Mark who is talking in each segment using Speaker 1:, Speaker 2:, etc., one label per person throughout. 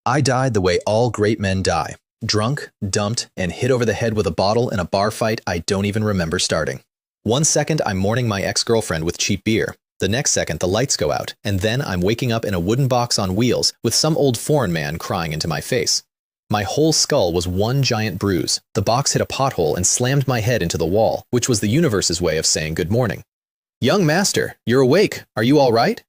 Speaker 1: I died the way all great men die. Drunk, dumped, and hit over the head with a bottle in a bar fight I don't even remember starting. One second I'm mourning my ex-girlfriend with cheap beer. The next second the lights go out, and then I'm waking up in a wooden box on wheels with some old foreign man crying into my face. My whole skull was one giant bruise. The box hit a pothole and slammed my head into the wall, which was the universe's way of saying good morning. "Young master, you're awake. Are you all right?"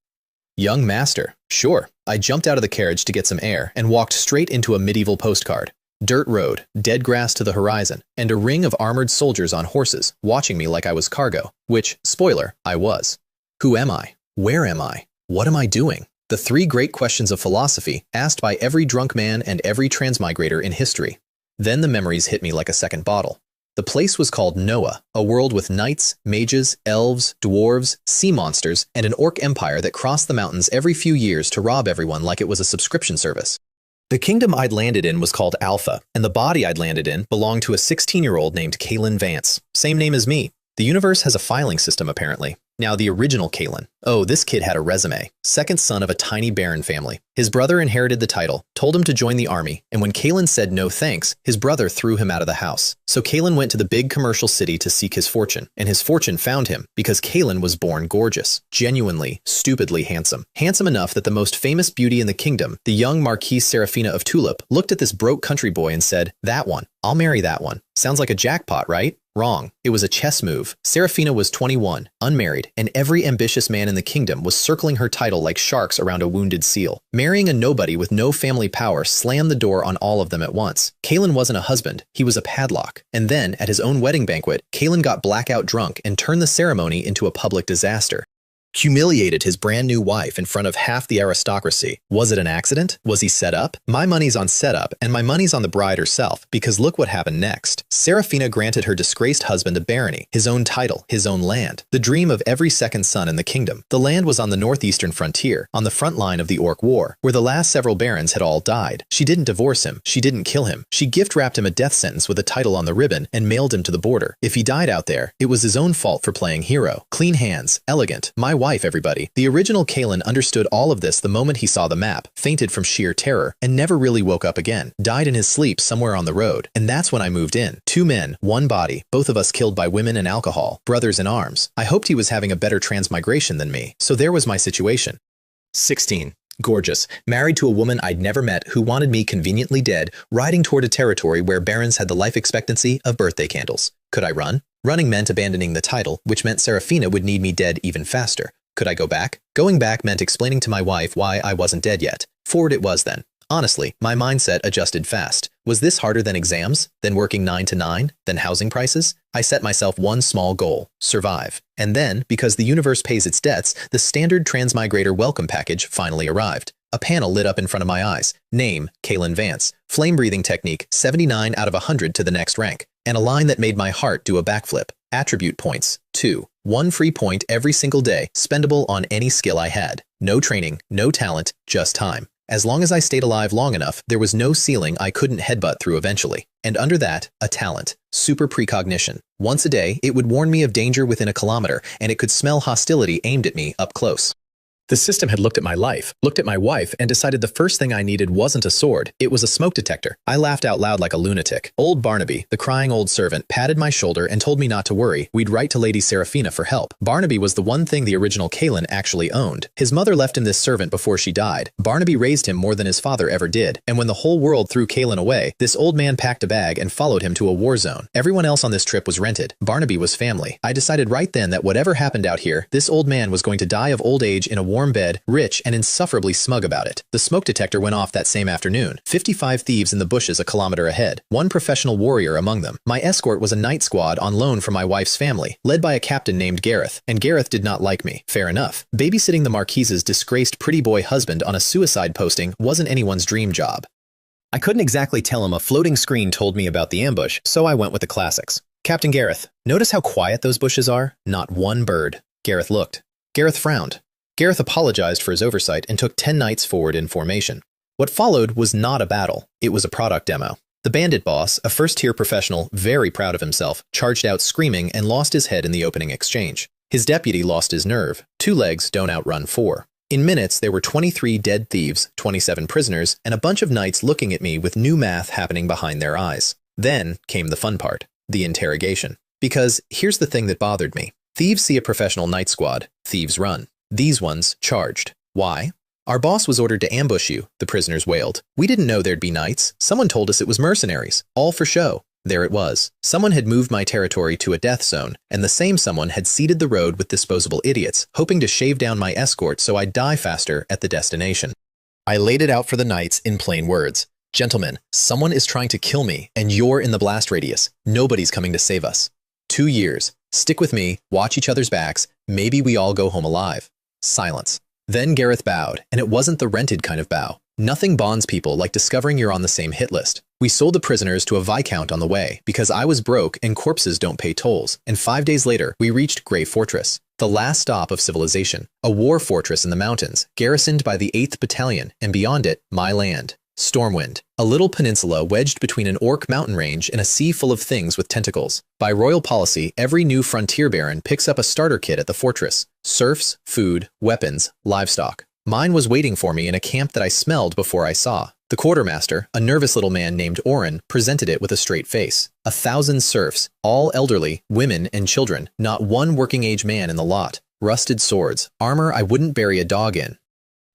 Speaker 1: Young master, sure. I jumped out of the carriage to get some air and walked straight into a medieval postcard. Dirt road, dead grass to the horizon, and a ring of armored soldiers on horses watching me like I was cargo, which, spoiler, I was. Who am I? Where am I? What am I doing? The three great questions of philosophy asked by every drunk man and every transmigrator in history. Then the memories hit me like a second bottle. The place was called Noah, a world with knights, mages, elves, dwarves, sea monsters, and an orc empire that crossed the mountains every few years to rob everyone like it was a subscription service. The kingdom I'd landed in was called Alpha, and the body I'd landed in belonged to a 16-year-old named Kalen Vance. Same name as me. The universe has a filing system, apparently. Now, the original Kalen. Oh, this kid had a resume. Second son of a tiny baron family. His brother inherited the title, told him to join the army, and when Kalen said no thanks, his brother threw him out of the house. So Kalen went to the big commercial city to seek his fortune, and his fortune found him because Kalen was born gorgeous, genuinely, stupidly handsome. Handsome enough that the most famous beauty in the kingdom, the young Marquise Serafina of Tulip, looked at this broke country boy and said, "That one. I'll marry that one. Sounds like a jackpot, right?" Wrong. It was a chess move. Serafina was 21, unmarried, and every ambitious man in the kingdom was circling her title like sharks around a wounded seal. Marrying a nobody with no family power slammed the door on all of them at once. Kalen wasn't a husband, he was a padlock. And then, at his own wedding banquet, Kalen got blackout drunk and turned the ceremony into a public disaster. Humiliated his brand new wife in front of half the aristocracy. Was it an accident? Was he set up? My money's on setup, and my money's on the bride herself, because look what happened next. Serafina granted her disgraced husband a barony, his own title, his own land, the dream of every second son in the kingdom. The land was on the northeastern frontier, on the front line of the Orc War, where the last several barons had all died. She didn't divorce him, she didn't kill him. She gift-wrapped him a death sentence with a title on the ribbon and mailed him to the border. If he died out there, it was his own fault for playing hero. Clean hands, elegant, my wife, everybody. The original Kalen understood all of this the moment he saw the map, fainted from sheer terror, and never really woke up again. Died in his sleep somewhere on the road. And that's when I moved in. Two men, one body, both of us killed by women and alcohol, brothers in arms. I hoped he was having a better transmigration than me, so there was my situation. 16. Gorgeous. Married to a woman I'd never met who wanted me conveniently dead, riding toward a territory where barons had the life expectancy of birthday candles. Could I run? Running meant abandoning the title, which meant Serafina would need me dead even faster. Could I go back? Going back meant explaining to my wife why I wasn't dead yet. Forward it was then. Honestly, my mindset adjusted fast. Was this harder than exams? Than working 9 to 9? Than housing prices? I set myself one small goal: survive. And then, because the universe pays its debts, the standard transmigrator welcome package finally arrived. A panel lit up in front of my eyes. Name, Kalen Vance. Flame breathing technique, 79 out of 100 to the next rank. And a line that made my heart do a backflip. Attribute points, 2. 1 free point every single day, spendable on any skill I had. No training, no talent, just time. As long as I stayed alive long enough, there was no ceiling I couldn't headbutt through eventually. And under that, a talent. Super precognition. Once a day, it would warn me of danger within a kilometer, and it could smell hostility aimed at me up close. The system had looked at my life, looked at my wife, and decided the first thing I needed wasn't a sword, it was a smoke detector. I laughed out loud like a lunatic. Old Barnaby, the crying old servant, patted my shoulder and told me not to worry, we'd write to Lady Serafina for help. Barnaby was the one thing the original Kalen actually owned. His mother left him this servant before she died. Barnaby raised him more than his father ever did, and when the whole world threw Kalen away, this old man packed a bag and followed him to a war zone. Everyone else on this trip was rented. Barnaby was family. I decided right then that whatever happened out here, this old man was going to die of old age in a warm bed, rich and insufferably smug about it. The smoke detector went off that same afternoon. 55 thieves in the bushes a kilometer ahead. One professional warrior among them. My escort was a night squad on loan from my wife's family, led by a captain named Gareth. And Gareth did not like me. Fair enough. Babysitting the Marquise's disgraced pretty boy husband on a suicide posting wasn't anyone's dream job. I couldn't exactly tell him a floating screen told me about the ambush, so I went with the classics. Captain Gareth, notice how quiet those bushes are? Not one bird. Gareth looked. Gareth frowned. Gareth apologized for his oversight and took 10 knights forward in formation. What followed was not a battle, it was a product demo. The bandit boss, a first-tier professional very proud of himself, charged out screaming and lost his head in the opening exchange. His deputy lost his nerve. 2 legs don't outrun 4. In minutes, there were 23 dead thieves, 27 prisoners, and a bunch of knights looking at me with new math happening behind their eyes. Then came the fun part, the interrogation. Because here's the thing that bothered me. Thieves see a professional night squad, thieves run. These ones charged. Why? Our boss was ordered to ambush you, the prisoners wailed. We didn't know there'd be knights. Someone told us it was mercenaries, all for show. There it was. Someone had moved my territory to a death zone, and the same someone had seeded the road with disposable idiots, hoping to shave down my escort so I'd die faster at the destination. I laid it out for the knights in plain words. Gentlemen, someone is trying to kill me, and you're in the blast radius. Nobody's coming to save us. 2 years. Stick with me, watch each other's backs, maybe we all go home alive. Silence. Then Gareth bowed, and it wasn't the rented kind of bow. Nothing bonds people like discovering you're on the same hit list. We sold the prisoners to a viscount on the way, because I was broke and corpses don't pay tolls, and 5 days later, we reached Grey Fortress, the last stop of civilization, a war fortress in the mountains, garrisoned by the 8th Battalion, and beyond it, my land. Stormwind, a little peninsula wedged between an orc mountain range and a sea full of things with tentacles. By royal policy, every new frontier baron picks up a starter kit at the fortress. Serfs, food, weapons, livestock. Mine was waiting for me in a camp that I smelled before I saw. The quartermaster, a nervous little man named Oren, presented it with a straight face. 1,000 serfs, all elderly, women and children, not one working-age man in the lot. Rusted swords, armor I wouldn't bury a dog in.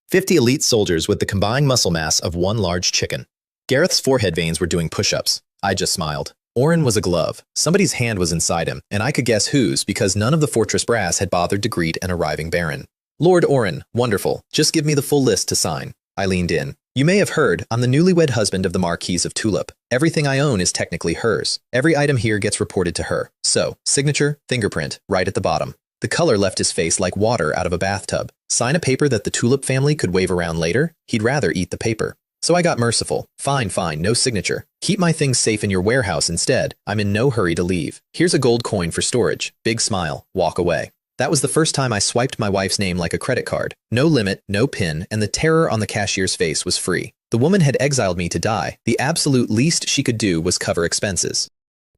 Speaker 1: 50 elite soldiers with the combined muscle mass of one large chicken. Gareth's forehead veins were doing push-ups. I just smiled. Oren was a glove. Somebody's hand was inside him, and I could guess whose because none of the fortress brass had bothered to greet an arriving baron. Lord Oren, wonderful. Just give me the full list to sign. I leaned in. You may have heard, I'm the newlywed husband of the Marquise of Tulip. Everything I own is technically hers. Every item here gets reported to her. So, signature, fingerprint, right at the bottom. The color left his face like water out of a bathtub. Sign a paper that the Tulip family could wave around later? He'd rather eat the paper. So I got merciful. Fine, no signature. Keep my things safe in your warehouse instead. I'm in no hurry to leave. Here's a gold coin for storage. Big smile. Walk away. That was the first time I swiped my wife's name like a credit card. No limit, no pin, and the terror on the cashier's face was free. The woman had exiled me to die. The absolute least she could do was cover expenses.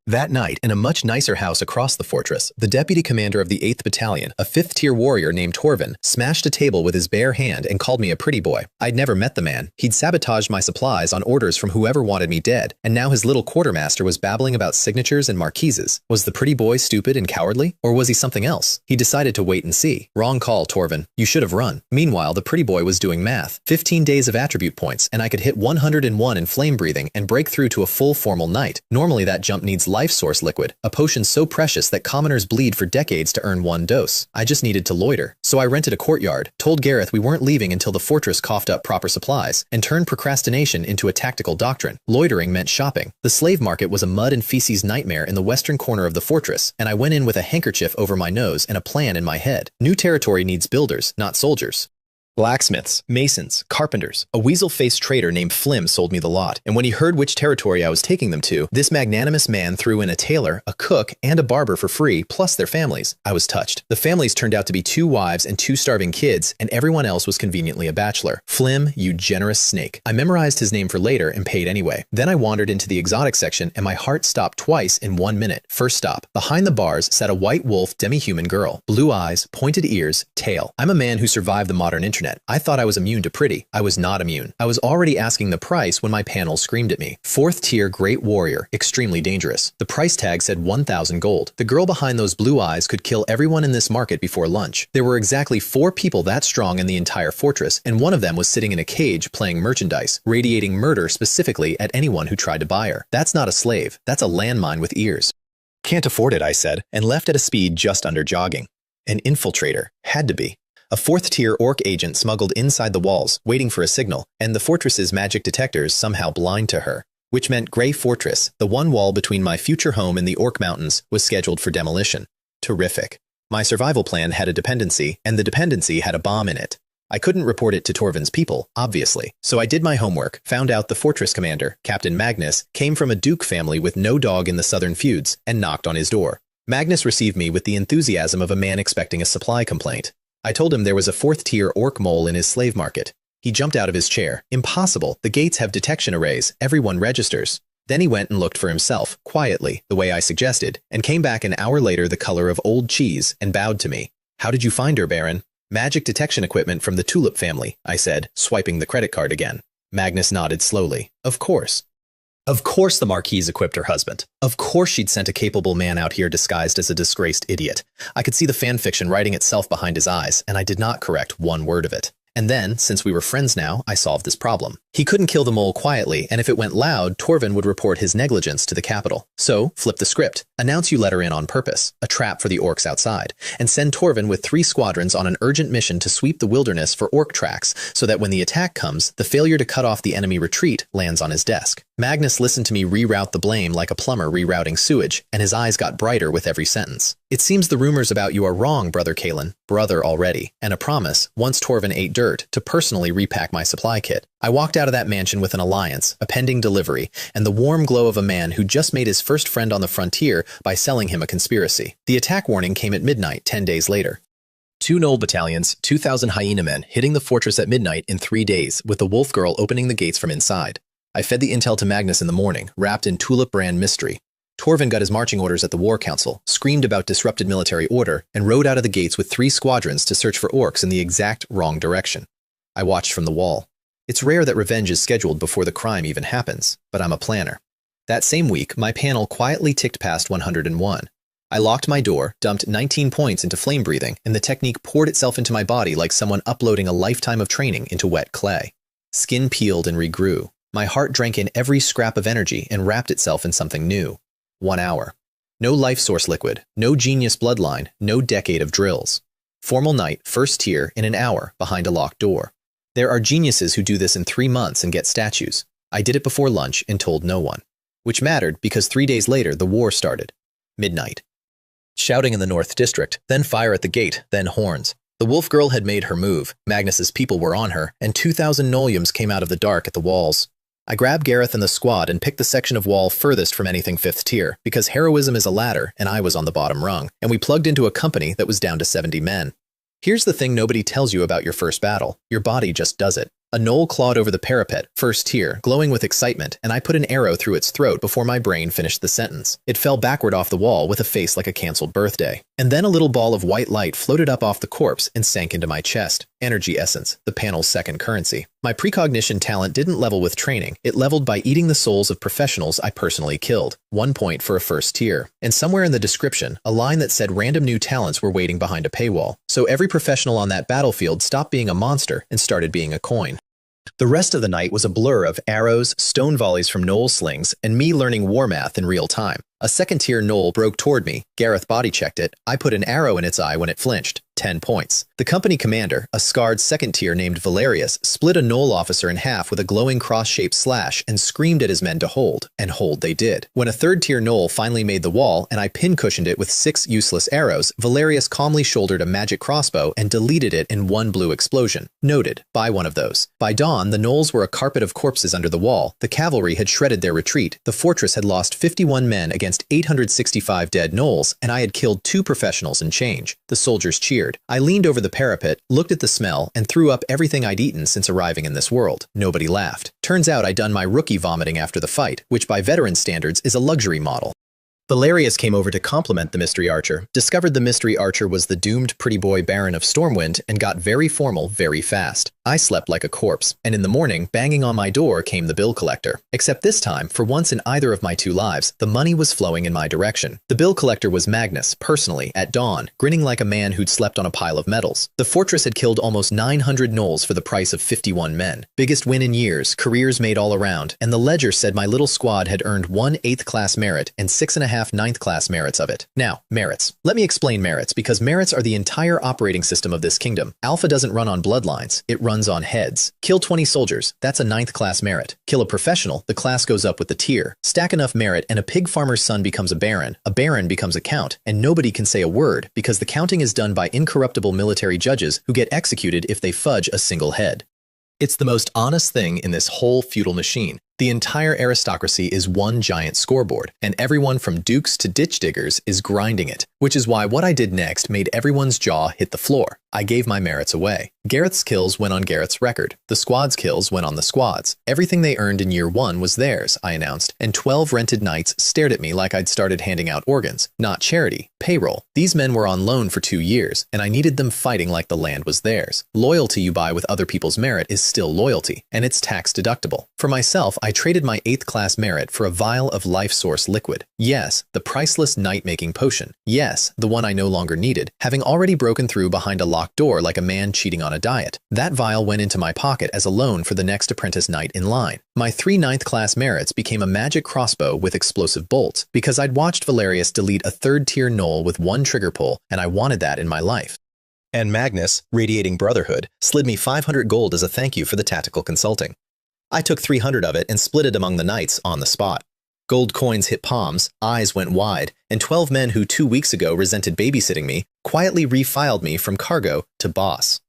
Speaker 1: That night, in a much nicer house across the fortress, the deputy commander of the 8th Battalion, a 5th-tier warrior named Torvin, smashed a table with his bare hand and called me a pretty boy. I'd never met the man. He'd sabotaged my supplies on orders from whoever wanted me dead, and now his little quartermaster was babbling about signatures and marquises. Was the pretty boy stupid and cowardly? Or was he something else? He decided to wait and see. Wrong call, Torvin. You should have run. Meanwhile, the pretty boy was doing math. 15 days of attribute points, and I could hit 101 in flame breathing and break through to a full formal knight. Normally that jump needs life source liquid, a potion so precious that commoners bleed for decades to earn one dose. I just needed to loiter. So I rented a courtyard, told Gareth we weren't leaving until the fortress coughed up proper supplies, and turned procrastination into a tactical doctrine. Loitering meant shopping. The slave market was a mud and feces nightmare in the western corner of the fortress, and I went in with a handkerchief over my nose and a plan in my head. New territory needs builders, not soldiers. Blacksmiths, masons, carpenters. A weasel-faced trader named Flim sold me the lot, and when he heard which territory I was taking them to, this magnanimous man threw in a tailor, a cook, and a barber for free, plus their families. I was touched. The families turned out to be 2 wives and 2 starving kids, and everyone else was conveniently a bachelor. Flim, you generous snake. I memorized his name for later and paid anyway. Then I wandered into the exotic section, and my heart stopped twice in 1 minute. First stop. Behind the bars sat a white wolf demi-human girl. Blue eyes, pointed ears, tail. I'm a man who survived the modern internet. I thought I was immune to pretty. I was not immune. I was already asking the price when my panel screamed at me. 4th tier great warrior, extremely dangerous. The price tag said 1,000 gold. The girl behind those blue eyes could kill everyone in this market before lunch. There were exactly 4 people that strong in the entire fortress, and one of them was sitting in a cage playing merchandise, radiating murder specifically at anyone who tried to buy her. That's not a slave. That's a landmine with ears. Can't afford it, I said, and left at a speed just under jogging. An infiltrator. Had to be. A 4th-tier orc agent smuggled inside the walls, waiting for a signal, and the fortress's magic detectors somehow blind to her. Which meant Grey Fortress, the one wall between my future home and the Orc Mountains, was scheduled for demolition. Terrific. My survival plan had a dependency, and the dependency had a bomb in it. I couldn't report it to Torvin's people, obviously, so I did my homework, found out the fortress commander, Captain Magnus, came from a duke family with no dog in the southern feuds, and knocked on his door. Magnus received me with the enthusiasm of a man expecting a supply complaint. I told him there was a 4th-tier orc mole in his slave market. He jumped out of his chair. Impossible. The gates have detection arrays. Everyone registers. Then he went and looked for himself, quietly, the way I suggested, and came back an hour later the color of old cheese and bowed to me. How did you find her, Baron? Magic detection equipment from the Tulip family, I said, swiping the credit card again. Magnus nodded slowly. Of course. Of course the Marquise equipped her husband. Of course she'd sent a capable man out here disguised as a disgraced idiot. I could see the fanfiction writing itself behind his eyes, and I did not correct one word of it. And then, since we were friends now, I solved this problem. He couldn't kill the mole quietly, and if it went loud, Torvin would report his negligence to the capital. So, flip the script. Announce you let her in on purpose, a trap for the orcs outside, and send Torvin with 3 squadrons on an urgent mission to sweep the wilderness for orc tracks, so that when the attack comes, the failure to cut off the enemy retreat lands on his desk. Magnus listened to me reroute the blame like a plumber rerouting sewage, and his eyes got brighter with every sentence. It seems the rumors about you are wrong, Brother Kalen. Brother already. And a promise, once Torvin ate dirt, to personally repack my supply kit. I walked out of that mansion with an alliance, a pending delivery, and the warm glow of a man who just made his first friend on the frontier by selling him a conspiracy. The attack warning came at midnight 10 days later. 2 Knoll battalions, 2,000 hyena men hitting the fortress at midnight in 3 days, with the wolf girl opening the gates from inside. I fed the intel to Magnus in the morning, wrapped in Tulip brand mystery. Torvin got his marching orders at the War Council, screamed about disrupted military order, and rode out of the gates with 3 squadrons to search for orcs in the exact wrong direction. I watched from the wall. It's rare that revenge is scheduled before the crime even happens, but I'm a planner. That same week, my panel quietly ticked past 101. I locked my door, dumped 19 points into flame breathing, and the technique poured itself into my body like someone uploading a lifetime of training into wet clay. Skin peeled and regrew. My heart drank in every scrap of energy and wrapped itself in something new. 1 hour. No life source liquid, no genius bloodline, no decade of drills. Formal night, first tier, in an hour, behind a locked door. There are geniuses who do this in 3 months and get statues. I did it before lunch and told no one. Which mattered because 3 days later the war started. Midnight. Shouting in the North District, then fire at the gate, then horns. The wolf girl had made her move, Magnus's people were on her, and 2,000 Noliums came out of the dark at the walls. I grabbed Gareth and the squad and picked the section of wall furthest from anything 5th tier, because heroism is a ladder and I was on the bottom rung, and we plugged into a company that was down to 70 men. Here's the thing nobody tells you about your first battle. Your body just does it. A knoll clawed over the parapet, first tier, glowing with excitement, and I put an arrow through its throat before my brain finished the sentence. It fell backward off the wall with a face like a cancelled birthday. And then a little ball of white light floated up off the corpse and sank into my chest. Energy essence, the panel's second currency. My precognition talent didn't level with training. It leveled by eating the souls of professionals I personally killed. 1 point for a first tier. And somewhere in the description, a line that said random new talents were waiting behind a paywall. So every professional on that battlefield stopped being a monster and started being a coin. The rest of the night was a blur of arrows, stone volleys from knoll slings, and me learning war math in real time. A second-tier knoll broke toward me. Gareth body-checked it. I put an arrow in its eye when it flinched. 10 points. The company commander, a scarred second-tier named Valerius, split a knoll officer in half with a glowing cross-shaped slash and screamed at his men to hold, and hold they did. When a third-tier knoll finally made the wall and I pin-cushioned it with 6 useless arrows, Valerius calmly shouldered a magic crossbow and deleted it in 1 blue explosion. Noted. Buy one of those. By dawn, the knolls were a carpet of corpses under the wall. The cavalry had shredded their retreat. The fortress had lost 51 men against 865 dead knolls, and I had killed 2 professionals and change. The soldiers cheered. I leaned over the parapet, looked at the smell, and threw up everything I'd eaten since arriving in this world. Nobody laughed. Turns out I'd done my rookie vomiting after the fight, which by veteran standards is a luxury model. Valerius came over to compliment the mystery archer, discovered the mystery archer was the doomed pretty boy Baron of Stormwind, and got very formal very fast. I slept like a corpse, and in the morning, banging on my door came the bill collector. Except this time, for once in either of my 2 lives, the money was flowing in my direction. The bill collector was Magnus, personally, at dawn, grinning like a man who'd slept on a pile of medals. The fortress had killed almost 900 gnolls for the price of 51 men. Biggest win in years, careers made all around, and the ledger said my little squad had earned 1 8th class merit and 6.5 9th class merits of it. Now, merits. Let me explain merits, because merits are the entire operating system of this kingdom. Alpha doesn't run on bloodlines, it runs on heads. Kill 20 soldiers, that's a 9th class merit. Kill a professional, the class goes up with the tier. Stack enough merit and a pig farmer's son becomes a baron becomes a count, and nobody can say a word, because the counting is done by incorruptible military judges who get executed if they fudge a single head. It's the most honest thing in this whole feudal machine. The entire aristocracy is one giant scoreboard, and everyone from dukes to ditch diggers is grinding it. Which is why what I did next made everyone's jaw hit the floor. I gave my merits away. Gareth's kills went on Gareth's record. The squad's kills went on the squad's. Everything they earned in year 1 was theirs, I announced, and 12 rented knights stared at me like I'd started handing out organs. Not charity, payroll. These men were on loan for 2 years, and I needed them fighting like the land was theirs. Loyalty you buy with other people's merit is still loyalty, and it's tax deductible. For myself, I traded my 8th class merit for a vial of life source liquid. Yes, the priceless night-making potion. Yes, the one I no longer needed, having already broken through behind a locked door like a man cheating on a diet. That vial went into my pocket as a loan for the next apprentice knight in line. My 3 9th class merits became a magic crossbow with explosive bolts, because I'd watched Valerius delete a 3rd tier gnoll with 1 trigger pull, and I wanted that in my life. And Magnus, radiating brotherhood, slid me 500 gold as a thank you for the tactical consulting. I took 300 of it and split it among the knights on the spot. Gold coins hit palms, eyes went wide, and 12 men who 2 weeks ago resented babysitting me quietly refiled me from cargo to boss.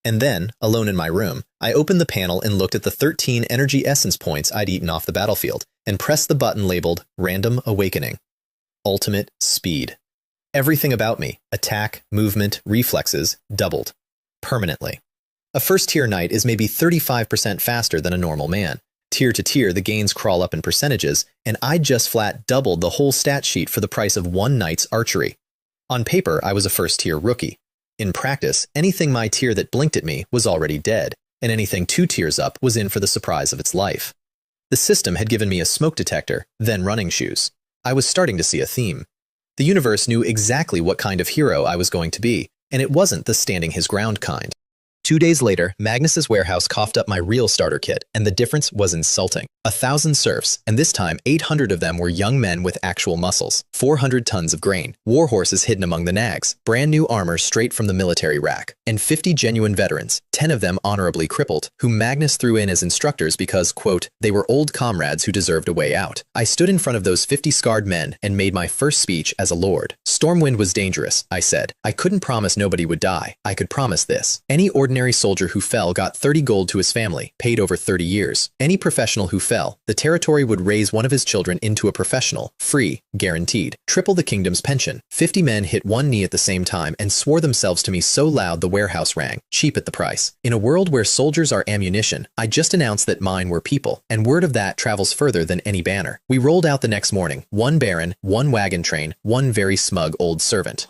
Speaker 1: And then, alone in my room, I opened the panel and looked at the 13 energy essence points I'd eaten off the battlefield, and pressed the button labeled Random Awakening. Ultimate Speed. Everything about me, attack, movement, reflexes, doubled. Permanently. A first-tier knight is maybe 35% faster than a normal man. Tier to tier, the gains crawl up in percentages, and I just flat doubled the whole stat sheet for the price of 1 knight's archery. On paper, I was a first-tier rookie. In practice, anything my tier that blinked at me was already dead, and anything 2 tiers up was in for the surprise of its life. The system had given me a smoke detector, then running shoes. I was starting to see a theme. The universe knew exactly what kind of hero I was going to be, and it wasn't the standing his ground kind. 2 days later, Magnus's warehouse coughed up my real starter kit, and the difference was insulting. 1,000 serfs, and this time 800 of them were young men with actual muscles. 400 tons of grain, war horses hidden among the nags, brand new armor straight from the military rack, and 50 genuine veterans, 10 of them honorably crippled, whom Magnus threw in as instructors because, quote, they were old comrades who deserved a way out. I stood in front of those 50 scarred men and made my first speech as a lord. Stormwind was dangerous, I said. I couldn't promise nobody would die. I could promise this. Any ordinary soldier who fell got 30 gold to his family, paid over 30 years. Any professional who fell, the territory would raise one of his children into a professional, free, guaranteed. Triple the kingdom's pension. 50 men hit one knee at the same time and swore themselves to me so loud the warehouse rang, cheap at the price. In a world where soldiers are ammunition, I just announced that mine were people, and word of that travels further than any banner. We rolled out the next morning, 1 baron, 1 wagon train, 1 very smug old servant.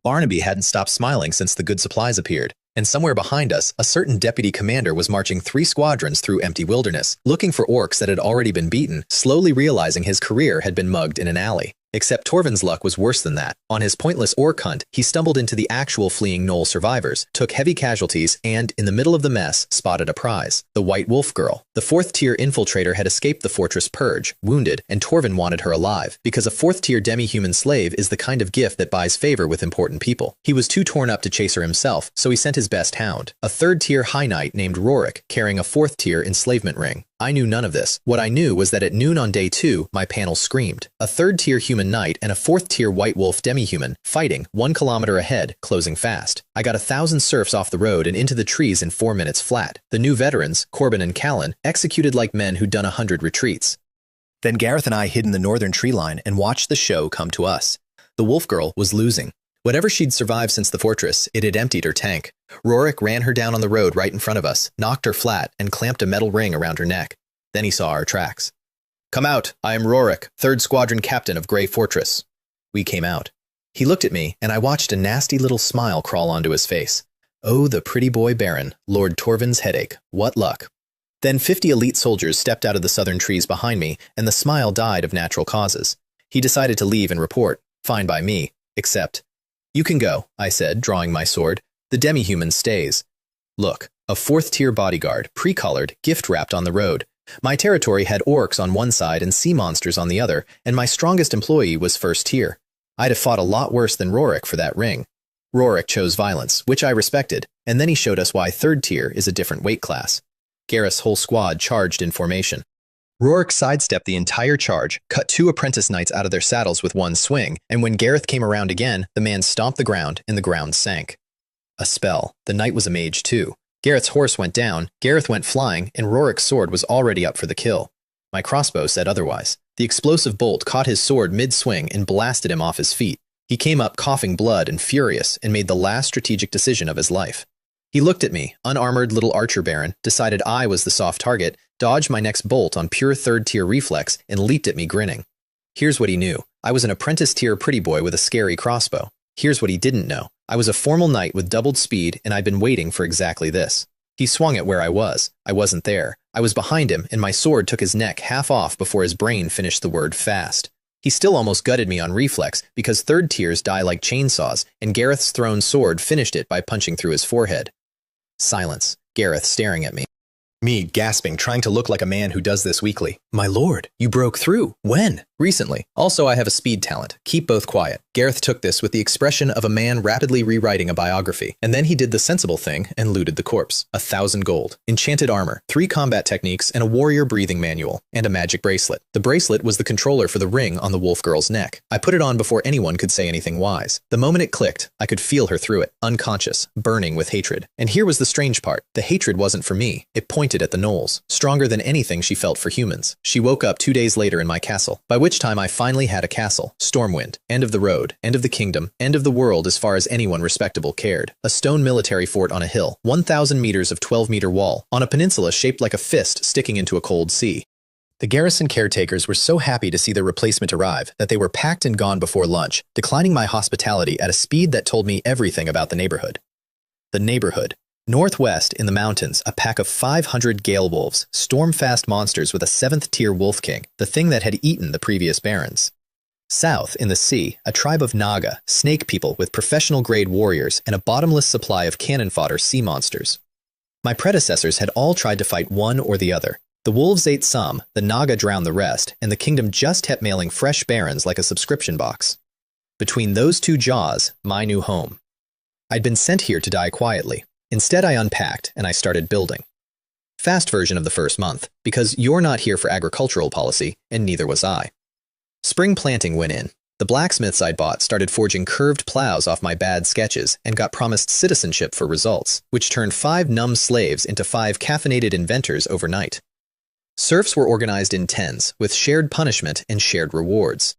Speaker 1: Barnaby hadn't stopped smiling since the good supplies appeared. And somewhere behind us, a certain deputy commander was marching 3 squadrons through empty wilderness, looking for orcs that had already been beaten, slowly realizing his career had been mugged in an alley. Except Torvin's luck was worse than that. On his pointless orc hunt, he stumbled into the actual fleeing gnoll survivors, took heavy casualties, and, in the middle of the mess, spotted a prize. The White Wolf Girl. The 4th-tier infiltrator had escaped the fortress purge, wounded, and Torvin wanted her alive, because a 4th-tier demi-human slave is the kind of gift that buys favor with important people. He was too torn up to chase her himself, so he sent his best hound, a 3rd-tier high knight named Rorik, carrying a 4th-tier enslavement ring. I knew none of this. What I knew was that at noon on day 2, my panel screamed. A 3rd-tier human knight and a 4th-tier white wolf demi-human, fighting, 1 kilometer ahead, closing fast. I got 1,000 serfs off the road and into the trees in 4 minutes flat. The new veterans, Corbin and Callan, executed like men who'd done 100 retreats. Then Gareth and I hid in the northern tree line and watched the show come to us. The wolf girl was losing. Whatever she'd survived since the fortress, it had emptied her tank. Rorik ran her down on the road right in front of us, knocked her flat, and clamped a metal ring around her neck. Then he saw our tracks. "Come out, I am Rorik, 3rd Squadron Captain of Grey Fortress." We came out. He looked at me, and I watched a nasty little smile crawl onto his face. Oh, the pretty boy Baron, Lord Torvin's headache, what luck. Then 50 elite soldiers stepped out of the southern trees behind me, and the smile died of natural causes. He decided to leave and report, fine by me, except, "You can go," I said, drawing my sword. "The demi-human stays." Look, a 4th-tier bodyguard, pre-colored, gift-wrapped on the road. My territory had orcs on one side and sea monsters on the other, and my strongest employee was 1st tier. I'd have fought a lot worse than Rorik for that ring. Rorik chose violence, which I respected, and then he showed us why 3rd tier is a different weight class. Gareth's whole squad charged in formation. Rorik sidestepped the entire charge, cut 2 apprentice knights out of their saddles with 1 swing, and when Gareth came around again, the man stomped the ground, and the ground sank. A spell. The knight was a mage too. Gareth's horse went down, Gareth went flying, and Rorik's sword was already up for the kill. My crossbow said otherwise. The explosive bolt caught his sword mid-swing and blasted him off his feet. He came up coughing blood and furious and made the last strategic decision of his life. He looked at me, unarmored little archer baron, decided I was the soft target, dodged my next bolt on pure third-tier reflex, and leaped at me grinning. Here's what he knew. I was an apprentice-tier pretty boy with a scary crossbow. Here's what he didn't know. I was a formal knight with doubled speed, and I'd been waiting for exactly this. He swung at where I was. I wasn't there. I was behind him, and my sword took his neck half off before his brain finished the word fast. He still almost gutted me on reflex because third tiers die like chainsaws, and Gareth's thrown sword finished it by punching through his forehead. Silence. Gareth staring at me. Me, gasping, trying to look like a man who does this weekly. My lord, you broke through. When? Recently. Also, I have a speed talent. Keep both quiet. Gareth took this with the expression of a man rapidly rewriting a biography. And then he did the sensible thing and looted the corpse. 1,000 gold. Enchanted armor. 3 combat techniques and a warrior breathing manual. And a magic bracelet. The bracelet was the controller for the ring on the wolf girl's neck. I put it on before anyone could say anything wise. The moment it clicked, I could feel her through it. Unconscious. Burning with hatred. And here was the strange part. The hatred wasn't for me. It pointed at the gnolls. Stronger than anything she felt for humans. She woke up 2 days later in my castle. By which time I finally had a castle. Stormwind. End of the road. End of the kingdom. End of the world as far as anyone respectable cared. A stone military fort on a hill. 1,000 meters of 12-meter wall. On a peninsula shaped like a fist sticking into a cold sea. The garrison caretakers were so happy to see their replacement arrive that they were packed and gone before lunch, declining my hospitality at a speed that told me everything about the neighborhood. The neighborhood. Northwest, in the mountains, a pack of 500 gale wolves, storm-fast monsters with a 7th-tier wolf king, the thing that had eaten the previous barons. South, in the sea, a tribe of Naga, snake people with professional-grade warriors and a bottomless supply of cannon fodder sea monsters. My predecessors had all tried to fight one or the other. The wolves ate some, the Naga drowned the rest, and the kingdom just kept mailing fresh barons like a subscription box. Between those two jaws, my new home. I'd been sent here to die quietly. Instead, I unpacked and I started building. Fast version of the first month, because you're not here for agricultural policy, and neither was I. Spring planting went in. The blacksmiths I'd bought started forging curved plows off my bad sketches and got promised citizenship for results, which turned 5 numb slaves into 5 caffeinated inventors overnight. Serfs were organized in tens, with shared punishment and shared rewards.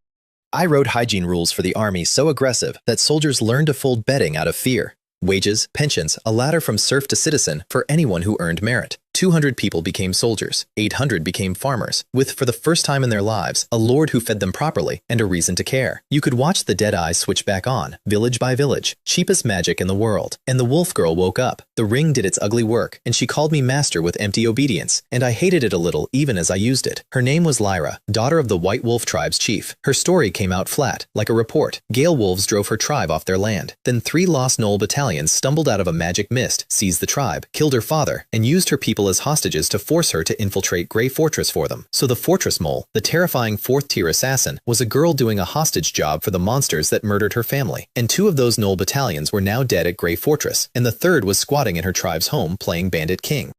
Speaker 1: I wrote hygiene rules for the army so aggressive that soldiers learned to fold bedding out of fear. Wages, pensions, a ladder from serf to citizen for anyone who earned merit. 200 people became soldiers, 800 became farmers, with, for the first time in their lives, a lord who fed them properly and a reason to care. You could watch the dead eyes switch back on, village by village, cheapest magic in the world. And the wolf girl woke up. The ring did its ugly work, and she called me master with empty obedience, and I hated it a little even as I used it. Her name was Lyra, daughter of the White Wolf tribe's chief. Her story came out flat, like a report. Gale wolves drove her tribe off their land. Then 3 lost gnoll battalions stumbled out of a magic mist, seized the tribe, killed her father, and used her people as hostages to force her to infiltrate Grey Fortress for them. So the Fortress Mole, the terrifying 4th-tier assassin, was a girl doing a hostage job for the monsters that murdered her family. And 2 of those gnoll battalions were now dead at Grey Fortress, and the 3rd was squatting in her tribe's home playing Bandit King.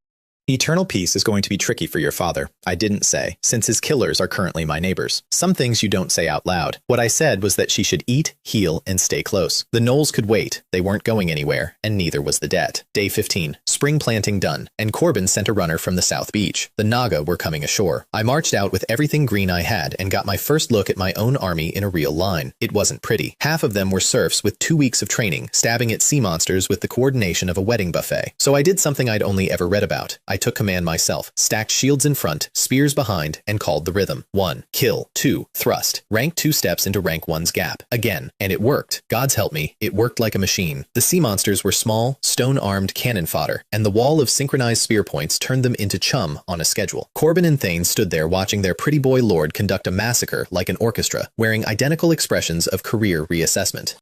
Speaker 1: Eternal peace is going to be tricky for your father, I didn't say, since his killers are currently my neighbors. Some things you don't say out loud. What I said was that she should eat, heal, and stay close. The gnolls could wait, they weren't going anywhere, and neither was the debt. Day 15. Spring planting done, and Corbin sent a runner from the South Beach. The Naga were coming ashore. I marched out with everything green I had and got my first look at my own army in a real line. It wasn't pretty. Half of them were serfs with 2 weeks of training, stabbing at sea monsters with the coordination of a wedding buffet. So I did something I'd only ever read about. I took command myself, stacked shields in front, spears behind, and called the rhythm. 1. Kill. 2. Thrust. Rank 2 steps into rank 1's gap. Again. And it worked. Gods help me, it worked like a machine. The sea monsters were small, stone-armed cannon fodder, and the wall of synchronized spear points turned them into chum on a schedule. Corbin and Thane stood there watching their pretty boy lord conduct a massacre like an orchestra, wearing identical expressions of career reassessment.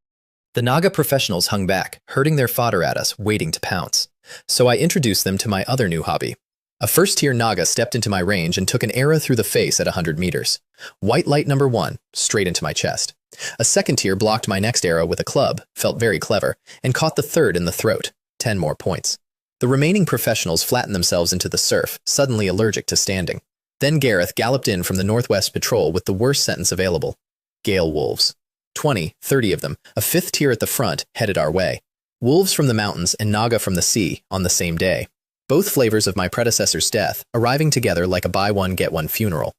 Speaker 1: The Naga professionals hung back, herding their fodder at us, waiting to pounce. So I introduced them to my other new hobby. A first-tier Naga stepped into my range and took an arrow through the face at 100 meters. White light number 1, straight into my chest. A second tier blocked my next arrow with a club, felt very clever, and caught the third in the throat. 10 more points. The remaining professionals flattened themselves into the surf, suddenly allergic to standing. Then Gareth galloped in from the Northwest Patrol with the worst sentence available. Gale wolves. 20, 30 of them, a 5th tier at the front, headed our way. Wolves from the mountains and Naga from the sea on the same day. Both flavors of my predecessor's death, arriving together like a buy-one-get-one funeral.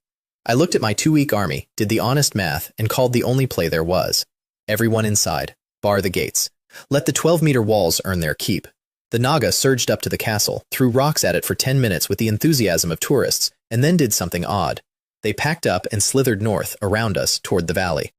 Speaker 1: I looked at my 2-week army, did the honest math, and called the only play there was. Everyone inside. Bar the gates. Let the 12-meter walls earn their keep. The Naga surged up to the castle, threw rocks at it for 10 minutes with the enthusiasm of tourists, and then did something odd. They packed up and slithered north, around us, toward the valley.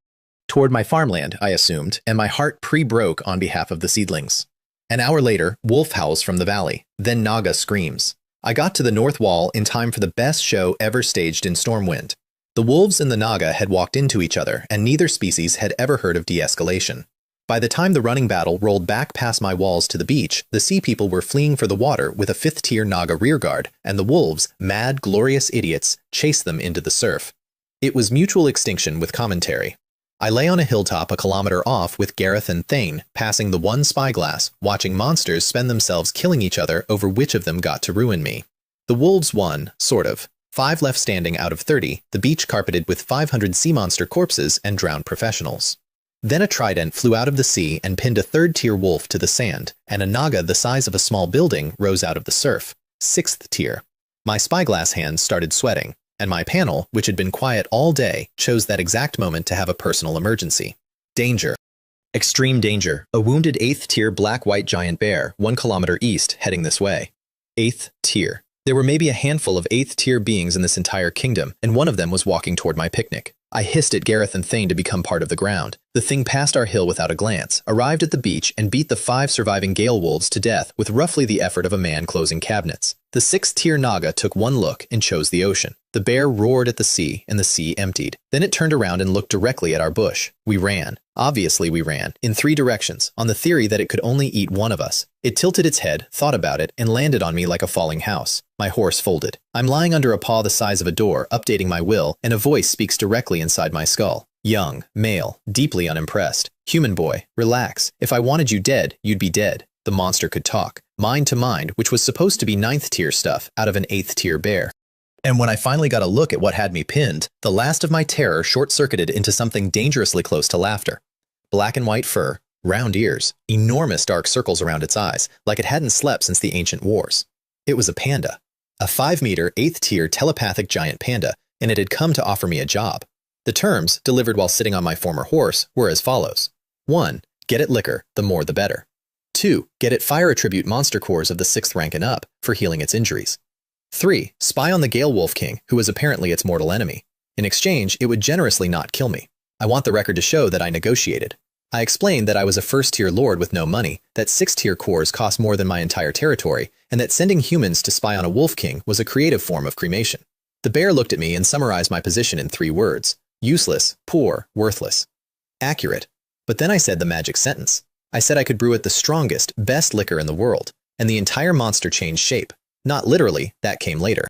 Speaker 1: Toward my farmland, I assumed, and my heart pre-broke on behalf of the seedlings. An hour later, wolf howls from the valley, then Naga screams. I got to the north wall in time for the best show ever staged in Stormwind. The wolves and the Naga had walked into each other, and neither species had ever heard of de-escalation. By the time the running battle rolled back past my walls to the beach, the sea people were fleeing for the water with a 5th-tier Naga rearguard, and the wolves, mad, glorious idiots, chased them into the surf. It was mutual extinction with commentary. I lay on a hilltop a kilometer off with Gareth and Thane, passing the one spyglass, watching monsters spend themselves killing each other over which of them got to ruin me. The wolves won, sort of. 5 left standing out of 30, the beach carpeted with 500 sea monster corpses and drowned professionals. Then a trident flew out of the sea and pinned a 3rd-tier wolf to the sand, and a Naga the size of a small building rose out of the surf. 6th tier. My spyglass hands started sweating, and my panel, which had been quiet all day, chose that exact moment to have a personal emergency. Danger. Extreme danger. A wounded 8th-tier black-white giant bear, 1 kilometer east, heading this way. 8th tier. There were maybe a handful of 8th-tier beings in this entire kingdom, and one of them was walking toward my picnic. I hissed at Gareth and Thane to become part of the ground. The thing passed our hill without a glance, arrived at the beach, and beat the 5 surviving gale wolves to death with roughly the effort of a man closing cabinets. The 6th-tier Naga took one look and chose the ocean. The bear roared at the sea, and the sea emptied. Then it turned around and looked directly at our bush. We ran. Obviously we ran, in 3 directions, on the theory that it could only eat one of us. It tilted its head, thought about it, and landed on me like a falling house. My horse folded. I'm lying under a paw the size of a door, updating my will, and a voice speaks directly inside my skull. Young, male, deeply unimpressed. Human boy, relax. If I wanted you dead, you'd be dead. The monster could talk. Mind to mind, which was supposed to be 9th-tier stuff, out of an 8th-tier bear. And when I finally got a look at what had me pinned, the last of my terror short-circuited into something dangerously close to laughter. Black and white fur, round ears, enormous dark circles around its eyes, like it hadn't slept since the ancient wars. It was a panda. A 5-meter, 8th-tier telepathic giant panda, and it had come to offer me a job. The terms, delivered while sitting on my former horse, were as follows. 1. Get it liquor, the more the better. 2. Get it fire attribute monster cores of the 6th rank and up, for healing its injuries. 3. Spy on the Gale Wolf King, who was apparently its mortal enemy. In exchange, it would generously not kill me. I want the record to show that I negotiated. I explained that I was a 1st-tier lord with no money, that 6th-tier cores cost more than my entire territory, and that sending humans to spy on a Wolf King was a creative form of cremation. The bear looked at me and summarized my position in 3 words. Useless, poor, worthless. Accurate. But then I said the magic sentence. I said I could brew it the strongest, best liquor in the world, and the entire monster changed shape. Not literally, that came later.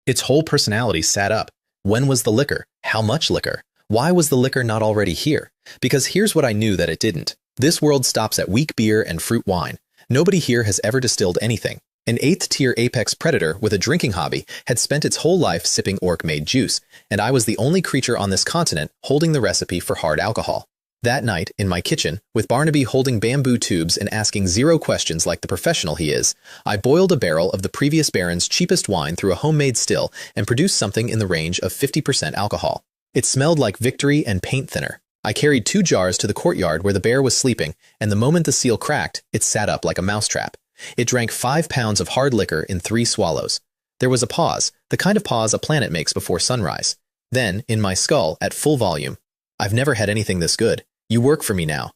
Speaker 1: Its whole personality sat up. When was the liquor? How much liquor? Why was the liquor not already here? Because here's what I knew that it didn't. This world stops at weak beer and fruit wine. Nobody here has ever distilled anything. An 8th-tier apex predator with a drinking hobby had spent its whole life sipping orc-made juice, and I was the only creature on this continent holding the recipe for hard alcohol. That night, in my kitchen, with Barnaby holding bamboo tubes and asking 0 questions like the professional he is, I boiled a barrel of the previous baron's cheapest wine through a homemade still and produced something in the range of 50% alcohol. It smelled like victory and paint thinner. I carried 2 jars to the courtyard where the bear was sleeping, and the moment the seal cracked, it sat up like a mousetrap. It drank 5 pounds of hard liquor in 3 swallows. There was a pause, the kind of pause a planet makes before sunrise. Then, in my skull, at full volume, I've never had anything this good. You work for me now.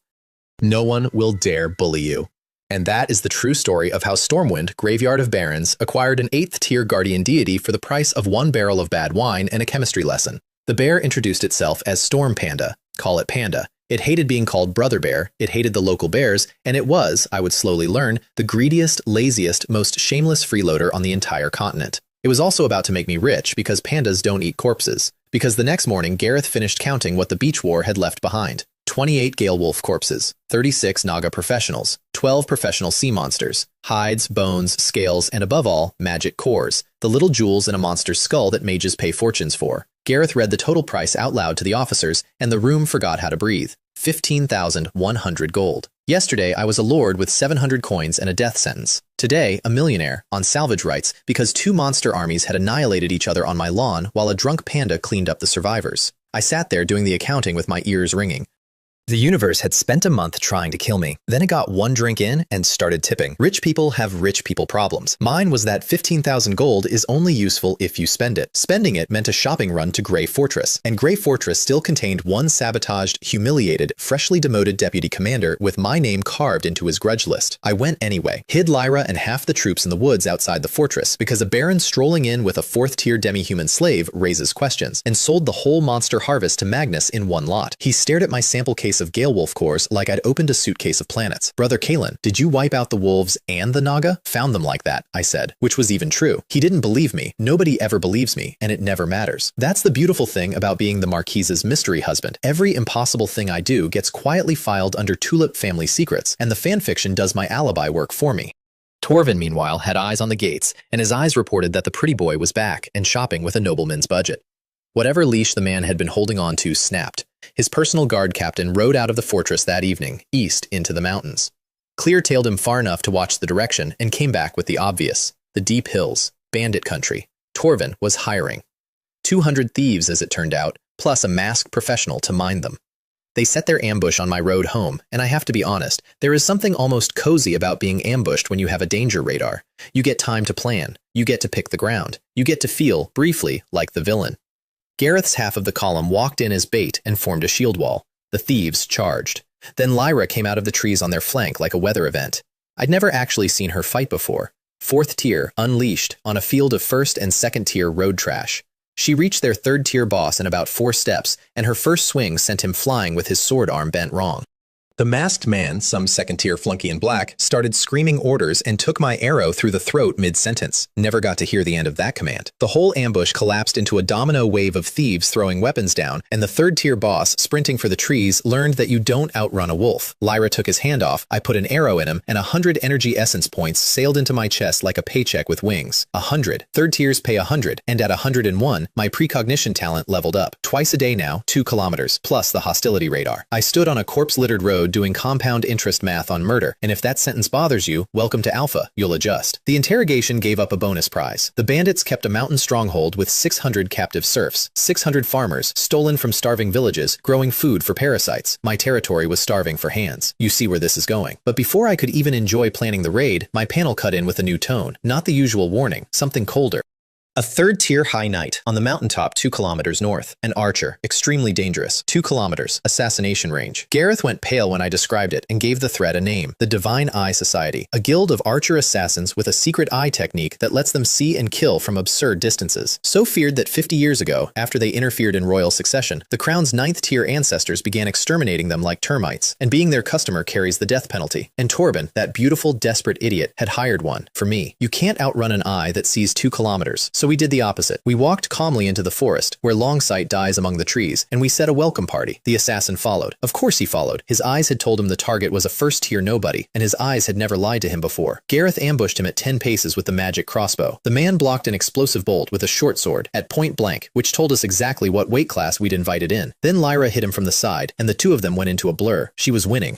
Speaker 1: No one will dare bully you. And that is the true story of how Stormwind, Graveyard of Barons, acquired an 8th-tier guardian deity for the price of 1 barrel of bad wine and a chemistry lesson. The bear introduced itself as Storm Panda. Call it Panda. It hated being called Brother Bear, it hated the local bears, and it was, I would slowly learn, the greediest, laziest, most shameless freeloader on the entire continent. It was also about to make me rich because pandas don't eat corpses. Because the next morning, Gareth finished counting what the beach war had left behind. 28 Gale Wolf corpses, 36 Naga professionals, 12 professional sea monsters, hides, bones, scales, and above all, magic cores, the little jewels in a monster's skull that mages pay fortunes for. Gareth read the total price out loud to the officers, and the room forgot how to breathe. 15,100 gold. Yesterday, I was a lord with 700 coins and a death sentence. Today, a millionaire, on salvage rights, because 2 monster armies had annihilated each other on my lawn while a drunk panda cleaned up the survivors. I sat there doing the accounting with my ears ringing. The universe had spent a month trying to kill me. Then it got one drink in and started tipping. Rich people have rich people problems. Mine was that 15,000 gold is only useful if you spend it. Spending it meant a shopping run to Grey Fortress. And Grey Fortress still contained one sabotaged, humiliated, freshly demoted deputy commander with my name carved into his grudge list. I went anyway. Hid Lyra and half the troops in the woods outside the fortress because a baron strolling in with a 4th-tier demi-human slave raises questions, and sold the whole monster harvest to Magnus in one lot. He stared at my sample case of Gale Wolf cores like I'd opened a suitcase of planets. Brother Kalen, did you wipe out the wolves and the Naga? Found them like that, I said, which was even true. He didn't believe me. Nobody ever believes me, and it never matters. That's the beautiful thing about being the Marquise's mystery husband. Every impossible thing I do gets quietly filed under Tulip family secrets, and the fanfiction does my alibi work for me. Torvin, meanwhile, had eyes on the gates, and his eyes reported that the pretty boy was back and shopping with a nobleman's budget. Whatever leash the man had been holding on to snapped. His personal guard captain rode out of the fortress that evening, east into the mountains. Clear-tailed him far enough to watch the direction and came back with the obvious. The deep hills, bandit country. Torvin was hiring. 200 thieves, as it turned out, plus a masked professional to mind them. They set their ambush on my road home, and I have to be honest, there is something almost cozy about being ambushed when you have a danger radar. You get time to plan. You get to pick the ground. You get to feel, briefly, like the villain. Gareth's half of the column walked in as bait and formed a shield wall. The thieves charged. Then Lyra came out of the trees on their flank like a weather event. I'd never actually seen her fight before. 4th tier, unleashed, on a field of 1st and 2nd tier road trash. She reached their 3rd tier boss in about 4 steps, and her first swing sent him flying with his sword arm bent wrong. The masked man, some 2nd-tier flunky in black, started screaming orders and took my arrow through the throat mid-sentence. Never got to hear the end of that command. The whole ambush collapsed into a domino wave of thieves throwing weapons down, and the 3rd-tier boss, sprinting for the trees, learned that you don't outrun a wolf. Lyra took his hand off, I put an arrow in him, and 100 energy essence points sailed into my chest like a paycheck with wings. 100. 3rd tiers pay 100, and at 101, my precognition talent leveled up. Twice a day now, 2 kilometers, plus the hostility radar. I stood on a corpse-littered road doing compound interest math on murder, and if that sentence bothers you, welcome to Alpha, you'll adjust. The interrogation gave up a bonus prize. The bandits kept a mountain stronghold with 600 captive serfs, 600 farmers, stolen from starving villages, growing food for parasites. My territory was starving for hands. You see where this is going. But before I could even enjoy planning the raid, my panel cut in with a new tone. Not the usual warning, something colder. A 3rd-tier high knight on the mountaintop 2 kilometers north. An archer, extremely dangerous. 2 kilometers, assassination range. Gareth went pale when I described it and gave the threat a name. The Divine Eye Society. A guild of archer assassins with a secret eye technique that lets them see and kill from absurd distances. So feared that 50 years ago, after they interfered in royal succession, the crown's 9th-tier ancestors began exterminating them like termites, and being their customer carries the death penalty. And Torben, that beautiful, desperate idiot, had hired one. For me. You can't outrun an eye that sees 2 kilometers. So we did the opposite. We walked calmly into the forest, where Longsight dies among the trees, and we set a welcome party. The assassin followed. Of course he followed. His eyes had told him the target was a 1st-tier nobody, and his eyes had never lied to him before. Gareth ambushed him at 10 paces with the magic crossbow. The man blocked an explosive bolt with a short sword, at point blank, which told us exactly what weight class we'd invited in. Then Lyra hit him from the side, and the two of them went into a blur. She was winning.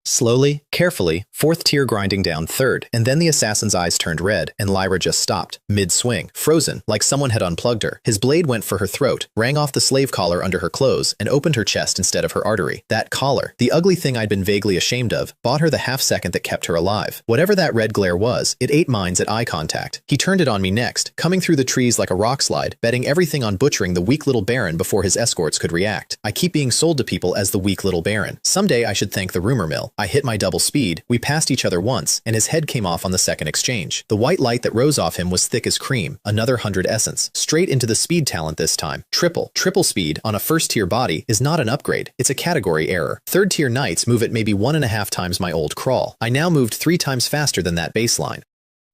Speaker 1: Slowly, carefully, 4th tier grinding down 3rd, and then the assassin's eyes turned red, and Lyra just stopped, mid-swing, frozen, like someone had unplugged her. His blade went for her throat, rang off the slave collar under her clothes, and opened her chest instead of her artery. That collar, the ugly thing I'd been vaguely ashamed of, bought her the half-second that kept her alive. Whatever that red glare was, it ate minds at eye contact. He turned it on me next, coming through the trees like a rock slide, betting everything on butchering the weak little baron before his escorts could react. I keep being sold to people as the weak little baron. Someday I should thank the rumor mill. I hit my double speed, we passed each other once, and his head came off on the second exchange. The white light that rose off him was thick as cream, another 100 essence. Straight into the speed talent this time. Triple speed on a 1st-tier body is not an upgrade, it's a category error. 3rd-tier knights move at maybe 1.5 times my old crawl. I now moved 3 times faster than that baseline.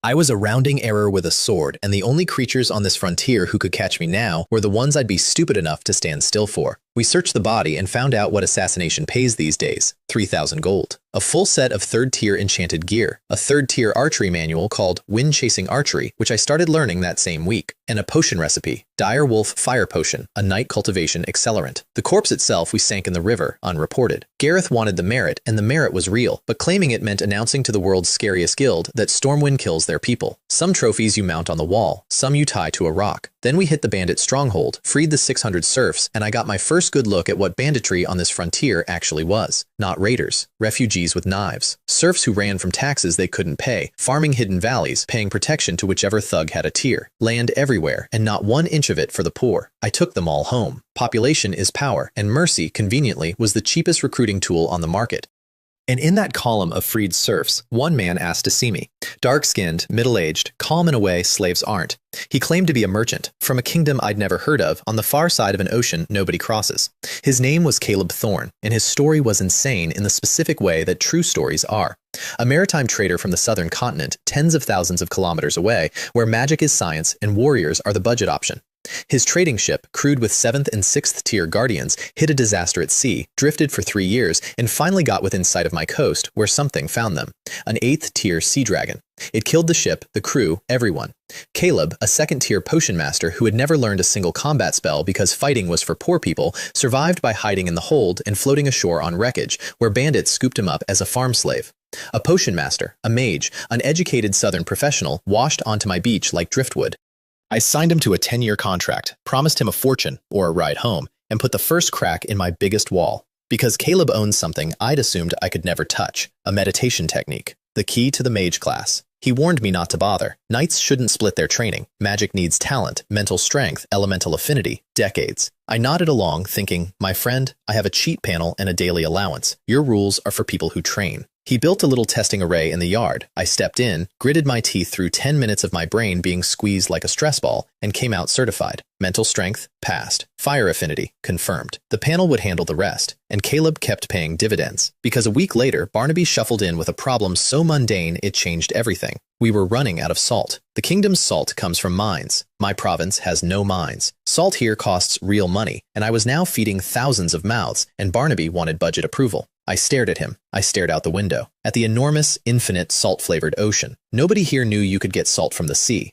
Speaker 1: I was a rounding error with a sword, and the only creatures on this frontier who could catch me now were the ones I'd be stupid enough to stand still for. We searched the body and found out what assassination pays these days, 3,000 gold. A full set of 3rd-tier enchanted gear, a 3rd-tier archery manual called Wind Chasing Archery, which I started learning that same week, and a potion recipe, Dire Wolf Fire Potion, a night cultivation accelerant. The corpse itself we sank in the river, unreported. Gareth wanted the merit, and the merit was real, but claiming it meant announcing to the world's scariest guild that Stormwind kills their people. Some trophies you mount on the wall, some you tie to a rock. Then we hit the bandit stronghold, freed the 600 serfs, and I got my first good look at what banditry on this frontier actually was. Not raiders, refugees with knives, serfs who ran from taxes they couldn't pay, farming hidden valleys, paying protection to whichever thug had a tier, land everywhere, and not 1 inch of it for the poor. I took them all home. Population is power, and mercy, conveniently, was the cheapest recruiting tool on the market. And in that column of freed serfs, one man asked to see me. Dark-skinned, middle-aged, calm in a way slaves aren't. He claimed to be a merchant, from a kingdom I'd never heard of, on the far side of an ocean nobody crosses. His name was Caleb Thorne, and his story was insane in the specific way that true stories are. A maritime trader from the southern continent, tens of thousands of kilometers away, where magic is science and warriors are the budget option. His trading ship, crewed with 7th and 6th tier guardians, hit a disaster at sea, drifted for 3 years, and finally got within sight of my coast, where something found them. An 8th tier sea dragon. It killed the ship, the crew, everyone. Caleb, a 2nd tier potion master who had never learned a single combat spell because fighting was for poor people, survived by hiding in the hold and floating ashore on wreckage, where bandits scooped him up as a farm slave. A potion master, a mage, an educated southern professional, washed onto my beach like driftwood. I signed him to a 10-year contract, promised him a fortune, or a ride home, and put the first crack in my biggest wall. Because Caleb owned something I'd assumed I could never touch, a meditation technique, the key to the mage class. He warned me not to bother. Knights shouldn't split their training. Magic needs talent, mental strength, elemental affinity, decades. I nodded along, thinking, my friend, I have a cheat panel and a daily allowance. Your rules are for people who train. He built a little testing array in the yard. I stepped in, gritted my teeth through 10 minutes of my brain being squeezed like a stress ball, and came out certified. Mental strength, passed. Fire affinity, confirmed. The panel would handle the rest, and Caleb kept paying dividends. Because a week later, Barnaby shuffled in with a problem so mundane it changed everything. We were running out of salt. The kingdom's salt comes from mines. My province has no mines. Salt here costs real money, and I was now feeding thousands of mouths, and Barnaby wanted budget approval. I stared at him. I stared out the window, at the enormous, infinite, salt-flavored ocean. Nobody here knew you could get salt from the sea.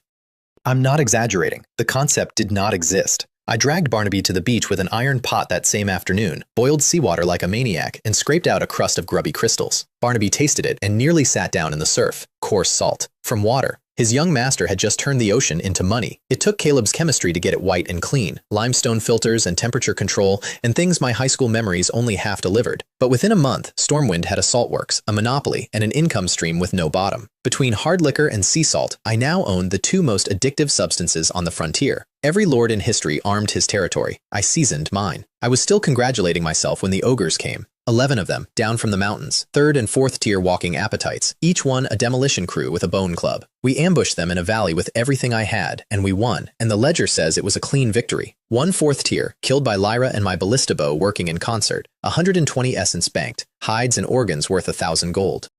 Speaker 1: I'm not exaggerating. The concept did not exist. I dragged Barnaby to the beach with an iron pot that same afternoon, boiled seawater like a maniac, and scraped out a crust of grubby crystals. Barnaby tasted it and nearly sat down in the surf. Coarse salt. From water. His young master had just turned the ocean into money. It took Caleb's chemistry to get it white and clean, limestone filters and temperature control, and things my high school memories only half delivered. But within a month, Stormwind had a saltworks, a monopoly, and an income stream with no bottom. Between hard liquor and sea salt, I now owned the 2 most addictive substances on the frontier. Every lord in history armed his territory. I seasoned mine. I was still congratulating myself when the ogres came. 11 of them, down from the mountains, 3rd and 4th tier walking appetites, each one a demolition crew with a bone club. We ambushed them in a valley with everything I had, and we won, and the ledger says it was a clean victory. 1 4th tier, killed by Lyra and my ballista bow working in concert, 120 essence banked, hides and organs worth 1,000 gold.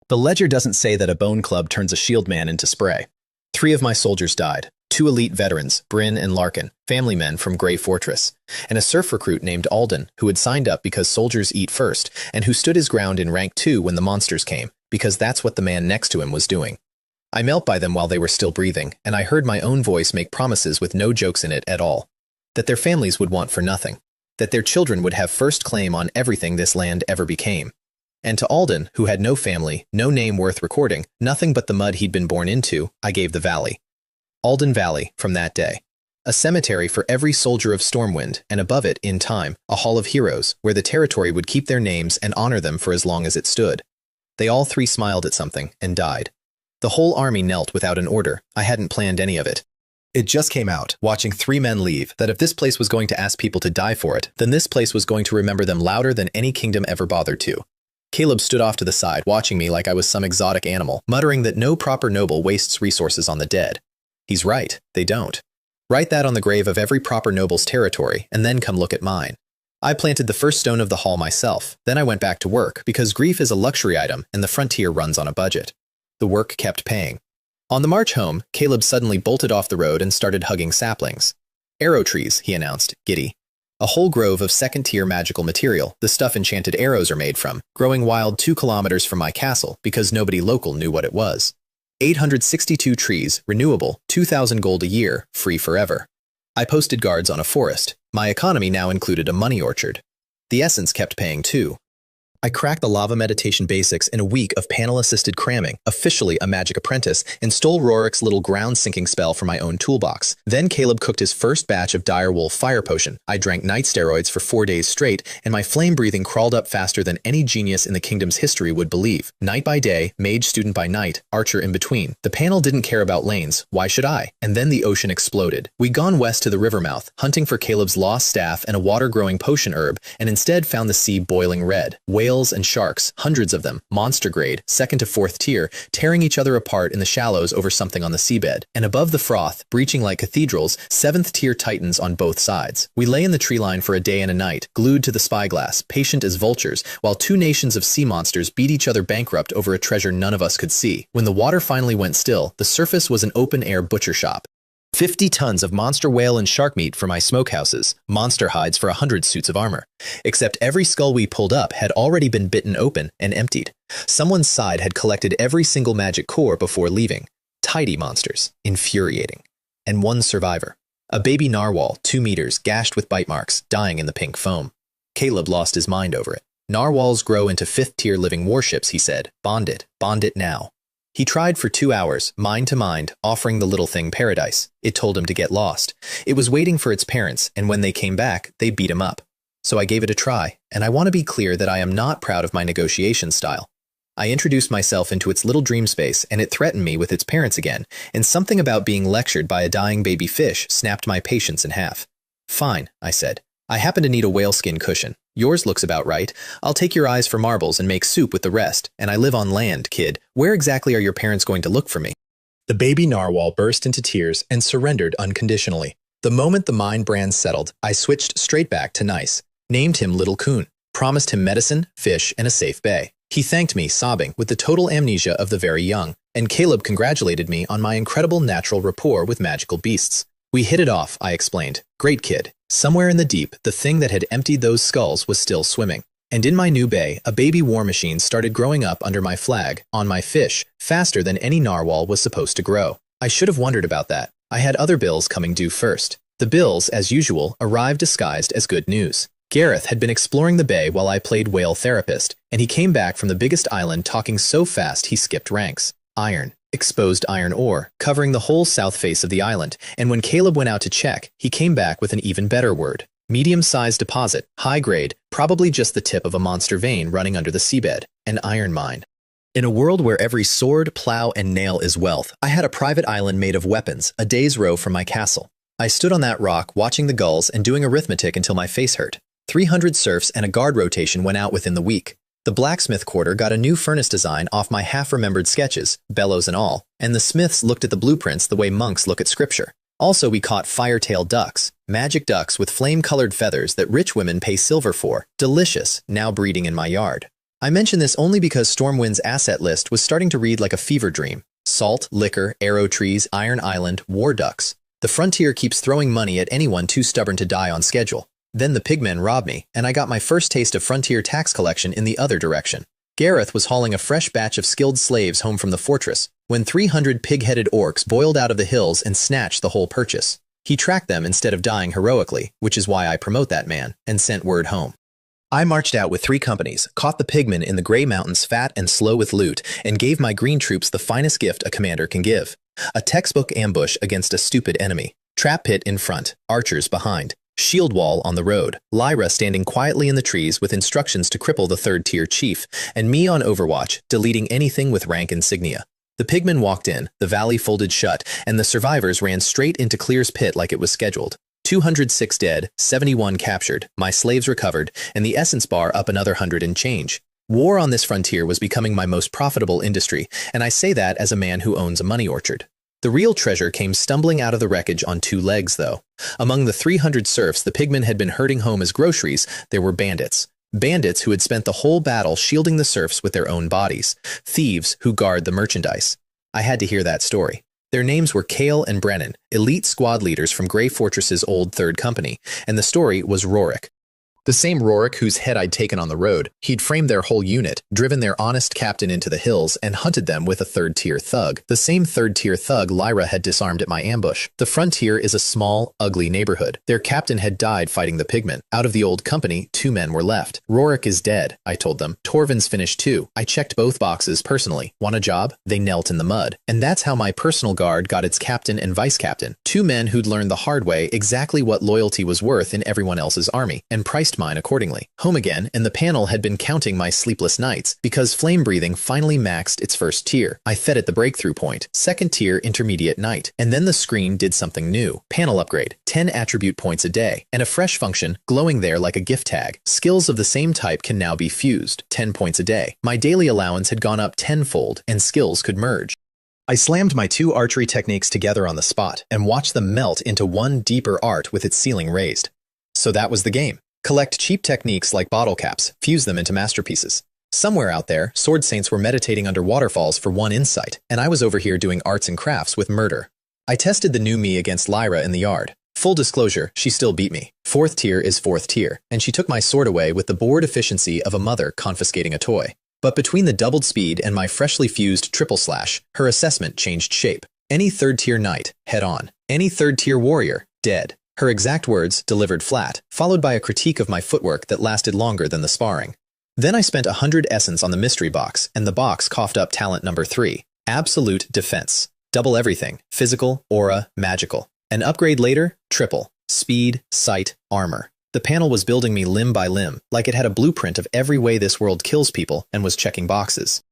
Speaker 1: The ledger doesn't say that a bone club turns a shield man into spray. 3 of my soldiers died. 2 elite veterans, Bryn and Larkin, family men from Grey Fortress, and a surf recruit named Alden, who had signed up because soldiers eat first, and who stood his ground in rank 2 when the monsters came, because that's what the man next to him was doing. I knelt by them while they were still breathing, and I heard my own voice make promises with no jokes in it at all. That their families would want for nothing. That their children would have first claim on everything this land ever became. And to Alden, who had no family, no name worth recording, nothing but the mud he'd been born into, I gave the valley. Alden Valley, from that day. A cemetery for every soldier of Stormwind, and above it, in time, a hall of heroes, where the territory would keep their names and honor them for as long as it stood. They all 3 smiled at something, and died. The whole army knelt without an order. I hadn't planned any of it. It just came out, watching 3 men leave, that if this place was going to ask people to die for it, then this place was going to remember them louder than any kingdom ever bothered to. Caleb stood off to the side, watching me like I was some exotic animal, muttering that no proper noble wastes resources on the dead. He's right, they don't. Write that on the grave of every proper noble's territory, and then come look at mine. I planted the first stone of the hall myself, then I went back to work, because grief is a luxury item and the frontier runs on a budget. The work kept paying. On the march home, Caleb suddenly bolted off the road and started hugging saplings. Arrow trees, he announced, giddy. A whole grove of 2nd-tier magical material, the stuff enchanted arrows are made from, growing wild 2 kilometers from my castle because nobody local knew what it was. 862 trees, renewable, 2,000 gold a year, free forever. I posted guards on a forest. My economy now included a money orchard. The essence kept paying too. I cracked the lava meditation basics in a week of panel-assisted cramming, officially a magic apprentice, and stole Rorik's little ground-sinking spell from my own toolbox. Then Caleb cooked his first batch of direwolf fire potion. I drank night steroids for 4 days straight, and my flame breathing crawled up faster than any genius in the kingdom's history would believe. Knight by day, mage student by night, archer in between. The panel didn't care about lanes. Why should I? And then the ocean exploded. We'd gone west to the river mouth, hunting for Caleb's lost staff and a water-growing potion herb, and instead found the sea boiling red. Whales and sharks, hundreds of them, monster grade, 2nd to 4th tier, tearing each other apart in the shallows over something on the seabed. And above the froth, breaching like cathedrals, 7th tier titans on both sides. We lay in the tree line for a day and a night, glued to the spyglass, patient as vultures, while 2 nations of sea monsters beat each other bankrupt over a treasure none of us could see. When the water finally went still, the surface was an open-air butcher shop. 50 tons of monster whale and shark meat for my smokehouses, monster hides for 100 suits of armor. Except every skull we pulled up had already been bitten open and emptied. Someone's side had collected every single magic core before leaving. Tidy monsters. Infuriating. And 1 survivor. A baby narwhal, 2 meters, gashed with bite marks, dying in the pink foam. Caleb lost his mind over it. Narwhals grow into 5th tier living warships, he said. Bond it now. He tried for 2 hours, mind to mind, offering the little thing paradise. It told him to get lost. It was waiting for its parents, and when they came back, they beat him up. So I gave it a try, and I want to be clear that I am not proud of my negotiation style. I introduced myself into its little dream space, and it threatened me with its parents again, and something about being lectured by a dying baby fish snapped my patience in half. Fine, I said. I happen to need a whaleskin cushion. Yours looks about right. I'll take your eyes for marbles and make soup with the rest, and I live on land, kid. Where exactly are your parents going to look for me? The baby narwhal burst into tears and surrendered unconditionally. The moment the mind brand settled, I switched straight back to nice. Named him Little Coon. Promised him medicine, fish, and a safe bay. He thanked me, sobbing, with the total amnesia of the very young, and Caleb congratulated me on my incredible natural rapport with magical beasts. We hit it off, I explained. Great kid. Somewhere in the deep, the thing that had emptied those skulls was still swimming. And in my new bay, a baby war machine started growing up under my flag, on my fish, faster than any narwhal was supposed to grow. I should have wondered about that. I had other bills coming due first. The bills, as usual, arrived disguised as good news. Gareth had been exploring the bay while I played whale therapist, and he came back from the biggest island talking so fast he skipped ranks. Iron. Exposed iron ore, covering the whole south face of the island, and when Caleb went out to check, he came back with an even better word. Medium-sized deposit, high grade, probably just the tip of a monster vein running under the seabed, an iron mine. In a world where every sword, plow, and nail is wealth, I had a private island made of weapons, a day's row from my castle. I stood on that rock watching the gulls and doing arithmetic until my face hurt. 300 serfs and a guard rotation went out within the week. The blacksmith quarter got a new furnace design off my half-remembered sketches, bellows and all, and the smiths looked at the blueprints the way monks look at scripture. Also, we caught fire-tailed ducks, magic ducks with flame-colored feathers that rich women pay silver for, delicious, now breeding in my yard. I mention this only because Stormwind's asset list was starting to read like a fever dream. Salt, liquor, arrow trees, Iron Island, war ducks. The frontier keeps throwing money at anyone too stubborn to die on schedule. Then the pigmen robbed me, and I got my first taste of frontier tax collection in the other direction. Gareth was hauling a fresh batch of skilled slaves home from the fortress, when 300 pig-headed orcs boiled out of the hills and snatched the whole purchase. He tracked them instead of dying heroically, which is why I promote that man, and sent word home. I marched out with 3 companies, caught the pigmen in the Grey Mountains fat and slow with loot, and gave my green troops the finest gift a commander can give. A textbook ambush against a stupid enemy. Trap pit in front, archers behind. Shield wall on the road, Lyra standing quietly in the trees with instructions to cripple the 3rd-tier chief, and me on overwatch, deleting anything with rank insignia. The pigmen walked in, the valley folded shut, and the survivors ran straight into Clear's pit like it was scheduled. 206 dead, 71 captured, my slaves recovered, and the essence bar up another 100 and change. War on this frontier was becoming my most profitable industry, and I say that as a man who owns a money orchard. The real treasure came stumbling out of the wreckage on 2 legs, though. Among the 300 serfs the pigmen had been herding home as groceries, there were bandits. Bandits who had spent the whole battle shielding the serfs with their own bodies. Thieves who guard the merchandise. I had to hear that story. Their names were Kale and Brennan, elite squad leaders from Grey Fortress's old 3rd Company, and the story was Rorik. The same Rorik whose head I'd taken on the road. He'd framed their whole unit, driven their honest captain into the hills, and hunted them with a third-tier thug. The same third-tier thug Lyra had disarmed at my ambush. The frontier is a small, ugly neighborhood. Their captain had died fighting the pigmen. Out of the old company, 2 men were left. Rorik is dead, I told them. Torvin's finished too. I checked both boxes personally. Want a job? They knelt in the mud. And that's how my personal guard got its captain and vice-captain. 2 men who'd learned the hard way exactly what loyalty was worth in everyone else's army, and priced mine accordingly. Home again, and the panel had been counting my sleepless nights, because flame breathing finally maxed its first tier. I fed it the breakthrough point, 2nd tier intermediate night, and then the screen did something new. Panel upgrade, 10 attribute points a day, and a fresh function glowing there like a gift tag. Skills of the same type can now be fused, 10 points a day. My daily allowance had gone up tenfold, and skills could merge. I slammed my 2 archery techniques together on the spot, and watched them melt into one deeper art with its ceiling raised. So that was the game. Collect cheap techniques like bottle caps, fuse them into masterpieces. Somewhere out there, sword saints were meditating under waterfalls for one insight, and I was over here doing arts and crafts with murder. I tested the new me against Lyra in the yard. Full disclosure, she still beat me. 4th tier is 4th tier, and she took my sword away with the bored efficiency of a mother confiscating a toy. But between the doubled speed and my freshly fused triple slash, her assessment changed shape. Any 3rd tier knight, head on. Any 3rd tier warrior, dead. Her exact words, delivered flat, followed by a critique of my footwork that lasted longer than the sparring. Then I spent 100 essence on the mystery box, and the box coughed up talent number 3. Absolute defense. Double everything. Physical, aura, magical. An upgrade later, triple. Speed, sight, armor. The panel was building me limb by limb, like it had a blueprint of every way this world kills people and was checking boxes.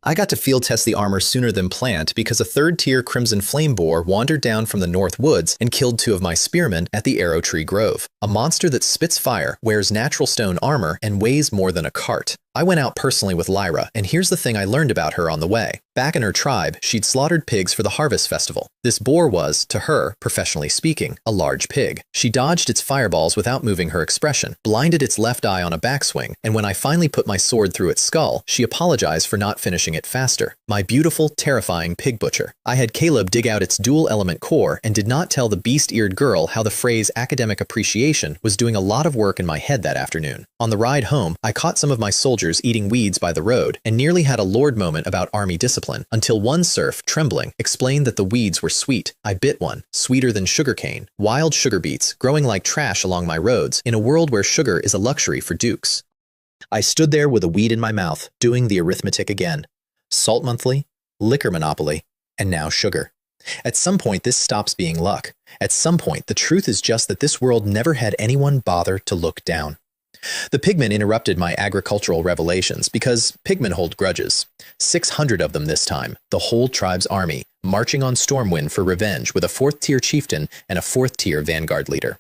Speaker 1: I got to field test the armor sooner than planned because a 3rd tier Crimson Flame Boar wandered down from the North Woods and killed 2 of my spearmen at the Arrow Tree Grove. A monster that spits fire, wears natural stone armor, and weighs more than a cart. I went out personally with Lyra, and here's the thing I learned about her on the way. Back in her tribe, she'd slaughtered pigs for the harvest festival. This boar was, to her, professionally speaking, a large pig. She dodged its fireballs without moving her expression, blinded its left eye on a backswing, and when I finally put my sword through its skull, she apologized for not finishing it faster. My beautiful, terrifying pig butcher. I had Caleb dig out its dual-element core and did not tell the beast-eared girl how the phrase academic appreciation was doing a lot of work in my head that afternoon. On the ride home, I caught some of my soldiers eating weeds by the road and nearly had a lord moment about army discipline until one serf, trembling, explained that the weeds were sweet. I bit one, sweeter than sugarcane, wild sugar beets growing like trash along my roads in a world where sugar is a luxury for dukes. I stood there with a weed in my mouth, doing the arithmetic again. Salt monthly, liquor monopoly, and now sugar. At some point, this stops being luck. At some point, the truth is just that this world never had anyone bother to look down. The pigmen interrupted my agricultural revelations because pigmen hold grudges. 600 of them this time, the whole tribe's army, marching on Stormwind for revenge with a 4th tier chieftain and a 4th tier vanguard leader.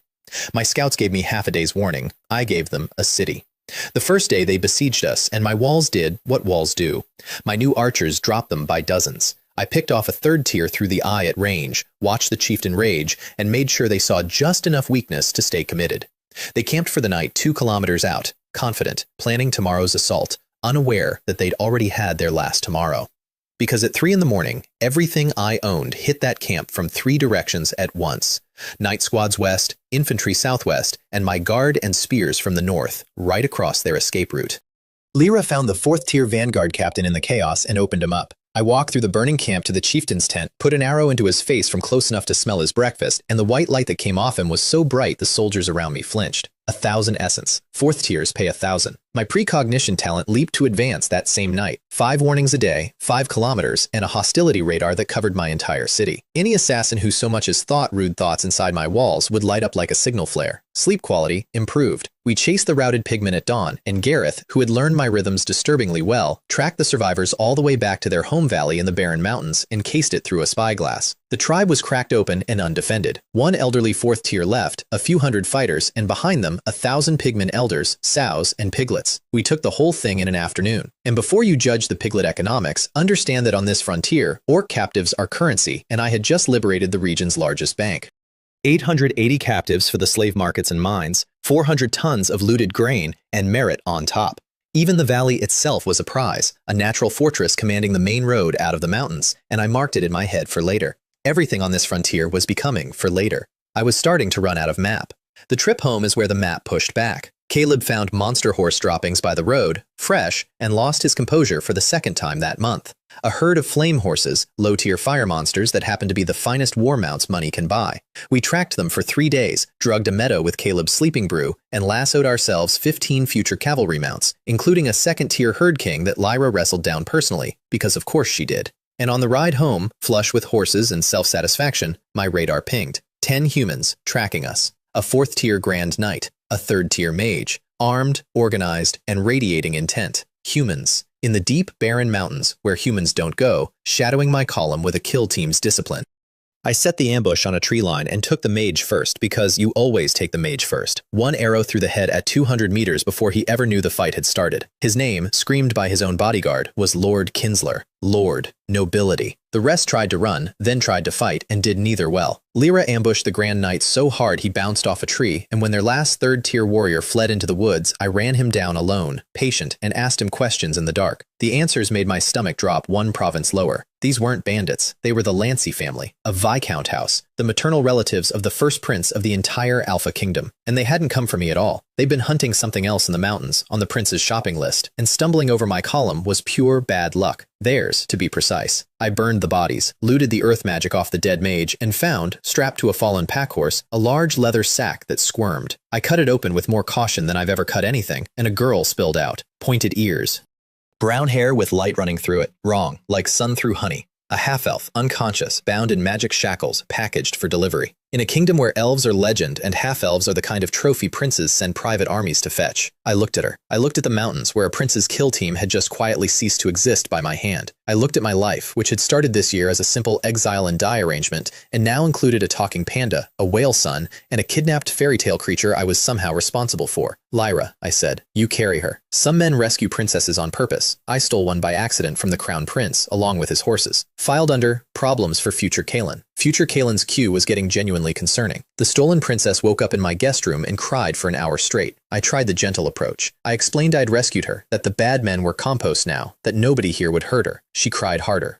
Speaker 1: My scouts gave me half a day's warning. I gave them a city. The first day they besieged us, and my walls did what walls do. My new archers dropped them by dozens. I picked off a 3rd tier through the eye at range, watched the chieftain rage, and made sure they saw just enough weakness to stay committed. They camped for the night 2 kilometers out, confident, planning tomorrow's assault, unaware that they'd already had their last tomorrow. Because at 3 in the morning, everything I owned hit that camp from 3 directions at once. Night squads west, infantry southwest, and my guard and spears from the north, right across their escape route. Lyra found the 4th tier vanguard captain in the chaos and opened him up. I walked through the burning camp to the chieftain's tent, put an arrow into his face from close enough to smell his breakfast, and the white light that came off him was so bright the soldiers around me flinched. 1,000 essence. 4th tiers pay 1,000. My precognition talent leaped to advance that same night. 5 warnings a day, 5 kilometers, and a hostility radar that covered my entire city. Any assassin who so much as thought rude thoughts inside my walls would light up like a signal flare. Sleep quality improved. We chased the routed pigmen at dawn, and Gareth, who had learned my rhythms disturbingly well, tracked the survivors all the way back to their home valley in the barren mountains and cased it through a spyglass. The tribe was cracked open and undefended. 1 elderly 4th tier left, a few hundred fighters, and behind them 1,000 pigmen elders, sows, and piglets. We took the whole thing in an afternoon. And before you judge the piglet economics, understand that on this frontier, orc captives are currency, and I had just liberated the region's largest bank. 880 captives for the slave markets and mines, 400 tons of looted grain, and merit on top. Even the valley itself was a prize, a natural fortress commanding the main road out of the mountains, and I marked it in my head for later. Everything on this frontier was becoming for later. I was starting to run out of map. The trip home is where the map pushed back. Caleb found monster horse droppings by the road, fresh, and lost his composure for the second time that month. A herd of flame horses, low-tier fire monsters that happened to be the finest war mounts money can buy. We tracked them for 3 days, drugged a meadow with Caleb's sleeping brew, and lassoed ourselves 15 future cavalry mounts, including a second-tier herd king that Lyra wrestled down personally, because of course she did. And on the ride home, flush with horses and self-satisfaction, my radar pinged. 10 humans tracking us. A 4th-tier Grand Knight, a 3rd-tier mage, armed, organized, and radiating intent. Humans. In the deep, barren mountains, where humans don't go, shadowing my column with a kill team's discipline. I set the ambush on a tree line and took the mage first because you always take the mage first. 1 arrow through the head at 200 meters before he ever knew the fight had started. His name, screamed by his own bodyguard, was Lord Kinsler. Lord. Nobility. The rest tried to run, then tried to fight, and did neither well. Lyra ambushed the Grand Knight so hard he bounced off a tree, and when their last 3rd-tier warrior fled into the woods, I ran him down alone, patient, and asked him questions in the dark. The answers made my stomach drop 1 province lower. These weren't bandits. They were the Lancey family, a Viscount house, the maternal relatives of the first prince of the entire Alpha Kingdom. And they hadn't come for me at all. They'd been hunting something else in the mountains, on the prince's shopping list, and stumbling over my column was pure bad luck. Theirs, to be precise. I burned the bodies, looted the earth magic off the dead mage, and found, strapped to a fallen pack horse, a large leather sack that squirmed. I cut it open with more caution than I've ever cut anything, and a girl spilled out. Pointed ears. Brown hair with light running through it. Wrong, like sun through honey. A half-elf, unconscious, bound in magic shackles, packaged for delivery. In a kingdom where elves are legend and half-elves are the kind of trophy princes send private armies to fetch. I looked at her. I looked at the mountains where a prince's kill team had just quietly ceased to exist by my hand. I looked at my life, which had started this year as a simple exile and die arrangement, and now included a talking panda, a whale son, and a kidnapped fairy tale creature I was somehow responsible for. Lyra, I said, you carry her. Some men rescue princesses on purpose. I stole one by accident from the crown prince, along with his horses. Filed under, problems for future Kaelin. Future Kaelin's queue was getting genuinely concerning. The stolen princess woke up in my guest room and cried for an hour straight. I tried the gentle approach. I explained I'd rescued her, that the bad men were compost now, that nobody here would hurt her. She cried harder.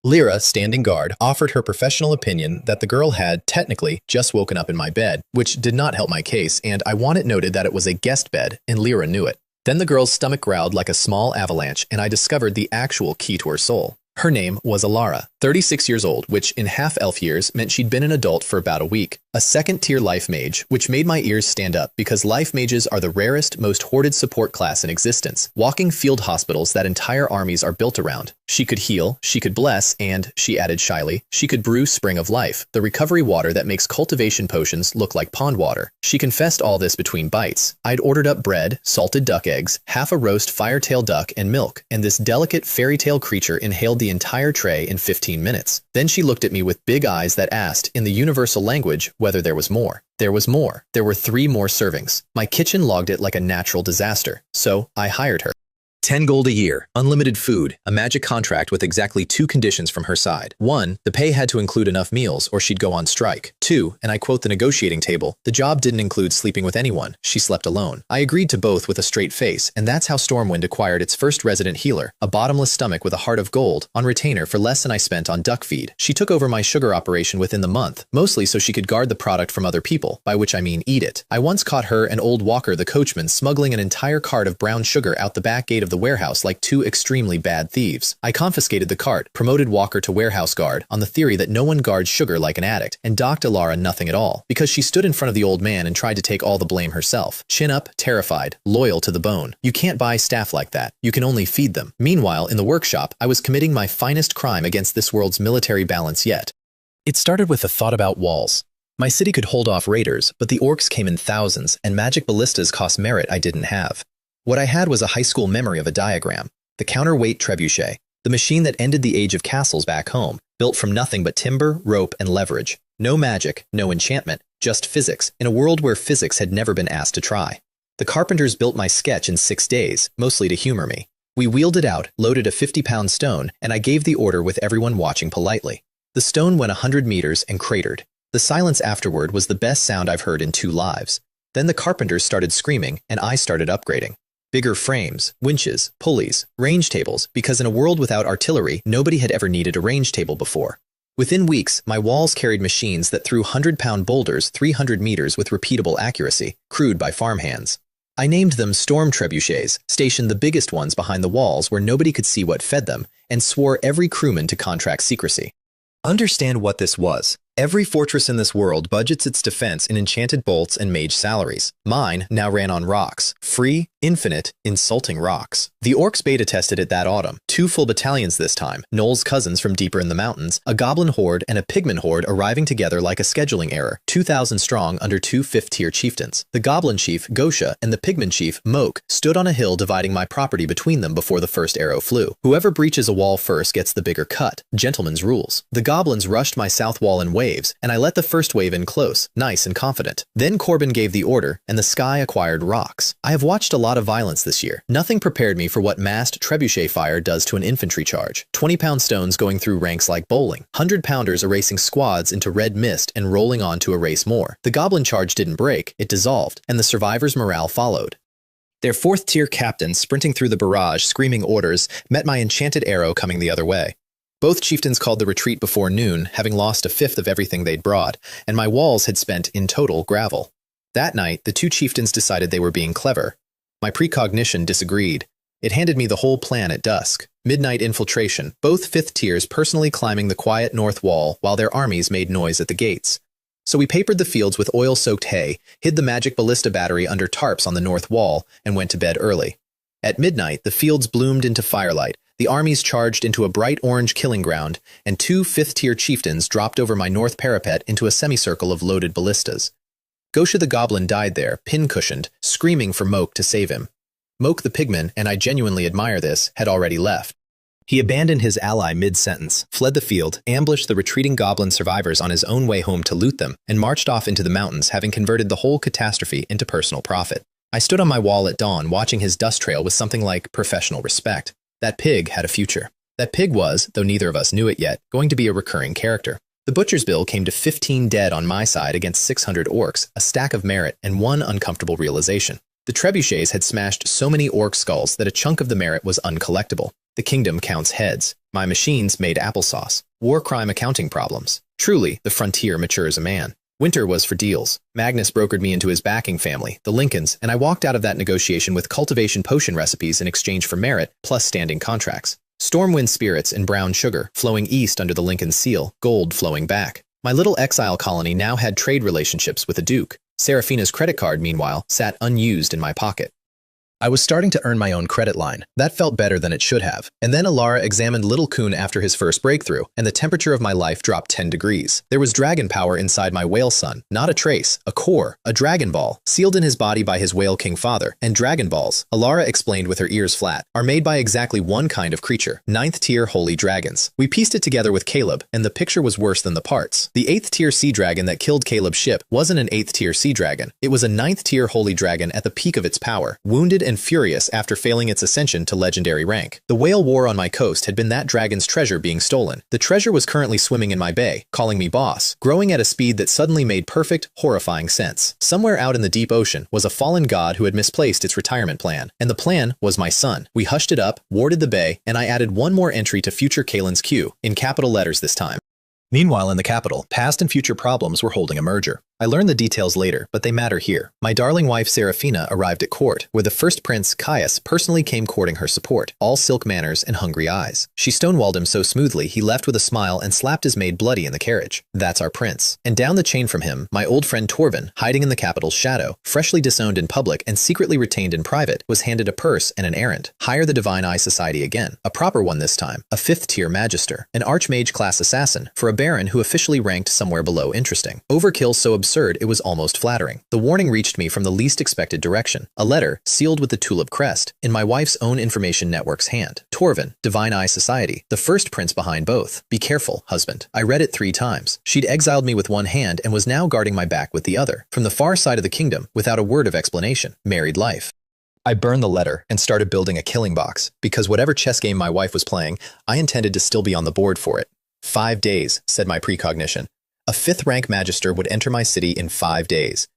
Speaker 1: Lyra, standing guard, offered her professional opinion that the girl had, technically, just woken up in my bed, which did not help my case, and I want it noted that it was a guest bed, and Lyra knew it. Then the girl's stomach growled like a small avalanche, and I discovered the actual key to her soul. Her name was Alara, 36 years old, which in half-elf years meant she'd been an adult for about a week. A second-tier life mage, which made my ears stand up because life mages are the rarest, most hoarded support class in existence, walking field hospitals that entire armies are built around. She could heal, she could bless, and, she added shyly, she could brew Spring of Life, the recovery water that makes cultivation potions look like pond water. She confessed all this between bites. I'd ordered up bread, salted duck eggs, half a roast firetail duck, and milk, and this delicate fairy tale creature inhaled the entire tray in 15 minutes. Then she looked at me with big eyes that asked, in the universal language, whether there was more. There was more. There were 3 more servings. My kitchen logged it like a natural disaster, so I hired her. 10 gold a year, unlimited food, a magic contract with exactly 2 conditions from her side. 1, the pay had to include enough meals or she'd go on strike. 2, and I quote the negotiating table, the job didn't include sleeping with anyone. She slept alone. I agreed to both with a straight face, and that's how Stormwind acquired its first resident healer, a bottomless stomach with a heart of gold, on retainer for less than I spent on duck feed. She took over my sugar operation within the month, mostly so she could guard the product from other people, by which I mean eat it. I once caught her and old Walker the coachman smuggling an entire cart of brown sugar out the back gate of the warehouse like 2 extremely bad thieves. I confiscated the cart, promoted Walker to warehouse guard on the theory that no one guards sugar like an addict, and docked Alara nothing at all, because she stood in front of the old man and tried to take all the blame herself. Chin up, terrified, loyal to the bone. You can't buy staff like that. You can only feed them. Meanwhile, in the workshop, I was committing my finest crime against this world's military balance yet. It started with a thought about walls. My city could hold off raiders, but the orcs came in thousands, and magic ballistas cost merit I didn't have. What I had was a high school memory of a diagram, the counterweight trebuchet, the machine that ended the age of castles back home, built from nothing but timber, rope, and leverage. No magic, no enchantment, just physics, in a world where physics had never been asked to try. The carpenters built my sketch in 6 days, mostly to humor me. We wheeled it out, loaded a 50-pound stone, and I gave the order with everyone watching politely. The stone went 100 meters and cratered. The silence afterward was the best sound I've heard in 2 lives. Then the carpenters started screaming, and I started upgrading. Bigger frames, winches, pulleys, range tables, because in a world without artillery, nobody had ever needed a range table before. Within weeks, my walls carried machines that threw 100-pound boulders 300 meters with repeatable accuracy, crewed by farmhands. I named them storm trebuchets, stationed the biggest ones behind the walls where nobody could see what fed them, and swore every crewman to contract secrecy. Understand what this was. Every fortress in this world budgets its defense in enchanted bolts and mage salaries. Mine now ran on rocks. Free, infinite, insulting rocks. The orcs beta tested it that autumn. 2 full battalions this time, Noel's cousins from deeper in the mountains, a goblin horde and a pigman horde arriving together like a scheduling error, 2,000 strong under 2 fifth-tier chieftains. The goblin chief, Gosha, and the pigman chief, Moke, stood on a hill dividing my property between them before the first arrow flew. Whoever breaches a wall first gets the bigger cut. Gentlemen's rules. The goblins rushed my south wall in waves, and I let the first wave in close, nice and confident. Then Corbin gave the order, and the sky acquired rocks. I have watched a lot of violence this year. Nothing prepared me for what massed trebuchet fire does to an infantry charge. 20-pound stones going through ranks like bowling. 100-pounders erasing squads into red mist and rolling on to erase more. The goblin charge didn't break, it dissolved, and the survivors' morale followed. Their 4th-tier captain, sprinting through the barrage, screaming orders, met my enchanted arrow coming the other way. Both chieftains called the retreat before noon, having lost a fifth of everything they'd brought, and my walls had spent, in total, gravel. That night, the 2 chieftains decided they were being clever. My precognition disagreed. It handed me the whole plan at dusk. Midnight infiltration, both 5th tiers personally climbing the quiet north wall while their armies made noise at the gates. So we papered the fields with oil-soaked hay, hid the magic ballista battery under tarps on the north wall, and went to bed early. At midnight, the fields bloomed into firelight, the armies charged into a bright orange killing ground, and 2 fifth-tier chieftains dropped over my north parapet into a semicircle of loaded ballistas. Gosha the goblin died there, pin-cushioned, screaming for Moke to save him. Moke the pigman, and I genuinely admire this, had already left. He abandoned his ally mid-sentence, fled the field, ambushed the retreating goblin survivors on his own way home to loot them, and marched off into the mountains, having converted the whole catastrophe into personal profit. I stood on my wall at dawn watching his dust trail with something like professional respect. That pig had a future. That pig was, though neither of us knew it yet, going to be a recurring character. The butcher's bill came to 15 dead on my side against 600 orcs, a stack of merit, and one uncomfortable realization. The trebuchets had smashed so many orc skulls that a chunk of the merit was uncollectible. The kingdom counts heads. My machines made applesauce. War crime accounting problems. Truly, the frontier matures a man. Winter was for deals. Magnus brokered me into his backing family, the Lincolns, and I walked out of that negotiation with cultivation potion recipes in exchange for merit, plus standing contracts. Stormwind spirits and brown sugar, flowing east under the Lincoln seal, gold flowing back. My little exile colony now had trade relationships with the Duke. Seraphina's credit card, meanwhile, sat unused in my pocket. I was starting to earn my own credit line. That felt better than it should have. And then Alara examined Little Coon after his first breakthrough, and the temperature of my life dropped 10 degrees. There was dragon power inside my whale son, not a trace, a core, a dragon ball, sealed in his body by his whale king father. And dragon balls, Alara explained with her ears flat, are made by exactly one kind of creature, 9th tier holy dragons. We pieced it together with Caleb, and the picture was worse than the parts. The 8th tier sea dragon that killed Caleb's ship wasn't an 8th tier sea dragon. It was a 9th tier holy dragon at the peak of its power, wounded and furious after failing its ascension to legendary rank. The whale war on my coast had been that dragon's treasure being stolen. The treasure was currently swimming in my bay, calling me boss, growing at a speed that suddenly made perfect, horrifying sense. Somewhere out in the deep ocean was a fallen god who had misplaced its retirement plan, and the plan was my son. We hushed it up, warded the bay, and I added one more entry to future Kalen's queue, in capital letters this time. Meanwhile, in the capital, past and future problems were holding a merger. I learned the details later, but they matter here. My darling wife Seraphina arrived at court, where the first prince, Caius, personally came courting her support, all silk manners and hungry eyes. She stonewalled him so smoothly he left with a smile and slapped his maid bloody in the carriage. That's our prince. And down the chain from him, my old friend Torvin, hiding in the capital's shadow, freshly disowned in public and secretly retained in private, was handed a purse and an errand. Hire the Divine Eye Society again. A proper one this time. A 5th-tier magister. An archmage-class assassin, for a baron who officially ranked somewhere below interesting. Overkill so absurd it was almost flattering. The warning reached me from the least expected direction. A letter, sealed with the tulip crest, in my wife's own information network's hand. Torvin, Divine Eye Society, the first prince behind both. Be careful, husband. I read it 3 times. She'd exiled me with one hand and was now guarding my back with the other. From the far side of the kingdom, without a word of explanation. Married life. I burned the letter and started building a killing box, because whatever chess game my wife was playing, I intended to still be on the board for it. 5 days, said my precognition. A 5th-rank magister would enter my city in 5 days.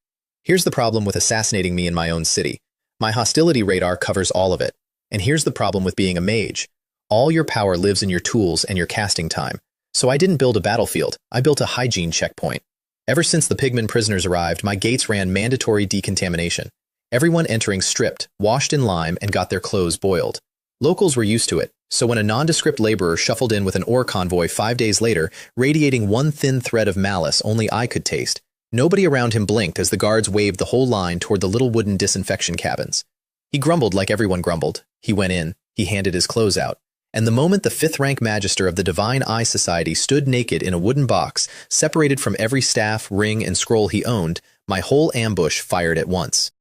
Speaker 1: Here's the problem with assassinating me in my own city. My hostility radar covers all of it. And here's the problem with being a mage. All your power lives in your tools and your casting time. So I didn't build a battlefield, I built a hygiene checkpoint. Ever since the pigman prisoners arrived, my gates ran mandatory decontamination. everyone entering stripped, washed in lime, and got their clothes boiled. Locals were used to it, so when a nondescript laborer shuffled in with an ore convoy 5 days later, radiating one thin thread of malice only I could taste, nobody around him blinked as the guards waved the whole line toward the little wooden disinfection cabins. He grumbled like everyone grumbled. He went in, he handed his clothes out. And the moment the fifth-rank magister of the Divine Eye Society stood naked in a wooden box, separated from every staff, ring, and scroll he owned, my whole ambush fired at once.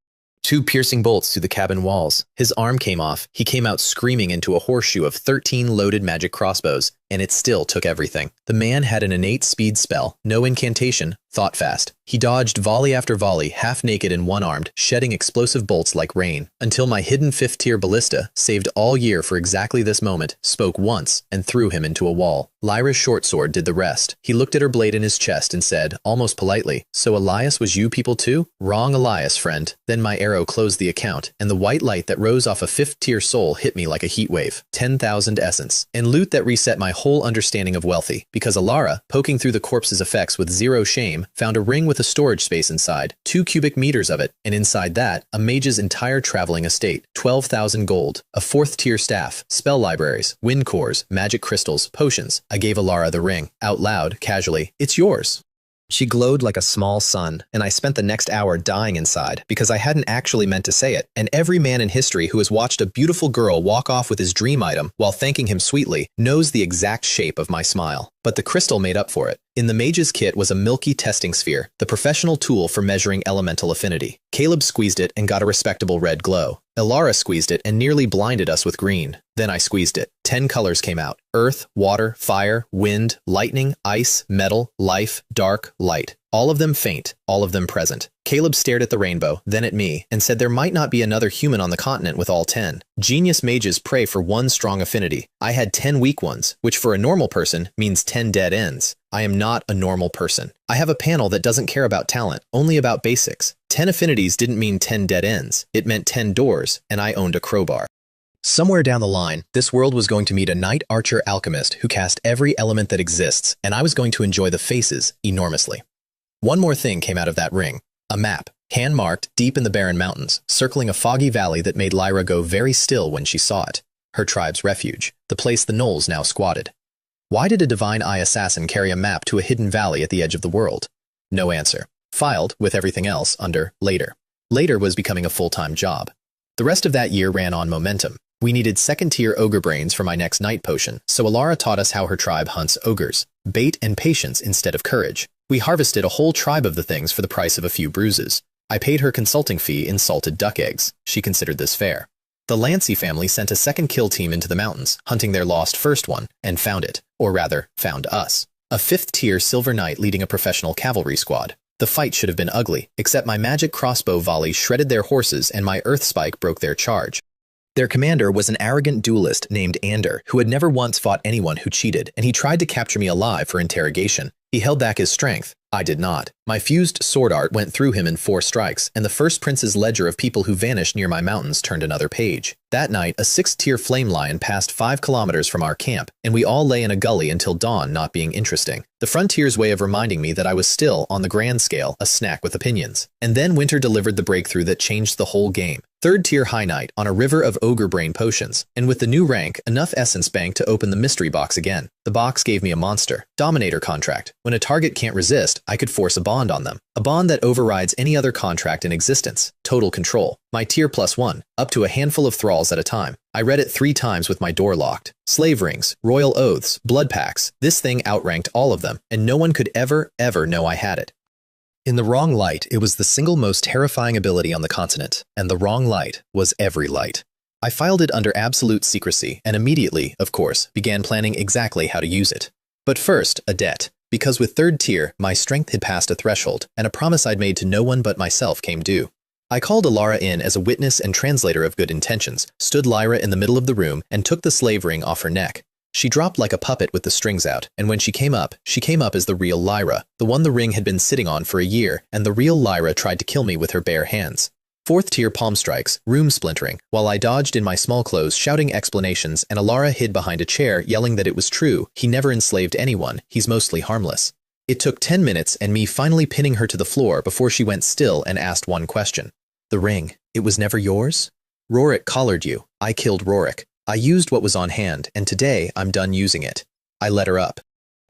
Speaker 1: 2 piercing bolts through the cabin walls. His arm came off. He came out screaming into a horseshoe of 13 loaded magic crossbows, and it still took everything. The man had an innate speed spell, no incantation, thought fast. He dodged volley after volley, half-naked and one-armed, shedding explosive bolts like rain, until my hidden 5th-tier ballista, saved all year for exactly this moment, spoke once and threw him into a wall. Lyra's short sword did the rest. He looked at her blade in his chest and said, almost politely, "So Elias was you people too?" "Wrong Elias, friend." Then my arrow closed the account, and the white light that rose off a 5th-tier soul hit me like a heat wave. 10,000 essence. And loot that reset my whole understanding of wealthy, because Alara, poking through the corpse's effects with zero shame, found a ring with a storage space inside, 2 cubic meters of it, and inside that, a mage's entire traveling estate, 12,000 gold, a 4th-tier staff, spell libraries, wind cores, magic crystals, potions. I gave Alara the ring, out loud, casually, "It's yours." She glowed like a small sun, and I spent the next hour dying inside because I hadn't actually meant to say it, and every man in history who has watched a beautiful girl walk off with his dream item while thanking him sweetly knows the exact shape of my smile. But the crystal made up for it. In the mage's kit was a milky testing sphere, the professional tool for measuring elemental affinity. Caleb squeezed it and got a respectable red glow. Elara squeezed it and nearly blinded us with green. Then I squeezed it. 10 colors came out. Earth, water, fire, wind, lightning, ice, metal, life, dark, light. All of them faint, all of them present. Caleb stared at the rainbow, then at me, and said there might not be another human on the continent with all 10. Genius mages pray for one strong affinity. I had 10 weak ones, which for a normal person means 10 dead ends. I am not a normal person. I have a panel that doesn't care about talent, only about basics. 10 affinities didn't mean 10 dead ends. It meant 10 doors, and I owned a crowbar. Somewhere down the line, this world was going to meet a knight archer alchemist who cast every element that exists, and I was going to enjoy the faces enormously. One more thing came out of that ring. A map, hand-marked deep in the barren mountains, circling a foggy valley that made Lyra go very still when she saw it. Her tribe's refuge, the place the gnolls now squatted. Why did a Divine Eye assassin carry a map to a hidden valley at the edge of the world? No answer. Filed, with everything else, under later. Later was becoming a full-time job. The rest of that year ran on momentum. We needed 2nd-tier ogre brains for my next night potion, so Alara taught us how her tribe hunts ogres. Bait and patience instead of courage. We harvested a whole tribe of the things for the price of a few bruises. I paid her consulting fee in salted duck eggs. She considered this fair. The Lancy family sent a 2nd kill team into the mountains, hunting their lost first one, and found it. Or rather, found us. A 5th-tier silver knight leading a professional cavalry squad. The fight should have been ugly, except my magic crossbow volley shredded their horses and my earth spike broke their charge. Their commander was an arrogant duelist named Ander, who had never once fought anyone who cheated, and he tried to capture me alive for interrogation. He held back his strength. I did not. My fused sword art went through him in 4 strikes, and the first prince's ledger of people who vanished near my mountains turned another page. That night, a 6th-tier flame lion passed 5 kilometers from our camp, and we all lay in a gully until dawn, not being interesting. The frontier's way of reminding me that I was still, on the grand scale, a snack with opinions. And then winter delivered the breakthrough that changed the whole game. 3rd-tier high knight on a river of ogre brain potions, and with the new rank, enough essence bank to open the mystery box again. The box gave me a monster. Dominator contract. When a target can't resist, I could force a bond on them. A bond that overrides any other contract in existence. Total control. My tier +1, up to a handful of thralls at a time. I read it 3 times with my door locked. Slave rings, royal oaths, blood pacts. This thing outranked all of them, and no one could ever know I had it. In the wrong light, it was the single most terrifying ability on the continent, and the wrong light was every light. I filed it under absolute secrecy, and immediately, of course, began planning exactly how to use it. But first, a debt. Because with 3rd tier, my strength had passed a threshold, and a promise I'd made to no one but myself came due. I called Alara in as a witness and translator of good intentions, stood Lyra in the middle of the room, and took the slave ring off her neck. She dropped like a puppet with the strings out, and when she came up as the real Lyra, the one the ring had been sitting on for a year, and the real Lyra tried to kill me with her bare hands. 4th tier palm strikes, room splintering, while I dodged in my small clothes shouting explanations, and Alara hid behind a chair yelling that it was true, he never enslaved anyone, he's mostly harmless. It took 10 minutes and me finally pinning her to the floor before she went still and asked one question. The ring. It was never yours? Rorik collared you. I killed Rorik. I used what was on hand, and today I'm done using it. I let her up.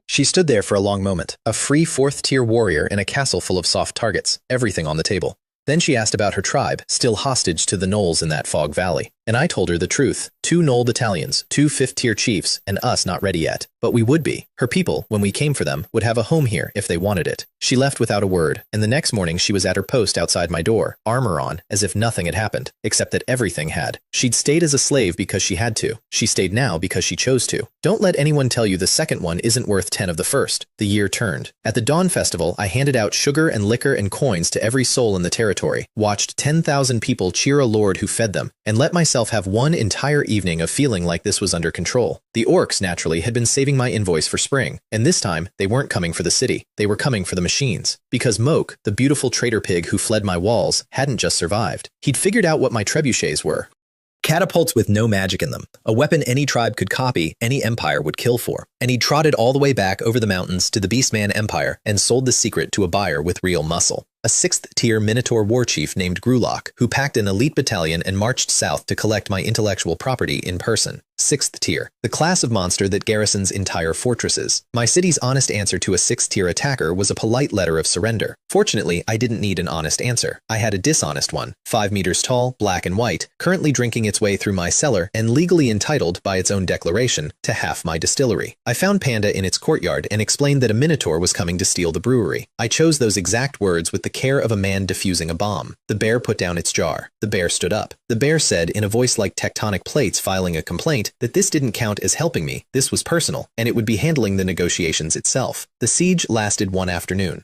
Speaker 1: She stood there for a long moment, a free fourth-tier warrior in a castle full of soft targets, everything on the table. Then she asked about her tribe, still hostage to the gnolls in that fog valley. And I told her the truth. 2 gnoll battalions, 2 fifth-tier chiefs, and us not ready yet. But we would be. Her people, when we came for them, would have a home here if they wanted it. She left without a word, and the next morning she was at her post outside my door, armor on, as if nothing had happened, except that everything had. She'd stayed as a slave because she had to. She stayed now because she chose to. Don't let anyone tell you the second one isn't worth 10 of the first. The year turned. At the Dawn Festival, I handed out sugar and liquor and coins to every soul in the territory, watched 10,000 people cheer a lord who fed them, and let myself have one entire evening of feeling like this was under control. The orcs, naturally, had been saving my invoice for spring, and this time, they weren't coming for the city. They were coming for the machines. Because Moke, the beautiful traitor pig who fled my walls, hadn't just survived. He'd figured out what my trebuchets were. Catapults with no magic in them, a weapon any tribe could copy, any empire would kill for. And he trotted all the way back over the mountains to the Beastman Empire and sold the secret to a buyer with real muscle. A 6th-tier Minotaur war chief named Grulok, who packed an elite battalion and marched south to collect my intellectual property in person. 6th tier, the class of monster that garrisons entire fortresses. My city's honest answer to a 6th-tier attacker was a polite letter of surrender. Fortunately, I didn't need an honest answer. I had a dishonest one, 5 meters tall, black and white, currently drinking its way through my cellar and legally entitled, by its own declaration, to half my distillery. I found Panda in its courtyard and explained that a Minotaur was coming to steal the brewery. I chose those exact words with the care of a man defusing a bomb. The bear put down its jar. The bear stood up. The bear said, in a voice like tectonic plates filing a complaint, that this didn't count as helping me, this was personal, and it would be handling the negotiations itself. The siege lasted one afternoon.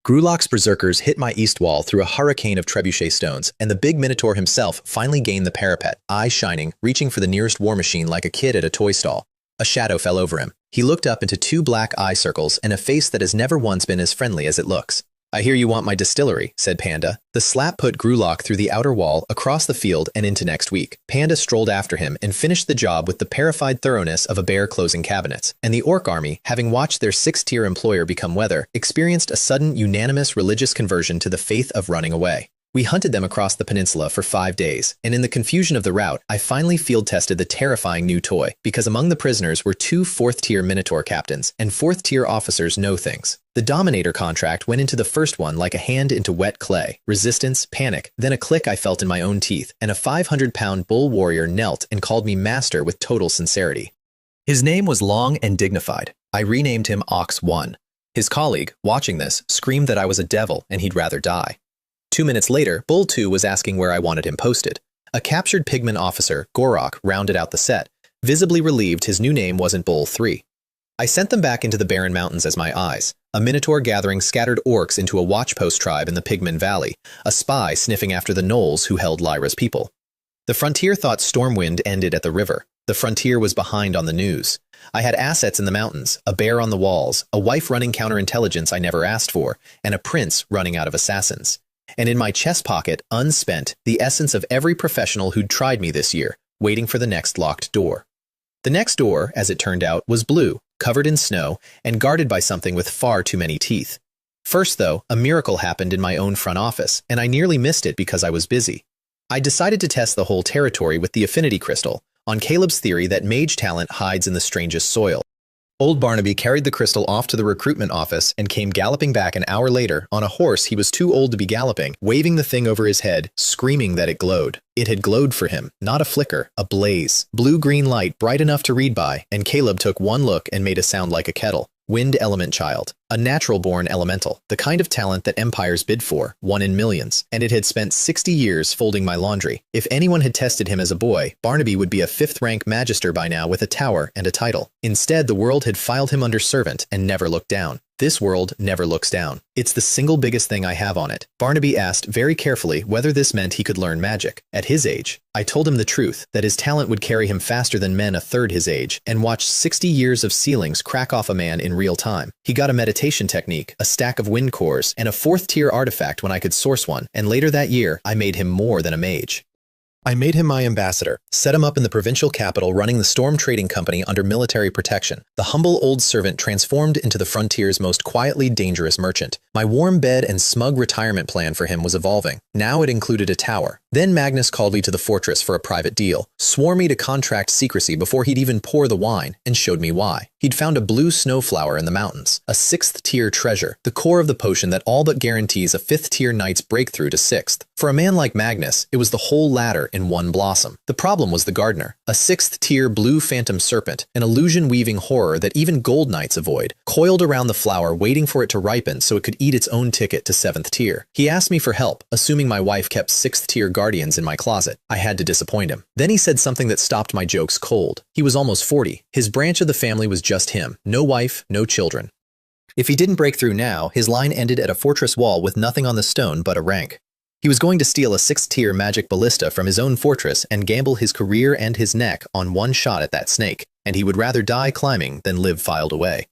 Speaker 1: Grulok's berserkers hit my east wall through a hurricane of trebuchet stones, and the big Minotaur himself finally gained the parapet, eyes shining, reaching for the nearest war machine like a kid at a toy stall. A shadow fell over him. He looked up into 2 black eye circles and a face that has never once been as friendly as it looks. I hear you want my distillery, said Panda. The slap put Grulok through the outer wall, across the field, and into next week. Panda strolled after him and finished the job with the parified thoroughness of a bear closing cabinets. And the orc army, having watched their 6th-tier employer become weather, experienced a sudden, unanimous religious conversion to the faith of running away. We hunted them across the peninsula for 5 days, and in the confusion of the route, I finally field-tested the terrifying new toy, because among the prisoners were 2 4th-tier Minotaur captains, and 4th-tier officers know things. The Dominator contract went into the first one like a hand into wet clay. Resistance, panic, then a click I felt in my own teeth, and a 500-pound bull warrior knelt and called me master with total sincerity. His name was long and dignified. I renamed him Ox 1. His colleague, watching this, screamed that I was a devil and he'd rather die. 2 minutes later, Bull 2 was asking where I wanted him posted. A captured pigman officer, Gorok, rounded out the set, visibly relieved his new name wasn't Bull 3. I sent them back into the barren mountains as my eyes, a Minotaur gathering scattered orcs into a watchpost tribe in the Pigman Valley, a spy sniffing after the gnolls who held Lyra's people. The frontier thought Stormwind ended at the river. The frontier was behind on the news. I had assets in the mountains, a bear on the walls, a wife running counterintelligence I never asked for, and a prince running out of assassins. And in my chest pocket, unspent, the essence of every professional who'd tried me this year, waiting for the next locked door. The next door, as it turned out, was blue, covered in snow, and guarded by something with far too many teeth. First, though, a miracle happened in my own front office, and I nearly missed it because I was busy. I decided to test the whole territory with the affinity crystal, on Caleb's theory that mage talent hides in the strangest soil. Old Barnaby carried the crystal off to the recruitment office and came galloping back an hour later on a horse he was too old to be galloping, waving the thing over his head, screaming that it glowed. It had glowed for him, not a flicker, a blaze. Blue-green light bright enough to read by, and Caleb took one look and made a sound like a kettle. Wind element child, a natural-born elemental, the kind of talent that empires bid for, 1 in millions, and it had spent 60 years folding my laundry. If anyone had tested him as a boy, Barnaby would be a 5th-rank magister by now with a tower and a title. Instead, the world had filed him under servant and never looked down. This world never looks down. It's the single biggest thing I have on it. Barnaby asked very carefully whether this meant he could learn magic. At his age, I told him the truth, that his talent would carry him faster than men a third his age, and watched 60 years of ceilings crack off a man in real time. He got a meditation technique, a stack of wind cores, and a 4th-tier artifact when I could source one, and later that year, I made him more than a mage. I made him my ambassador, set him up in the provincial capital running the Storm Trading Company under military protection. The humble old servant transformed into the frontier's most quietly dangerous merchant, My warm bed and smug retirement plan for him was evolving. Now it included a tower. Then Magnus called me to the fortress for a private deal, swore me to contract secrecy before he'd even pour the wine, and showed me why. He'd found a blue snowflower in the mountains, a 6th-tier treasure, the core of the potion that all but guarantees a 5th-tier knight's breakthrough to 6th. For a man like Magnus, it was the whole ladder in one blossom. The problem was the gardener, a 6th-tier blue phantom serpent, an illusion-weaving horror that even gold knights avoid, coiled around the flower waiting for it to ripen so it could eat its own ticket to 7th tier. He asked me for help, assuming my wife kept 6th-tier guardians in my closet. I had to disappoint him. Then he said something that stopped my jokes cold. He was almost 40. His branch of the family was just him. No wife, no children. If he didn't break through now, his line ended at a fortress wall with nothing on the stone but a rank. He was going to steal a 6th-tier magic ballista from his own fortress and gamble his career and his neck on one shot at that snake, and he would rather die climbing than live filed away.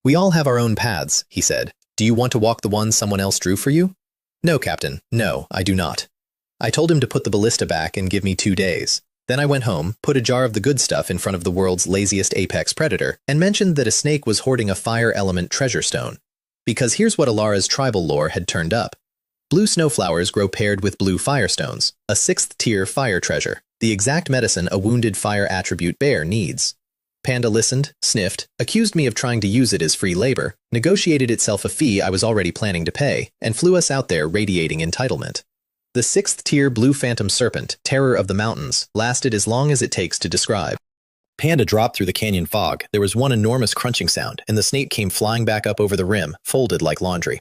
Speaker 1: "We all have our own paths," he said. "Do you want to walk the one someone else drew for you?" "No, Captain. No, I do not." I told him to put the ballista back and give me 2 days. Then I went home, put a jar of the good stuff in front of the world's laziest apex predator, and mentioned that a snake was hoarding a fire element treasure stone. Because here's what Alara's tribal lore had turned up. Blue snowflowers grow paired with blue firestones, a 6th-tier fire treasure, the exact medicine a wounded fire attribute bear needs. Panda listened, sniffed, accused me of trying to use it as free labor, negotiated itself a fee I was already planning to pay, and flew us out there radiating entitlement. The 6th-tier blue phantom serpent, terror of the mountains, lasted as long as it takes to describe. Panda dropped through the canyon fog. There was one enormous crunching sound, and the snake came flying back up over the rim, folded like laundry.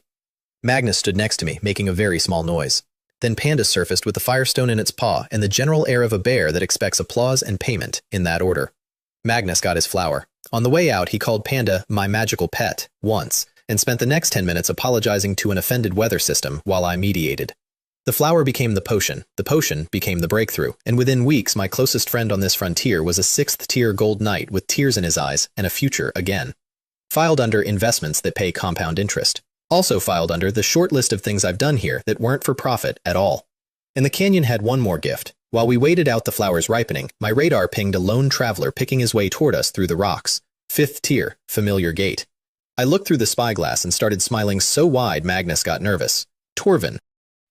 Speaker 1: Magnus stood next to me, making a very small noise. Then Panda surfaced with the firestone in its paw and the general air of a bear that expects applause and payment, in that order. Magnus got his flower. On the way out, he called Panda my magical pet, once, and spent the next 10 minutes apologizing to an offended weather system while I mediated. The flower became the potion became the breakthrough, and within weeks my closest friend on this frontier was a 6th-tier gold knight with tears in his eyes and a future again. Filed under investments that pay compound interest. Also filed under the short list of things I've done here that weren't for profit at all. And the canyon had one more gift. While we waited out the flowers ripening, my radar pinged a lone traveler picking his way toward us through the rocks. 5th tier, familiar gait. I looked through the spyglass and started smiling so wide Magnus got nervous. Torvin.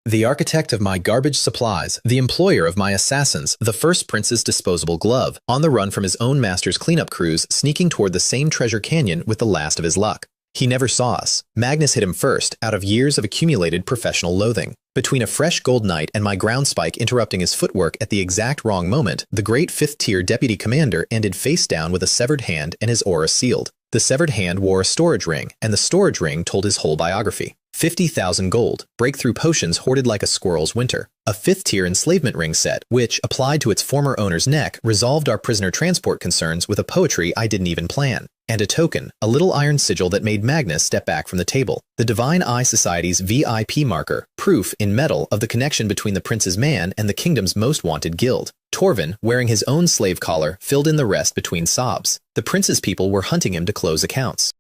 Speaker 1: The architect of my garbage supplies, the employer of my assassins, the first prince's disposable glove, on the run from his own master's cleanup crews, sneaking toward the same treasure canyon with the last of his luck. He never saw us. Magnus hit him first, out of years of accumulated professional loathing. Between a fresh gold knight and my ground spike interrupting his footwork at the exact wrong moment, the great 5th-tier deputy commander ended face down with a severed hand and his aura sealed. The severed hand wore a storage ring, and the storage ring told his whole biography. 50,000 gold, breakthrough potions hoarded like a squirrel's winter. A 5th-tier enslavement ring set, which, applied to its former owner's neck, resolved our prisoner transport concerns with a poetry I didn't even plan. And a token, a little iron sigil that made Magnus step back from the table. The Divine Eye Society's VIP marker, proof in metal of the connection between the prince's man and the kingdom's most wanted guild. Torvin, wearing his own slave collar, filled in the rest between sobs. The prince's people were hunting him to close accounts.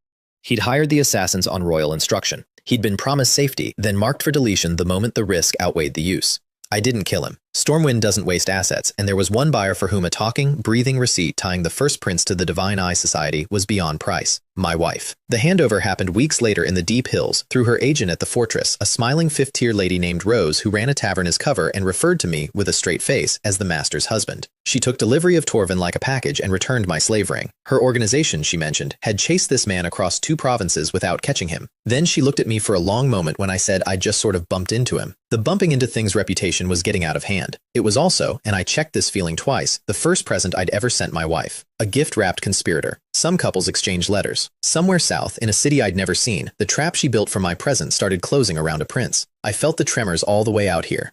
Speaker 1: He'd hired the assassins on royal instruction. He'd been promised safety, then marked for deletion the moment the risk outweighed the use. I didn't kill him. Stormwind doesn't waste assets, and there was one buyer for whom a talking, breathing receipt tying the first prince to the Divine Eye Society was beyond price. My wife. The handover happened weeks later in the deep hills, through her agent at the fortress, a smiling 5th-tier lady named Rose who ran a tavern as cover and referred to me, with a straight face, as the master's husband. She took delivery of Torvin like a package and returned my slave ring. Her organization, she mentioned, had chased this man across 2 provinces without catching him. Then she looked at me for a long moment when I said I'd just sort of bumped into him. The bumping into things reputation was getting out of hand. It was also, and I checked this feeling twice, the first present I'd ever sent my wife. A gift-wrapped conspirator. Some couples exchanged letters. Somewhere south, in a city I'd never seen, the trap she built for my present started closing around a prince. I felt the tremors all the way out here.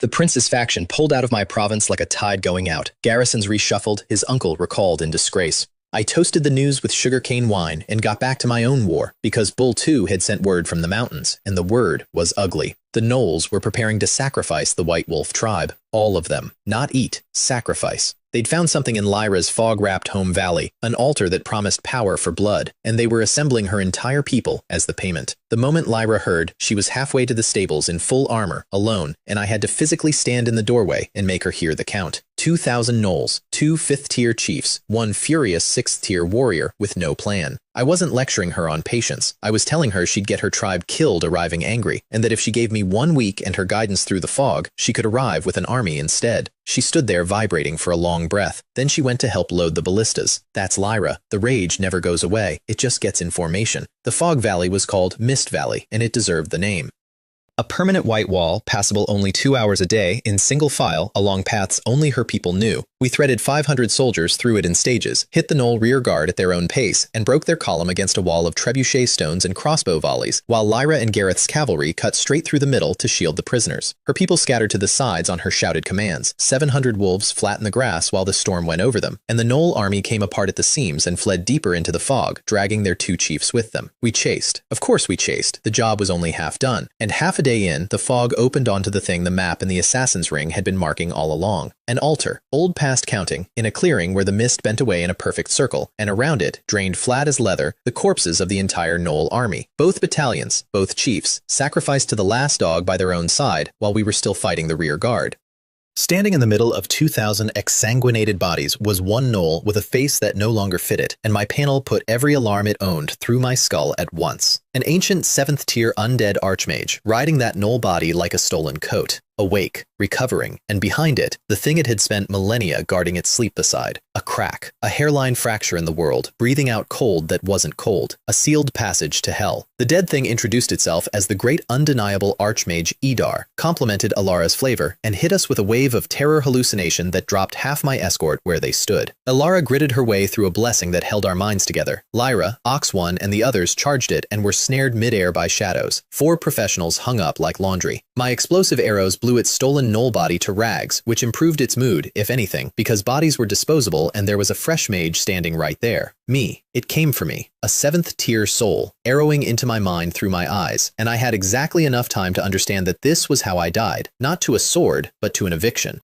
Speaker 1: The prince's faction pulled out of my province like a tide going out. Garrisons reshuffled, his uncle recalled in disgrace. I toasted the news with sugarcane wine and got back to my own war, because Bull 2 had sent word from the mountains, and the word was ugly. The Knolls were preparing to sacrifice the White Wolf tribe. All of them. Not eat. Sacrifice. They'd found something in Lyra's fog-wrapped home valley, an altar that promised power for blood, and they were assembling her entire people as the payment. The moment Lyra heard, she was halfway to the stables in full armor, alone, and I had to physically stand in the doorway and make her hear the count. 2,000 gnolls, 2 5th-tier chiefs, 1 furious 6th-tier warrior with no plan. I wasn't lecturing her on patience. I was telling her she'd get her tribe killed arriving angry, and that if she gave me 1 week and her guidance through the fog, she could arrive with an army instead. She stood there vibrating for a long breath. Then she went to help load the ballistas. That's Lyra. The rage never goes away. It just gets in formation. The fog valley was called Mist Valley, and it deserved the name. A permanent white wall, passable only 2 hours a day, in single file, along paths only her people knew. We threaded 500 soldiers through it in stages, hit the gnoll rear guard at their own pace, and broke their column against a wall of trebuchet stones and crossbow volleys, while Lyra and Gareth's cavalry cut straight through the middle to shield the prisoners. Her people scattered to the sides on her shouted commands. 700 wolves flattened the grass while the storm went over them, and the gnoll army came apart at the seams and fled deeper into the fog, dragging their 2 chiefs with them. We chased. Of course we chased. The job was only half done, and half a day in, the fog opened onto the thing the map and the assassin's ring had been marking all along. An altar, old past counting, in a clearing where the mist bent away in a perfect circle, and around it, drained flat as leather, the corpses of the entire gnoll army. Both battalions, both chiefs, sacrificed to the last dog by their own side while we were still fighting the rear guard. Standing in the middle of 2,000 exsanguinated bodies was one gnoll with a face that no longer fitted, and my panel put every alarm it owned through my skull at once. An ancient 7th-tier undead archmage, riding that gnoll body like a stolen coat. Awake, recovering, and behind it, the thing it had spent millennia guarding its sleep beside. A crack, a hairline fracture in the world, breathing out cold that wasn't cold. A sealed passage to hell. The dead thing introduced itself as the great undeniable archmage Idar, complimented Alara's flavor, and hit us with a wave of terror hallucination that dropped half my escort where they stood. Alara gritted her way through a blessing that held our minds together. Lyra, Ox One, and the others charged it and were snared midair by shadows. 4 professionals hung up like laundry. My explosive arrows blew its stolen gnoll body to rags, which improved its mood, if anything, because bodies were disposable and there was a fresh mage standing right there. Me. It came for me. A 7th-tier soul, arrowing into my mind through my eyes, and I had exactly enough time to understand that this was how I died, not to a sword, but to an eviction.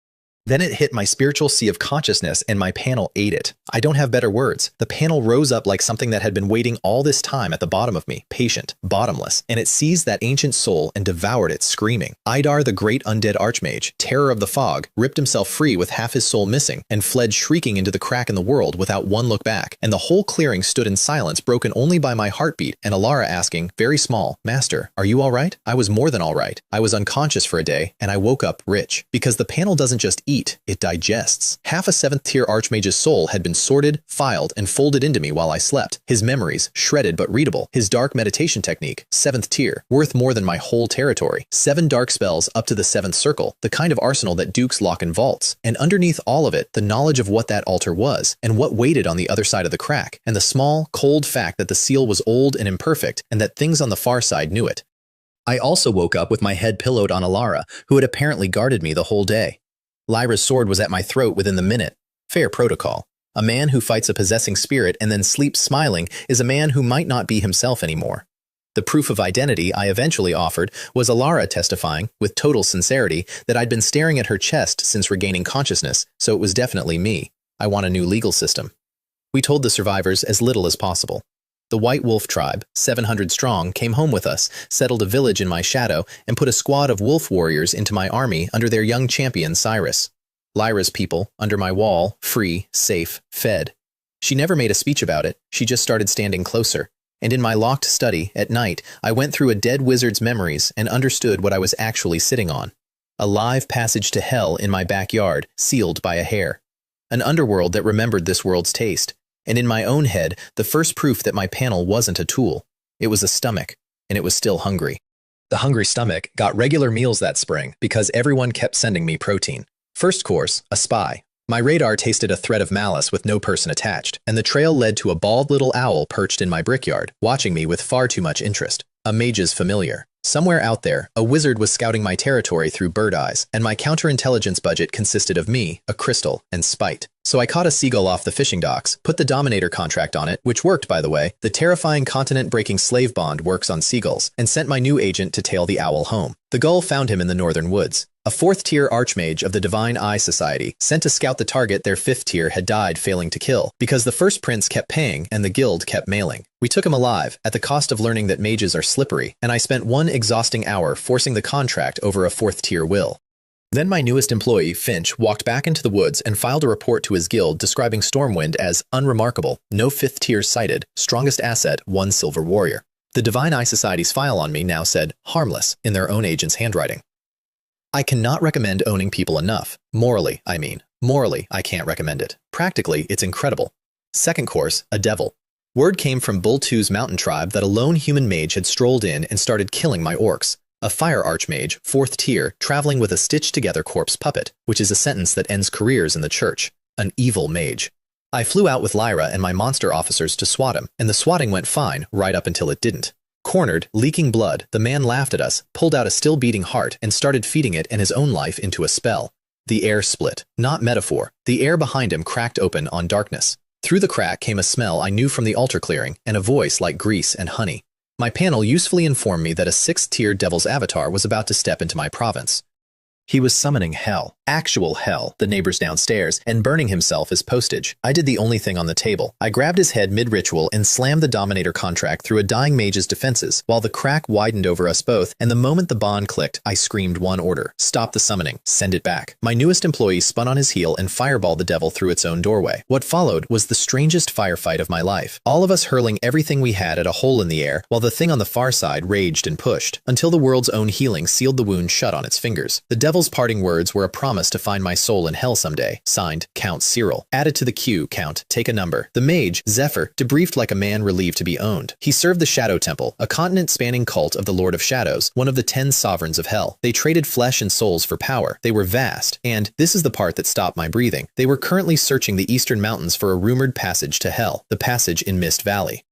Speaker 1: Then it hit my spiritual sea of consciousness and my panel ate it. I don't have better words. The panel rose up like something that had been waiting all this time at the bottom of me, patient, bottomless, and it seized that ancient soul and devoured it screaming. Idar, the great undead archmage, terror of the fog, ripped himself free with half his soul missing and fled shrieking into the crack in the world without one look back, and the whole clearing stood in silence broken only by my heartbeat and Alara asking, very small, Master, are you all right? I was more than all right. I was unconscious for a day and I woke up rich, because the panel doesn't just eat, it digests. Half a 7th-tier archmage's soul had been sorted, filed, and folded into me while I slept. His memories, shredded but readable. His dark meditation technique, 7th tier, worth more than my whole territory. 7 dark spells up to the 7th circle, the kind of arsenal that dukes lock and vaults. And underneath all of it, the knowledge of what that altar was, and what waited on the other side of the crack, and the small, cold fact that the seal was old and imperfect, and that things on the far side knew it. I also woke up with my head pillowed on Alara, who had apparently guarded me the whole day. Lyra's sword was at my throat within the minute. Fair protocol. A man who fights a possessing spirit and then sleeps smiling is a man who might not be himself anymore. The proof of identity I eventually offered was Alara testifying, with total sincerity, that I'd been staring at her chest since regaining consciousness, so it was definitely me. I want a new legal system. We told the survivors as little as possible. The White Wolf tribe, 700 strong, came home with us, settled a village in my shadow, and put a squad of wolf warriors into my army under their young champion Cyrus. Lyra's people, under my wall, free, safe, fed. She never made a speech about it, she just started standing closer. And in my locked study, at night, I went through a dead wizard's memories and understood what I was actually sitting on. A live passage to hell in my backyard, sealed by a hair. An underworld that remembered this world's taste. And in my own head, the first proof that my panel wasn't a tool. It was a stomach, and it was still hungry. The hungry stomach got regular meals that spring because everyone kept sending me protein. First course, a spy. My radar tasted a thread of malice with no person attached, and the trail led to a bald little owl perched in my brickyard, watching me with far too much interest. A mage's familiar. Somewhere out there, a wizard was scouting my territory through bird eyes, and my counterintelligence budget consisted of me, a crystal, and spite. So I caught a seagull off the fishing docks, put the Dominator contract on it, which worked, by the way. The terrifying continent-breaking slave bond works on seagulls, and sent my new agent to tail the owl home. The gull found him in the northern woods. A 4th-tier archmage of the Divine Eye Society sent to scout the target their 5th tier had died failing to kill, because the first prince kept paying and the guild kept mailing. We took him alive, at the cost of learning that mages are slippery, and I spent 1 exhausting hour forcing the contract over a 4th-tier will. Then my newest employee, Finch, walked back into the woods and filed a report to his guild describing Stormwind as unremarkable, no 5th tier sighted, strongest asset, 1 silver warrior. The Divine Eye Society's file on me now said, harmless, in their own agent's handwriting. I cannot recommend owning people enough. Morally, I mean. Morally, I can't recommend it. Practically, it's incredible. Second course, a devil. Word came from Bull 2's mountain tribe that a lone human mage had strolled in and started killing my orcs. A fire archmage, 4th tier, traveling with a stitched-together corpse puppet, which is a sentence that ends careers in the church. An evil mage. I flew out with Lyra and my monster officers to swat him, and the swatting went fine, right up until it didn't. Cornered, leaking blood, the man laughed at us, pulled out a still-beating heart, and started feeding it and his own life into a spell. The air split. Not metaphor. The air behind him cracked open on darkness. Through the crack came a smell I knew from the altar clearing, and a voice like grease and honey. My panel usefully informed me that a 6th tier devil's avatar was about to step into my province. He was summoning hell, actual hell, the neighbors downstairs, and burning himself as postage. I did the only thing on the table. I grabbed his head mid-ritual and slammed the Dominator contract through a dying mage's defenses, while the crack widened over us both, and the moment the bond clicked, I screamed one order. Stop the summoning. Send it back. My newest employee spun on his heel and fireballed the devil through its own doorway. What followed was the strangest firefight of my life. All of us hurling everything we had at a hole in the air, while the thing on the far side raged and pushed, until the world's own healing sealed the wound shut on its fingers. The devil's parting words were a promise to find my soul in hell someday. Signed, Count Cyril. Added to the queue, Count, take a number. The mage, Zephyr, debriefed like a man relieved to be owned. He served the Shadow Temple, a continent-spanning cult of the Lord of Shadows, one of the 10 sovereigns of hell. They traded flesh and souls for power. They were vast, and, this is the part that stopped my breathing, they were currently searching the eastern mountains for a rumored passage to hell, the passage in Mist Valley.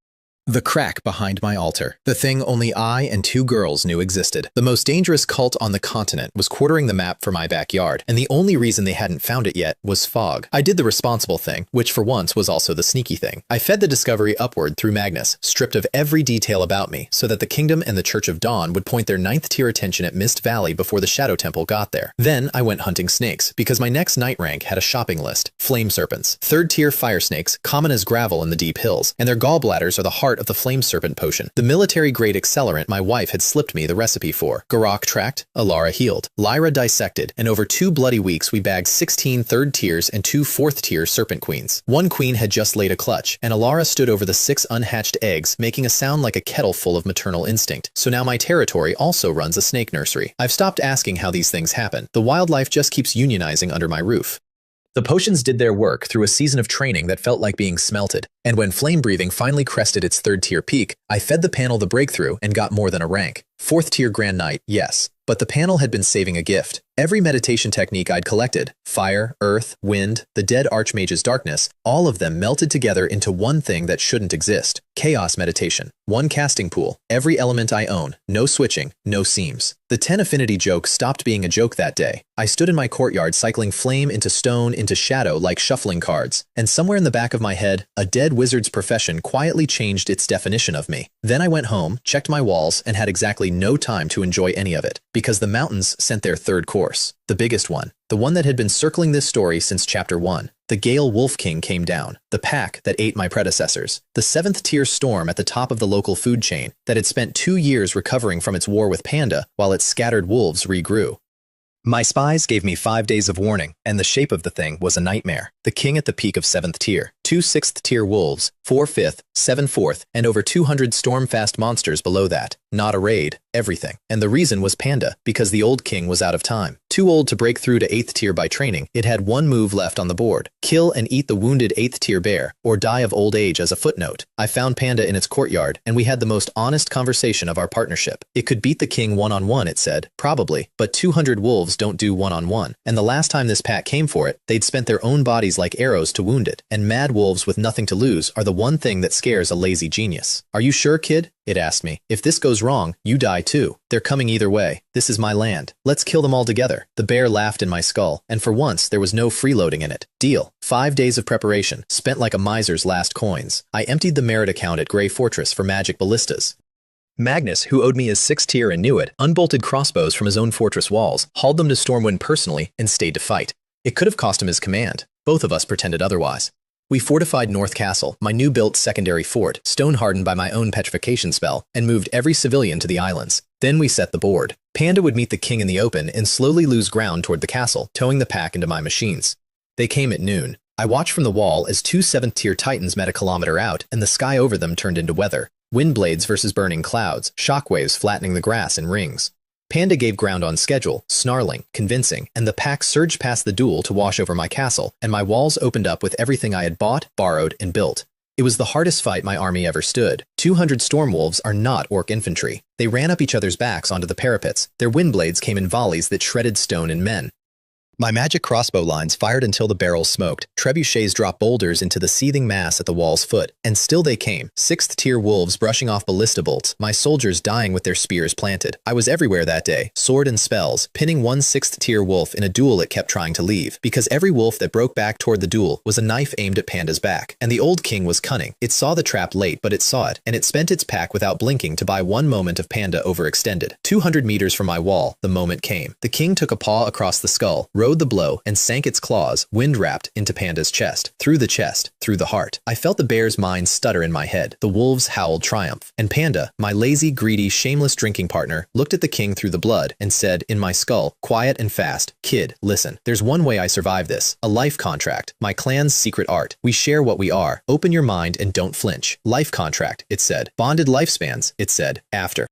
Speaker 1: The crack behind my altar. The thing only I and 2 girls knew existed. The most dangerous cult on the continent was quartering the map for my backyard, and the only reason they hadn't found it yet was fog. I did the responsible thing, which for once was also the sneaky thing. I fed the discovery upward through Magnus, stripped of every detail about me, so that the Kingdom and the Church of Dawn would point their 9th tier attention at Mist Valley before the Shadow Temple got there. Then I went hunting snakes, because my next night rank had a shopping list. Flame serpents, 3rd tier fire snakes, common as gravel in the deep hills, and their gallbladders are the heart of the flame serpent potion, the military-grade accelerant my wife had slipped me the recipe for. Garak tracked, Alara healed, Lyra dissected, and over 2 bloody weeks we bagged 16 3rd tiers and 2 4th tier serpent queens. 1 queen had just laid a clutch, and Alara stood over the 6 unhatched eggs, making a sound like a kettle full of maternal instinct. So now my territory also runs a snake nursery. I've stopped asking how these things happen. The wildlife just keeps unionizing under my roof. The potions did their work through a season of training that felt like being smelted, and when flame breathing finally crested its 3rd tier peak, I fed the panel the breakthrough and got more than a rank. 4th tier Grand Knight, yes, but the panel had been saving a gift. Every meditation technique I'd collected, fire, earth, wind, the dead archmage's darkness, all of them melted together into one thing that shouldn't exist. Chaos meditation. 1 casting pool, every element I own, no switching, no seams. The 10 affinity joke stopped being a joke that day. I stood in my courtyard cycling flame into stone into shadow like shuffling cards, and somewhere in the back of my head, a dead wizard's profession quietly changed its definition of me. Then I went home, checked my walls, and had exactly no time to enjoy any of it, because the mountains sent their 3rd course, the biggest one, the one that had been circling this story since chapter 1. The Gale Wolf King came down, the pack that ate my predecessors, the 7th tier storm at the top of the local food chain that had spent 2 years recovering from its war with Panda while its scattered wolves regrew. My spies gave me 5 days of warning, and the shape of the thing was a nightmare. The king at the peak of 7th tier, 2 6th tier wolves, 4 5th, 7 4th, and over 200 storm-fast monsters below that. Not a raid, everything. And the reason was Panda, because the old king was out of time. Too old to break through to 8th tier by training, it had 1 move left on the board. Kill and eat the wounded 8th tier bear, or die of old age as a footnote. I found Panda in its courtyard, and we had the most honest conversation of our partnership. It could beat the king one-on-one, it said. Probably, but 200 wolves don't do one-on-one. And the last time this pack came for it, they'd spent their own bodies like arrows to wound it, and mad wolves with nothing to lose are the one thing that scares a lazy genius. Are you sure, kid? It asked me. If this goes wrong, you die too. They're coming either way. This is my land. Let's kill them all together. The bear laughed in my skull, and for once there was no freeloading in it. Deal. 5 days of preparation, spent like a miser's last coins. I emptied the merit account at Grey Fortress for magic ballistas. Magnus, who owed me his 6th tier and knew it, unbolted crossbows from his own fortress walls, hauled them to Stormwind personally, and stayed to fight. It could have cost him his command. Both of us pretended otherwise. We fortified North Castle, my new-built secondary fort, stone-hardened by my own petrification spell, and moved every civilian to the islands. Then we set the board. Panda would meet the king in the open and slowly lose ground toward the castle, towing the pack into my machines. They came at noon. I watched from the wall as two 7th-tier titans met a kilometer out, and the sky over them turned into weather. Wind blades versus burning clouds, shockwaves flattening the grass in rings. Panda gave ground on schedule, snarling, convincing, and the pack surged past the duel to wash over my castle, and my walls opened up with everything I had bought, borrowed, and built. It was the hardest fight my army ever stood. 200 storm wolves are not orc infantry. They ran up each other's backs onto the parapets. Their wind blades came in volleys that shredded stone and men. My magic crossbow lines fired until the barrels smoked. Trebuchets dropped boulders into the seething mass at the wall's foot. And still they came. 6th-tier wolves brushing off ballista bolts, my soldiers dying with their spears planted. I was everywhere that day, sword and spells, pinning one 6th-tier wolf in a duel it kept trying to leave. Because every wolf that broke back toward the duel was a knife aimed at Panda's back. And the old king was cunning. It saw the trap late, but it saw it, and it spent its pack without blinking to buy one moment of Panda overextended. 200 meters from my wall, the moment came. The king took a paw across the skull, rode the blow, and sank its claws, wind-wrapped, into Panda's chest, through the heart. I felt the bear's mind stutter in my head. The wolves howled triumph. And Panda, my lazy, greedy, shameless drinking partner, looked at the king through the blood and said, in my skull, quiet and fast, "Kid, listen. There's one way I survive this. A life contract. My clan's secret art. We share what we are. Open your mind and don't flinch. Life contract," it said. Bonded lifespans, it said, after.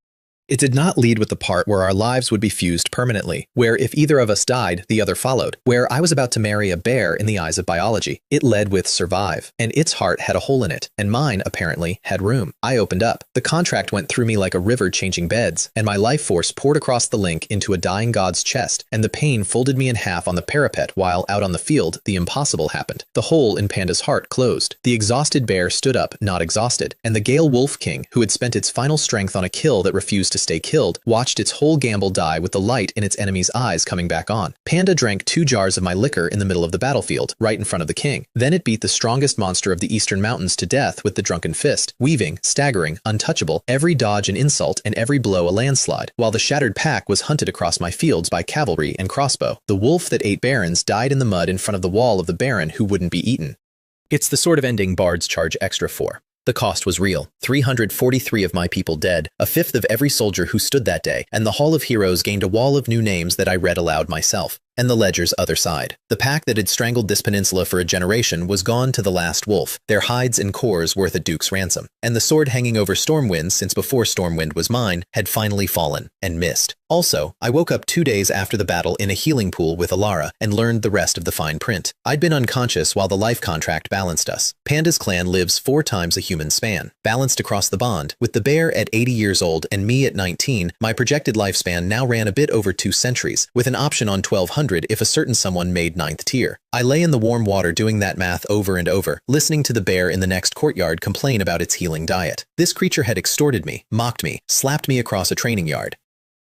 Speaker 1: It did not lead with the part where our lives would be fused permanently, where if either of us died, the other followed, where I was about to marry a bear in the eyes of biology. It led with survive, and its heart had a hole in it, and mine, apparently, had room. I opened up. The contract went through me like a river changing beds, and my life force poured across the link into a dying god's chest, and the pain folded me in half on the parapet while, out on the field, the impossible happened. The hole in Panda's heart closed. The exhausted bear stood up, not exhausted, and the Gale Wolf King, who had spent its final strength on a kill that refused to stay killed, watched its whole gamble die with the light in its enemy's eyes coming back on. Panda drank 2 jars of my liquor in the middle of the battlefield, right in front of the king. Then it beat the strongest monster of the eastern mountains to death with the drunken fist, weaving, staggering, untouchable, every dodge an insult and every blow a landslide, while the shattered pack was hunted across my fields by cavalry and crossbow. The wolf that ate barons died in the mud in front of the wall of the baron who wouldn't be eaten. It's the sort of ending bards charge extra for. The cost was real. 343 of my people dead, a fifth of every soldier who stood that day, and the Hall of Heroes gained a wall of new names that I read aloud myself. And the ledger's other side. The pack that had strangled this peninsula for a generation was gone to the last wolf, their hides and cores worth a duke's ransom. And the sword hanging over Stormwind since before Stormwind was mine had finally fallen and missed. Also, I woke up 2 days after the battle in a healing pool with Alara and learned the rest of the fine print. I'd been unconscious while the life contract balanced us. Panda's clan lives 4 times a human span, balanced across the bond. With the bear at 80 years old and me at 19, my projected lifespan now ran a bit over 2 centuries, with an option on 1200 if a certain someone made 9th tier. I lay in the warm water doing that math over and over, listening to the bear in the next courtyard complain about its healing diet. This creature had extorted me, mocked me, slapped me across a training yard.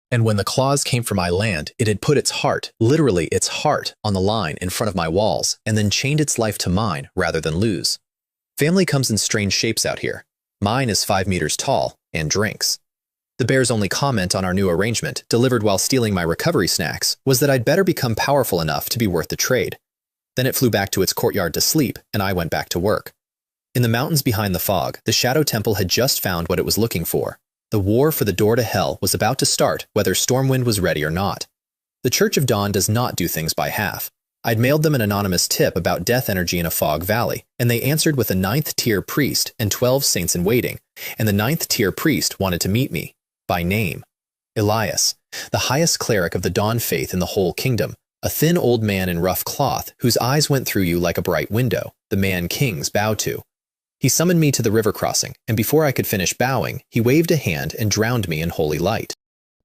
Speaker 1: And when the claws came for my land, it had put its heart, literally its heart, on the line in front of my walls, and then chained its life to mine rather than lose. Family comes in strange shapes out here. Mine is 5 meters tall and drinks. The bear's only comment on our new arrangement, delivered while stealing my recovery snacks, was that I'd better become powerful enough to be worth the trade. Then it flew back to its courtyard to sleep, and I went back to work. In the mountains behind the fog, the Shadow Temple had just found what it was looking for. The war for the door to hell was about to start, whether Stormwind was ready or not. The Church of Dawn does not do things by half. I'd mailed them an anonymous tip about death energy in a fog valley, and they answered with a 9th-tier priest and 12 saints in waiting, and the 9th-tier priest wanted to meet me. By name. Elias, the highest cleric of the Dawn faith in the whole kingdom, a thin old man in rough cloth whose eyes went through you like a bright window, the man kings bow to. He summoned me to the river crossing, and before I could finish bowing, he waved a hand and drowned me in holy light.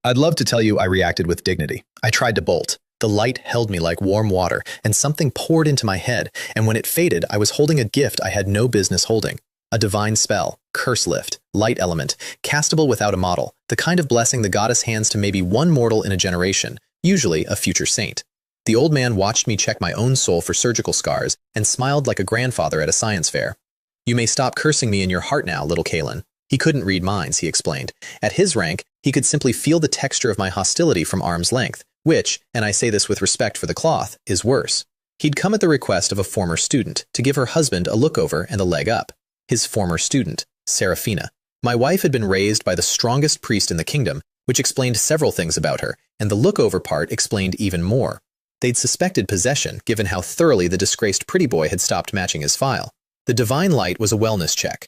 Speaker 1: I'd love to tell you I reacted with dignity. I tried to bolt. The light held me like warm water, and something poured into my head, and when it faded, I was holding a gift I had no business holding. A divine spell, curse lift, light element, castable without a model, the kind of blessing the goddess hands to maybe one mortal in a generation, usually a future saint. The old man watched me check my own soul for surgical scars and smiled like a grandfather at a science fair. "You may stop cursing me in your heart now, little Kalen." He couldn't read minds, he explained. At his rank, he could simply feel the texture of my hostility from arm's length, which, and I say this with respect for the cloth, is worse. He'd come at the request of a former student to give her husband a look over and a leg up. His former student, Seraphina. My wife had been raised by the strongest priest in the kingdom, which explained several things about her, and the look-over part explained even more. They'd suspected possession, given how thoroughly the disgraced pretty boy had stopped matching his file. The divine light was a wellness check.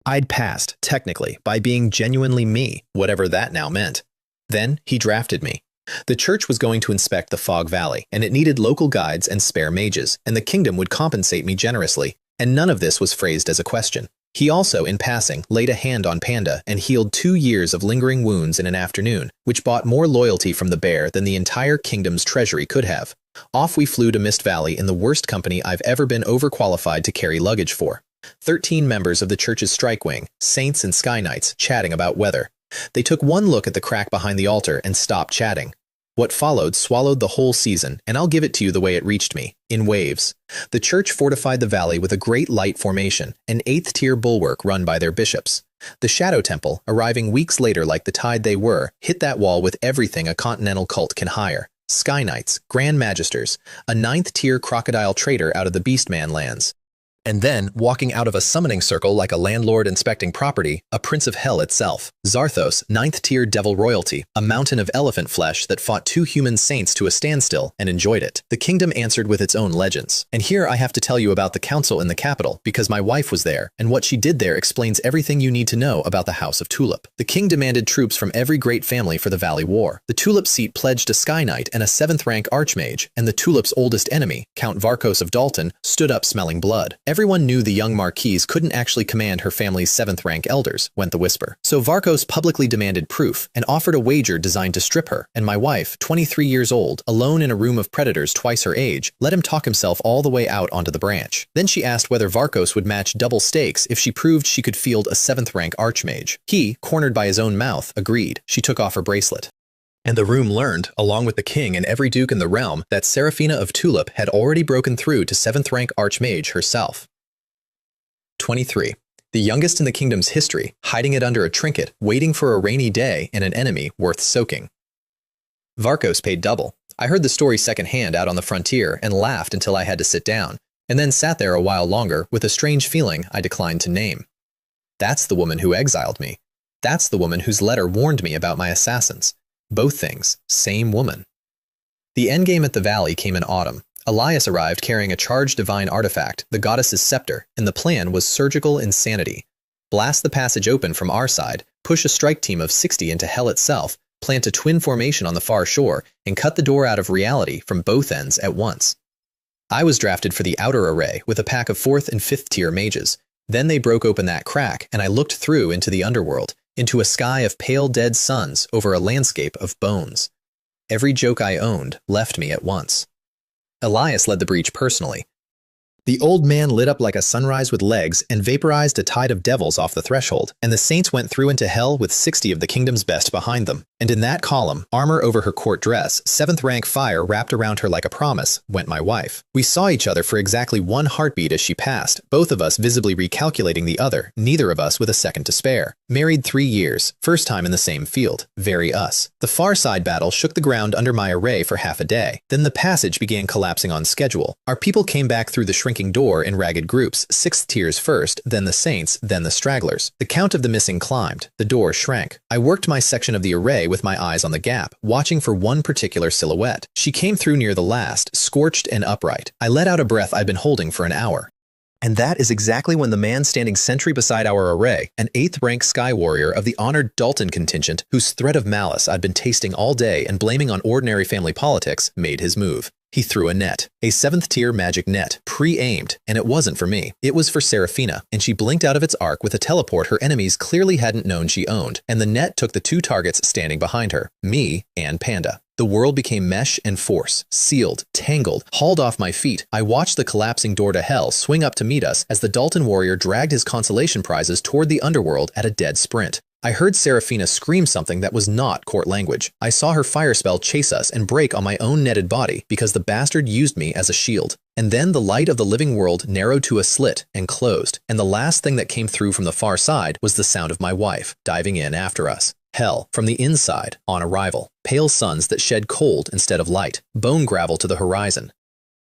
Speaker 1: I'd passed, technically, by being genuinely me, whatever that now meant. Then he drafted me. The church was going to inspect the Fog Valley, and it needed local guides and spare mages, and the kingdom would compensate me generously, and none of this was phrased as a question. He also, in passing, laid a hand on Panda and healed 2 years of lingering wounds in an afternoon, which bought more loyalty from the bear than the entire kingdom's treasury could have. Off we flew to Mist Valley in the worst company I've ever been overqualified to carry luggage for. 13 members of the church's strike wing, saints and sky knights, chatting about weather. They took one look at the crack behind the altar and stopped chatting. What followed swallowed the whole season, and I'll give it to you the way it reached me, in waves. The church fortified the valley with a great light formation, an 8th-tier bulwark run by their bishops. The Shadow Temple, arriving weeks later like the tide they were, hit that wall with everything a continental cult can hire. Sky Knights, Grand Magisters, a 9th-tier crocodile trader out of the Beastman lands. And then, walking out of a summoning circle like a landlord inspecting property, a prince of hell itself. Zarthos, 9th-tier devil royalty, a mountain of elephant flesh that fought 2 human saints to a standstill and enjoyed it. The kingdom answered with its own legends. And here I have to tell you about the council in the capital, because my wife was there, and what she did there explains everything you need to know about the House of Tulip. The king demanded troops from every great family for the Valley War. The Tulip seat pledged a Sky Knight and a 7th-rank Archmage, and the Tulip's oldest enemy, Count Varkos of Dalton, stood up smelling blood. Everyone knew the young Marquise couldn't actually command her family's 7th-rank elders, went the whisper. So Varkos publicly demanded proof and offered a wager designed to strip her, and my wife, 23 years old, alone in a room of predators twice her age, let him talk himself all the way out onto the branch. Then she asked whether Varkos would match double stakes if she proved she could field a 7th-rank Archmage. He, cornered by his own mouth, agreed. She took off her bracelet. And the room learned, along with the king and every duke in the realm, that Seraphina of Tulip had already broken through to 7th-rank Archmage herself. 23. The youngest in the kingdom's history, hiding it under a trinket, waiting for a rainy day and an enemy worth soaking. Varkos paid double. I heard the story secondhand out on the frontier and laughed until I had to sit down, and then sat there a while longer with a strange feeling I declined to name. That's the woman who exiled me. That's the woman whose letter warned me about my assassins. Both things, same woman. The endgame at the valley came in autumn. Elias arrived carrying a charged divine artifact, the goddess's scepter, and the plan was surgical insanity. Blast the passage open from our side, push a strike team of 60 into hell itself, plant a twin formation on the far shore, and cut the door out of reality from both ends at once. I was drafted for the outer array with a pack of 4th and 5th tier mages. Then they broke open that crack, and I looked through into the underworld, into a sky of pale dead suns over a landscape of bones. Every joke I owned left me at once. Elias led the breach personally. The old man lit up like a sunrise with legs and vaporized a tide of devils off the threshold, and the saints went through into hell with 60 of the kingdom's best behind them. And in that column, armor over her court dress, 7th-rank fire wrapped around her like a promise, went my wife. We saw each other for exactly 1 heartbeat as she passed, both of us visibly recalculating the other, neither of us with a second to spare. Married 3 years, first time in the same field. Very us. The far side battle shook the ground under my array for half a day. Then the passage began collapsing on schedule. Our people came back through the shrinking door in ragged groups, 6th tiers first, then the saints, then the stragglers. The count of the missing climbed. The door shrank. I worked my section of the array with my eyes on the gap, watching for one particular silhouette. She came through near the last, scorched and upright. I let out a breath I'd been holding for an hour. And that is exactly when the man standing sentry beside our array, an 8th-rank sky warrior of the honored Dalton contingent, whose threat of malice I'd been tasting all day and blaming on ordinary family politics, made his move. He threw a net, a 7th-tier magic net, pre-aimed, and it wasn't for me. It was for Seraphina, and she blinked out of its arc with a teleport her enemies clearly hadn't known she owned, and the net took the 2 targets standing behind her, me and Panda. The world became mesh and force, sealed, tangled, hauled off my feet. I watched the collapsing door to hell swing up to meet us as the Dalton warrior dragged his consolation prizes toward the underworld at a dead sprint. I heard Seraphina scream something that was not court language. I saw her fire spell chase us and break on my own netted body because the bastard used me as a shield. And then the light of the living world narrowed to a slit and closed, and the last thing that came through from the far side was the sound of my wife diving in after us. Hell, from the inside, on arrival. Pale suns that shed cold instead of light. Bone gravel to the horizon.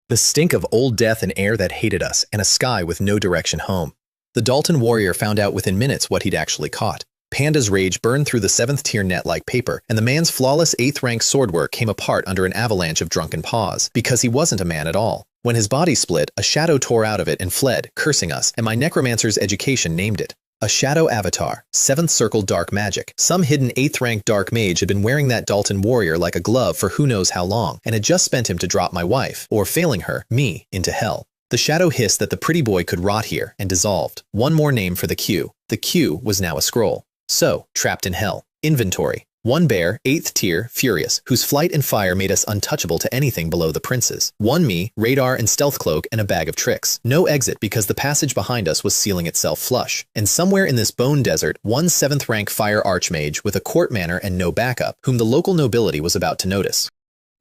Speaker 1: The stink of old death and air that hated us, and a sky with no direction home. The Dalton warrior found out within minutes what he'd actually caught. Panda's rage burned through the 7th tier net like paper, and the man's flawless 8th rank swordwork came apart under an avalanche of drunken paws, because he wasn't a man at all. When his body split, a shadow tore out of it and fled, cursing us, and my necromancer's education named it. A shadow avatar, 7th circle dark magic. Some hidden 8th rank dark mage had been wearing that Dalton warrior like a glove for who knows how long, and had just spent him to drop my wife, or failing her, me, into hell. The shadow hissed that the pretty boy could rot here, and dissolved. One more name for the Q. The Q was now a scroll. So, trapped in hell. Inventory. One bear, 8th tier, furious, whose flight and fire made us untouchable to anything below the princes. One me, radar and stealth cloak, and a bag of tricks. No exit because the passage behind us was sealing itself flush. And somewhere in this bone desert, one 7th rank fire archmage with a court manor and no backup, whom the local nobility was about to notice.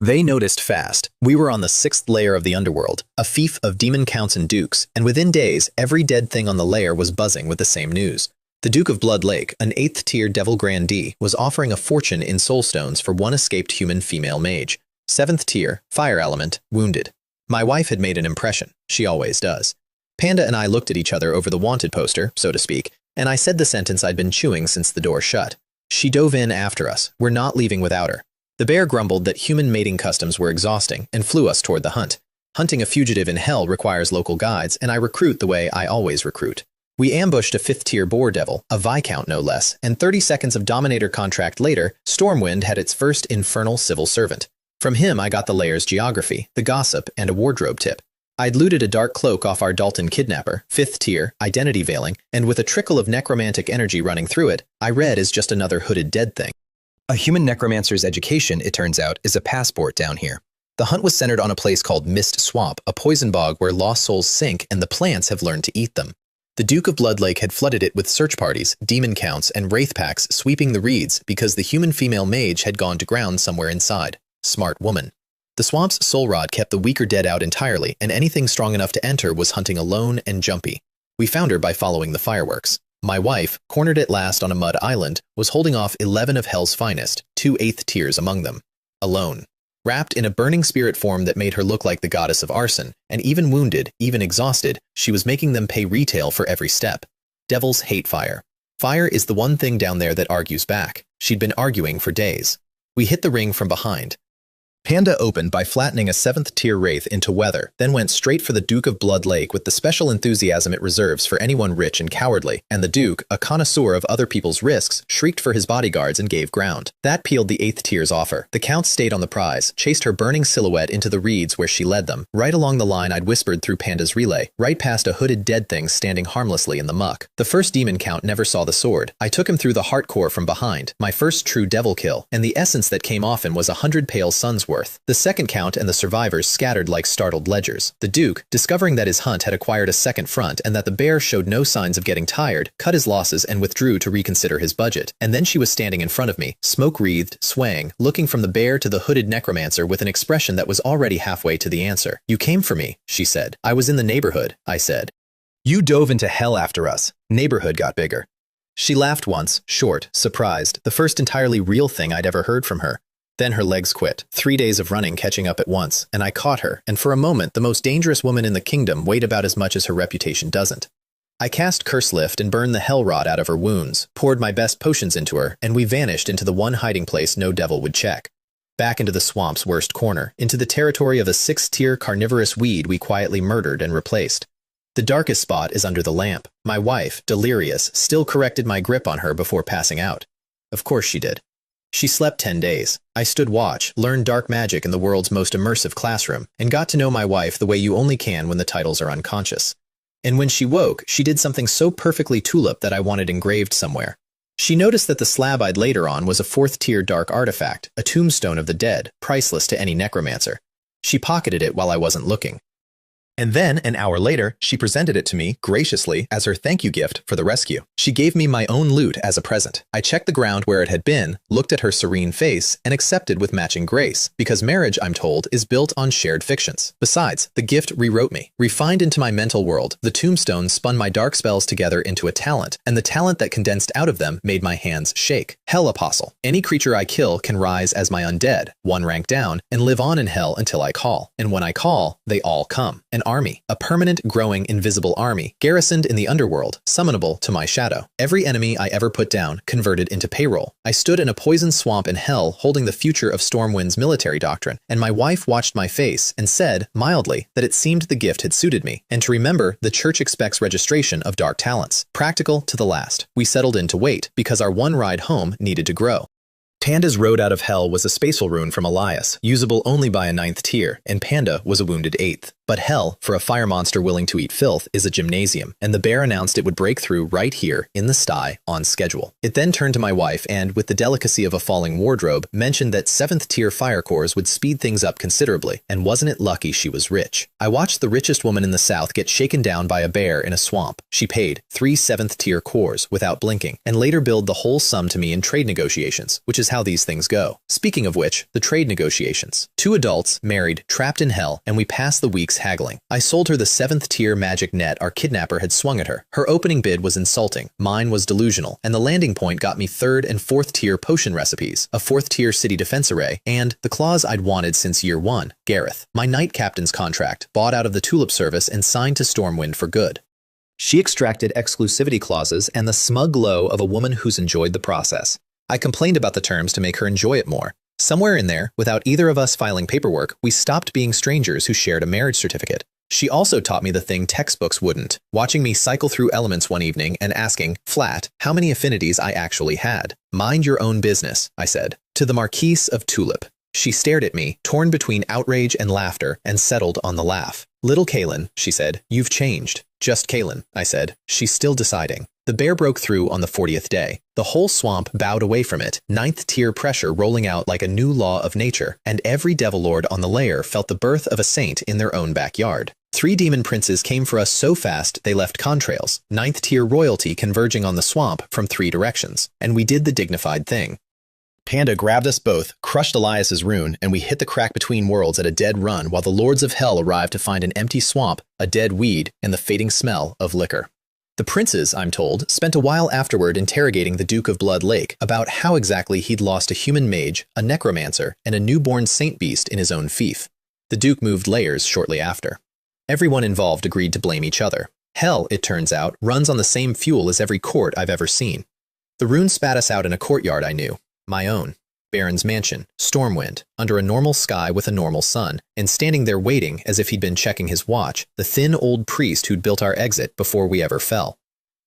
Speaker 1: They noticed fast. We were on the 6th layer of the underworld, a fief of demon counts and dukes, and within days, every dead thing on the layer was buzzing with the same news. The Duke of Blood Lake, an 8th tier devil grandee, was offering a fortune in soulstones for one escaped human female mage. 7th tier, fire element, wounded. My wife had made an impression. She always does. Panda and I looked at each other over the wanted poster, so to speak, and I said the sentence I'd been chewing since the door shut. She dove in after us. We're not leaving without her. The bear grumbled that human mating customs were exhausting and flew us toward the hunt. Hunting a fugitive in hell requires local guides, and I recruit the way I always recruit. We ambushed a 5th tier boar devil, a Viscount no less, and 30 seconds of Dominator contract later, Stormwind had its first infernal civil servant. From him I got the layer's geography, the gossip, and a wardrobe tip. I'd looted a dark cloak off our Dalton kidnapper, 5th tier, identity veiling, and with a trickle of necromantic energy running through it, I read as just another hooded dead thing. A human necromancer's education, it turns out, is a passport down here. The hunt was centered on a place called Mist Swamp, a poison bog where lost souls sink and the plants have learned to eat them. The Duke of Blood Lake had flooded it with search parties, demon counts, and wraith packs sweeping the reeds because the human female mage had gone to ground somewhere inside. Smart woman. The swamp's soul rod kept the weaker dead out entirely, and anything strong enough to enter was hunting alone and jumpy. We found her by following the fireworks. My wife, cornered at last on a mud island, was holding off 11 of hell's finest, 2 8th tiers among them. Alone. Wrapped in a burning spirit form that made her look like the goddess of arson, and even wounded, even exhausted, she was making them pay retail for every step. Devils hate fire. Fire is the one thing down there that argues back. She'd been arguing for days. We hit the ring from behind. Panda opened by flattening a 7th tier wraith into weather, then went straight for the Duke of Blood Lake with the special enthusiasm it reserves for anyone rich and cowardly, and the Duke, a connoisseur of other people's risks, shrieked for his bodyguards and gave ground. That peeled the 8th tier's offer. The Count stayed on the prize, chased her burning silhouette into the reeds where she led them, right along the line I'd whispered through Panda's relay, right past a hooded dead thing standing harmlessly in the muck. The first demon Count never saw the sword. I took him through the heart core from behind, my first true devil kill, and the essence that came off him was 100 pale suns worth. The second Count and the survivors scattered like startled ledgers. The Duke, discovering that his hunt had acquired a second front and that the bear showed no signs of getting tired, cut his losses and withdrew to reconsider his budget. And then she was standing in front of me, smoke-wreathed, swaying, looking from the bear to the hooded necromancer with an expression that was already halfway to the answer. "You came for me," she said. "I was in the neighborhood," I said. "You dove into hell after us." Neighborhood got bigger. She laughed once, short, surprised, the first entirely real thing I'd ever heard from her. Then her legs quit, 3 days of running catching up at once, and I caught her, and for a moment the most dangerous woman in the kingdom weighed about as much as her reputation doesn't. I cast Curse Lift and burned the hell rod out of her wounds, poured my best potions into her, and we vanished into the one hiding place no devil would check. Back into the swamp's worst corner, into the territory of a 6th tier carnivorous weed we quietly murdered and replaced. The darkest spot is under the lamp. My wife, delirious, still corrected my grip on her before passing out. Of course she did. She slept 10 days. I stood watch, learned dark magic in the world's most immersive classroom, and got to know my wife the way you only can when the titles are unconscious. And when she woke, she did something so perfectly tulip that I wanted engraved somewhere. She noticed that the slab I'd laid her on was a 4th tier dark artifact, a tombstone of the dead, priceless to any necromancer. She pocketed it while I wasn't looking. And then, an hour later, she presented it to me, graciously, as her thank you gift for the rescue. She gave me my own loot as a present. I checked the ground where it had been, looked at her serene face, and accepted with matching grace, because marriage, I'm told, is built on shared fictions. Besides, the gift rewrote me. Refined into my mental world, the tombstone spun my dark spells together into a talent, and the talent that condensed out of them made my hands shake. Hell Apostle. Any creature I kill can rise as my undead, one rank down, and live on in hell until I call. And when I call, they all come. An army, a permanent, growing, invisible army, garrisoned in the underworld, summonable to my shadow. Every enemy I ever put down converted into payroll. I stood in a poison swamp in hell holding the future of Stormwind's military doctrine, and my wife watched my face and said, mildly, that it seemed the gift had suited me, and to remember the church expects registration of dark talents. Practical to the last. We settled in to wait, because our one ride home needed to grow. Panda's road out of hell was a spatial rune from Elias, usable only by a 9th tier, and Panda was a wounded 8th. But hell, for a fire monster willing to eat filth, is a gymnasium, and the bear announced it would break through right here in the sty on schedule. It then turned to my wife and, with the delicacy of a falling wardrobe, mentioned that 7th tier fire cores would speed things up considerably, and wasn't it lucky she was rich. I watched the richest woman in the South get shaken down by a bear in a swamp. She paid 3 7th tier cores without blinking, and later billed the whole sum to me in trade negotiations, which is how these things go. Speaking of which, the trade negotiations. 2 adults, married, trapped in hell, and we passed the weeks haggling. I sold her the 7th tier magic net our kidnapper had swung at her. Her opening bid was insulting, mine was delusional, and the landing point got me 3rd and 4th tier potion recipes, a 4th tier city defense array, and the clause I'd wanted since year 1, Gareth. My knight captain's contract, bought out of the Tulip service and signed to Stormwind for good. She extracted exclusivity clauses and the smug glow of a woman who's enjoyed the process. I complained about the terms to make her enjoy it more. Somewhere in there, without either of us filing paperwork, we stopped being strangers who shared a marriage certificate. She also taught me the thing textbooks wouldn't, watching me cycle through elements one evening and asking, flat, how many affinities I actually had. Mind your own business, I said, to the Marquise of Tulip. She stared at me, torn between outrage and laughter, and settled on the laugh. Little Kaylin, she said, you've changed. Just Kaylin, I said. She's still deciding. The bear broke through on the 40th day. The whole swamp bowed away from it, 9th tier pressure rolling out like a new law of nature, and every devil lord on the lair felt the birth of a saint in their own backyard. 3 demon princes came for us so fast they left contrails, 9th tier royalty converging on the swamp from 3 directions, and we did the dignified thing. Panda grabbed us both, crushed Elias's rune, and we hit the crack between worlds at a dead run while the lords of hell arrived to find an empty swamp, a dead weed, and the fading smell of liquor. The princes, I'm told, spent a while afterward interrogating the Duke of Blood Lake about how exactly he'd lost a human mage, a necromancer, and a newborn saint beast in his own fief. The Duke moved layers shortly after. Everyone involved agreed to blame each other. Hell, it turns out, runs on the same fuel as every court I've ever seen. The rune spat us out in a courtyard I knew. My own. Baron's mansion, Stormwind, under a normal sky with a normal sun, and standing there waiting as if he'd been checking his watch, the thin old priest who'd built our exit before we ever fell.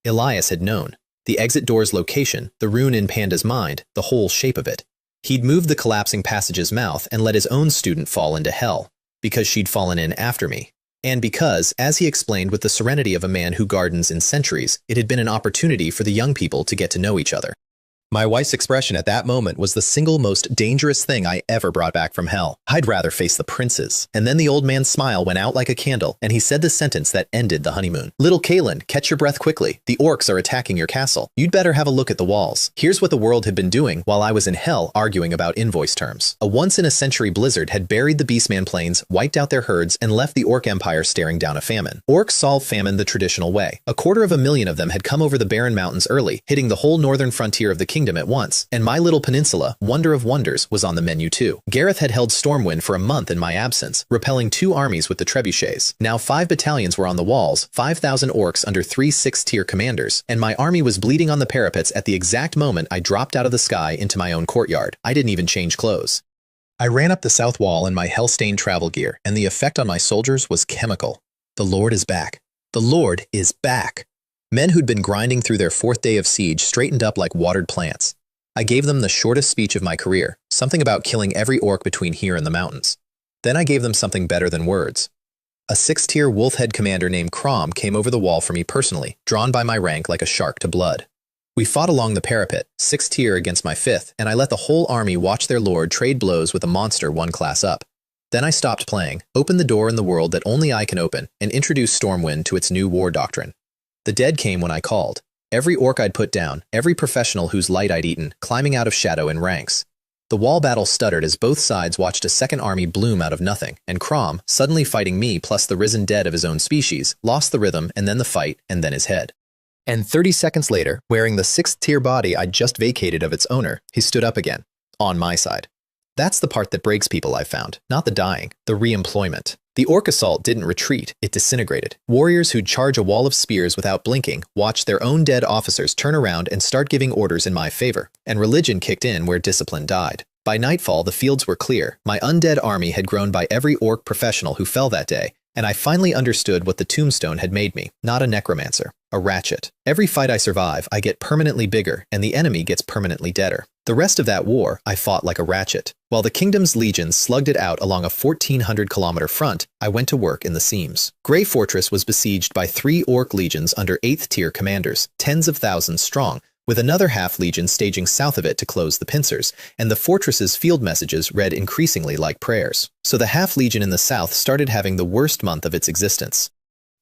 Speaker 1: Elias had known. The exit door's location, the rune in Panda's mind, the whole shape of it. He'd moved the collapsing passage's mouth and let his own student fall into hell, because she'd fallen in after me. And because, as he explained with the serenity of a man who gardens in centuries, it had been an opportunity for the young people to get to know each other. My wife's expression at that moment was the single most dangerous thing I ever brought back from hell. I'd rather face the princes. And then the old man's smile went out like a candle, and he said the sentence that ended the honeymoon. Little Kaylin, catch your breath quickly. The orcs are attacking your castle. You'd better have a look at the walls. Here's what the world had been doing while I was in hell arguing about invoice terms. A once-in-a-century blizzard had buried the Beastman plains, wiped out their herds, and left the orc empire staring down a famine. Orcs solve famine the traditional way. 250,000 of them had come over the barren mountains early, hitting the whole northern frontier of the kingdom at once, and my little peninsula, wonder of wonders, was on the menu too. Gareth had held Stormwind for a month in my absence, repelling 2 armies with the trebuchets. Now 5 battalions were on the walls, 5,000 orcs under 3 6th-tier commanders, and my army was bleeding on the parapets at the exact moment I dropped out of the sky into my own courtyard. I didn't even change clothes. I ran up the south wall in my hell-stained travel gear, and the effect on my soldiers was chemical. The Lord is back. The Lord is back. Men who'd been grinding through their 4th day of siege straightened up like watered plants. I gave them the shortest speech of my career, something about killing every orc between here and the mountains. Then I gave them something better than words. A 6th-tier wolf-head commander named Crom came over the wall for me personally, drawn by my rank like a shark to blood. We fought along the parapet, 6th tier against my 5th, and I let the whole army watch their lord trade blows with a monster 1 class up. Then I stopped playing, opened the door in the world that only I can open, and introduced Stormwind to its new war doctrine. The dead came when I called. Every orc I'd put down, every professional whose light I'd eaten, climbing out of shadow in ranks. The wall battle stuttered as both sides watched a second army bloom out of nothing, and Crom, suddenly fighting me plus the risen dead of his own species, lost the rhythm and then the fight and then his head. And 30 seconds later, wearing the 6th-tier body I'd just vacated of its owner, he stood up again, on my side. That's the part that breaks people, I've found, not the dying, the re-employment. The orc assault didn't retreat, it disintegrated. Warriors who'd charge a wall of spears without blinking watched their own dead officers turn around and start giving orders in my favor, and religion kicked in where discipline died. By nightfall, the fields were clear. My undead army had grown by every orc professional who fell that day, and I finally understood what the tombstone had made me. Not a necromancer, a ratchet. Every fight I survive, I get permanently bigger, and the enemy gets permanently deader. The rest of that war, I fought like a ratchet. While the kingdom's legions slugged it out along a 1,400-kilometer front, I went to work in the seams. Grey Fortress was besieged by 3 orc legions under 8th-tier commanders, tens of thousands strong, with another half-legion staging south of it to close the pincers, and the fortress's field messages read increasingly like prayers. So the half-legion in the south started having the worst month of its existence.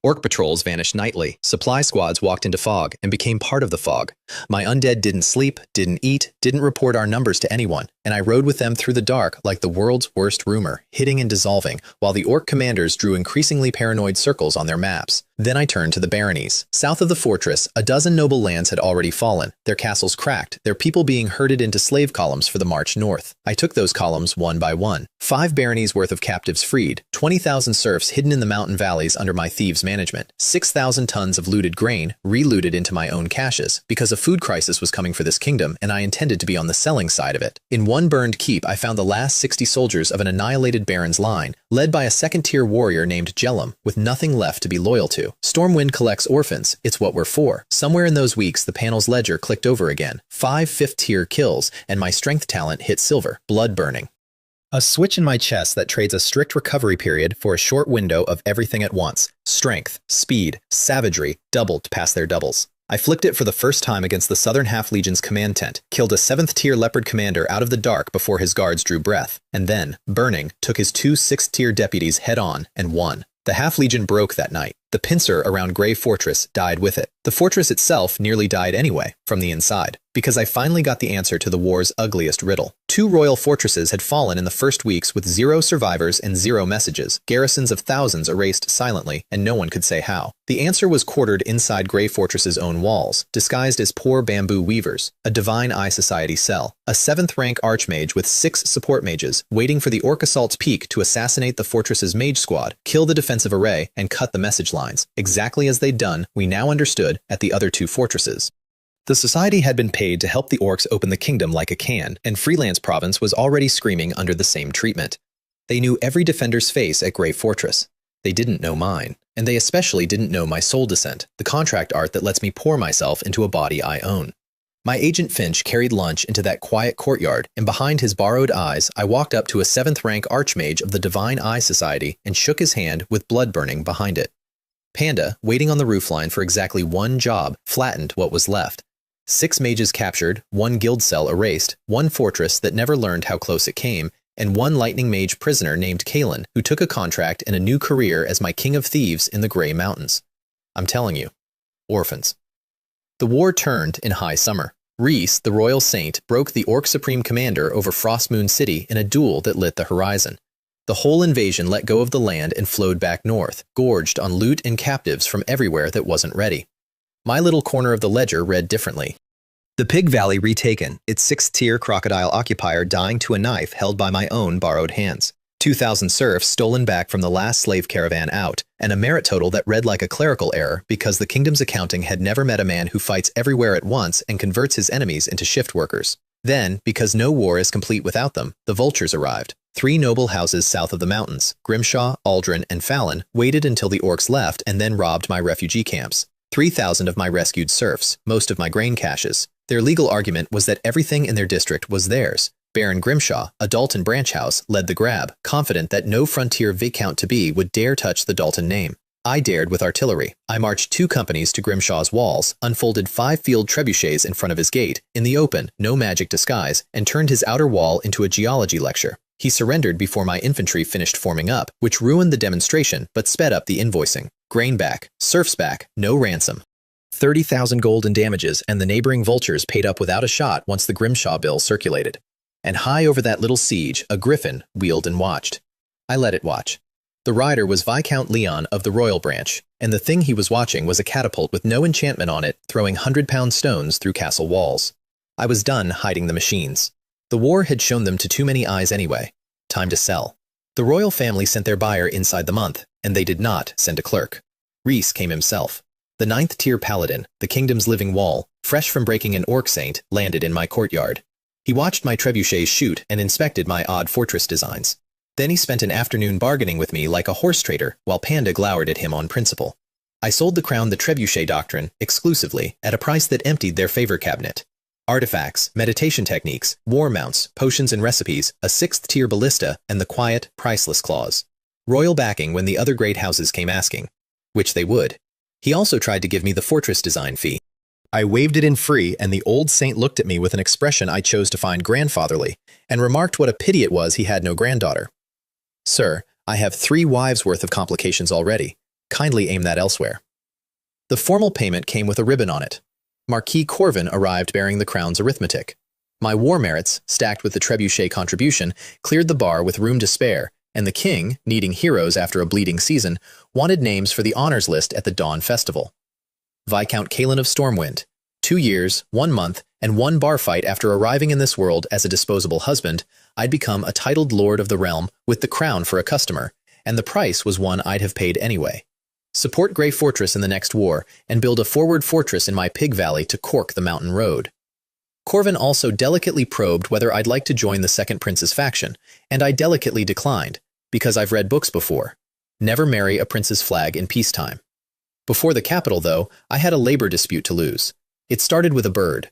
Speaker 1: Orc patrols vanished nightly, supply squads walked into fog and became part of the fog. My undead didn't sleep, didn't eat, didn't report our numbers to anyone, and I rode with them through the dark like the world's worst rumor, hitting and dissolving, while the orc commanders drew increasingly paranoid circles on their maps. Then I turned to the baronies. South of the fortress, a dozen noble lands had already fallen, their castles cracked, their people being herded into slave columns for the march north. I took those columns one by one. 5 baronies worth of captives freed, 20,000 serfs hidden in the mountain valleys under my thieves' management, 6,000 tons of looted grain relooted into my own caches, because a food crisis was coming for this kingdom and I intended to be on the selling side of it. In one burned keep, I found the last 60 soldiers of an annihilated baron's line, led by a second-tier warrior named Jellum, with nothing left to be loyal to. Stormwind collects orphans, it's what we're for. Somewhere in those weeks, the panel's ledger clicked over again. 5 5th-tier kills, and my strength talent hit silver, blood burning. A switch in my chest that trades a strict recovery period for a short window of everything at once. Strength, speed, savagery, doubled past their doubles. I flicked it for the first time against the Southern Half-Legion's command tent, killed a 7th-tier leopard commander out of the dark before his guards drew breath, and then, burning, took his 2 6th-tier deputies head-on and won. The Half-Legion broke that night. The pincer around Grey Fortress died with it. The fortress itself nearly died anyway, from the inside, because I finally got the answer to the war's ugliest riddle. 2 royal fortresses had fallen in the first weeks with 0 survivors and 0 messages, garrisons of thousands erased silently, and no one could say how. The answer was quartered inside Grey Fortress's own walls, disguised as poor bamboo weavers, a Divine Eye Society cell, a 7th-rank archmage with 6 support mages, waiting for the orc assault's peak to assassinate the fortress's mage squad, kill the defensive array, and cut the message lines, exactly as they'd done, we now understood, at the other 2 fortresses. The society had been paid to help the orcs open the kingdom like a can, and Freelance Province was already screaming under the same treatment. They knew every defender's face at Grey Fortress. They didn't know mine, and they especially didn't know my soul descent, the contract art that lets me pour myself into a body I own. My agent Finch carried lunch into that quiet courtyard, and behind his borrowed eyes, I walked up to a 7th-rank archmage of the Divine Eye Society and shook his hand with blood burning behind it. Panda, waiting on the roofline for exactly one job, flattened what was left. 6 mages captured, 1 guild cell erased, 1 fortress that never learned how close it came, and 1 lightning mage prisoner named Kalen, who took a contract and a new career as my king of thieves in the Grey Mountains. I'm telling you, orphans. The war turned in high summer. Reese, the royal saint, broke the Orc Supreme Commander over Frostmoon City in a duel that lit the horizon. The whole invasion let go of the land and flowed back north, gorged on loot and captives from everywhere that wasn't ready. My little corner of the ledger read differently. The Pig Valley retaken, its 6th-tier crocodile occupier dying to a knife held by my own borrowed hands. 2,000 serfs stolen back from the last slave caravan out, and a merit total that read like a clerical error because the kingdom's accounting had never met a man who fights everywhere at once and converts his enemies into shift workers. Then, because no war is complete without them, the vultures arrived. 3 noble houses south of the mountains, Grimshaw, Aldrin, and Fallon, waited until the orcs left and then robbed my refugee camps. 3,000 of my rescued serfs, most of my grain caches. Their legal argument was that everything in their district was theirs. Baron Grimshaw, a Dalton branch house, led the grab, confident that no frontier viscount-to-be would dare touch the Dalton name. I dared with artillery. I marched 2 companies to Grimshaw's walls, unfolded 5 field trebuchets in front of his gate, in the open, no magic disguise, and turned his outer wall into a geology lecture. He surrendered before my infantry finished forming up, which ruined the demonstration but sped up the invoicing. Grain back, serfs back, no ransom. 30,000 gold in damages, and the neighboring vultures paid up without a shot once the Grimshaw bill circulated. And high over that little siege, a griffin wheeled and watched. I let it watch. The rider was Viscount Leon of the Royal Branch, and the thing he was watching was a catapult with no enchantment on it, throwing 100-pound stones through castle walls. I was done hiding the machines. The war had shown them to too many eyes anyway. Time to sell. The royal family sent their buyer inside the month, and they did not send a clerk. Reese came himself. The 9th-tier paladin, the kingdom's living wall, fresh from breaking an orc saint, landed in my courtyard. He watched my trebuchets shoot and inspected my odd fortress designs. Then he spent an afternoon bargaining with me like a horse trader while Panda glowered at him on principle. I sold the crown the trebuchet doctrine, exclusively, at a price that emptied their favor cabinet. Artifacts, meditation techniques, war mounts, potions and recipes, a 6th-tier ballista, and the quiet, priceless clause. Royal backing when the other great houses came asking. Which they would. He also tried to give me the fortress design fee. I waived it in free, and the old saint looked at me with an expression I chose to find grandfatherly, and remarked what a pity it was he had no granddaughter. Sir, I have 3 wives' worth of complications already. Kindly aim that elsewhere. The formal payment came with a ribbon on it. Marquis Corvin arrived bearing the crown's arithmetic. My war merits, stacked with the trebuchet contribution, cleared the bar with room to spare, and the king, needing heroes after a bleeding season, wanted names for the honors list at the Dawn Festival. Viscount Kalen of Stormwind. 2 years, 1 month, and 1 bar fight after arriving in this world as a disposable husband, I'd become a titled lord of the realm with the crown for a customer, and the price was one I'd have paid anyway. Support Grey Fortress in the next war, and build a forward fortress in my pig valley to cork the mountain road. Corvin also delicately probed whether I'd like to join the Second Prince's faction, and I delicately declined, because I've read books before. Never marry a prince's flag in peacetime. Before the capital, though, I had a labor dispute to lose. It started with a bird.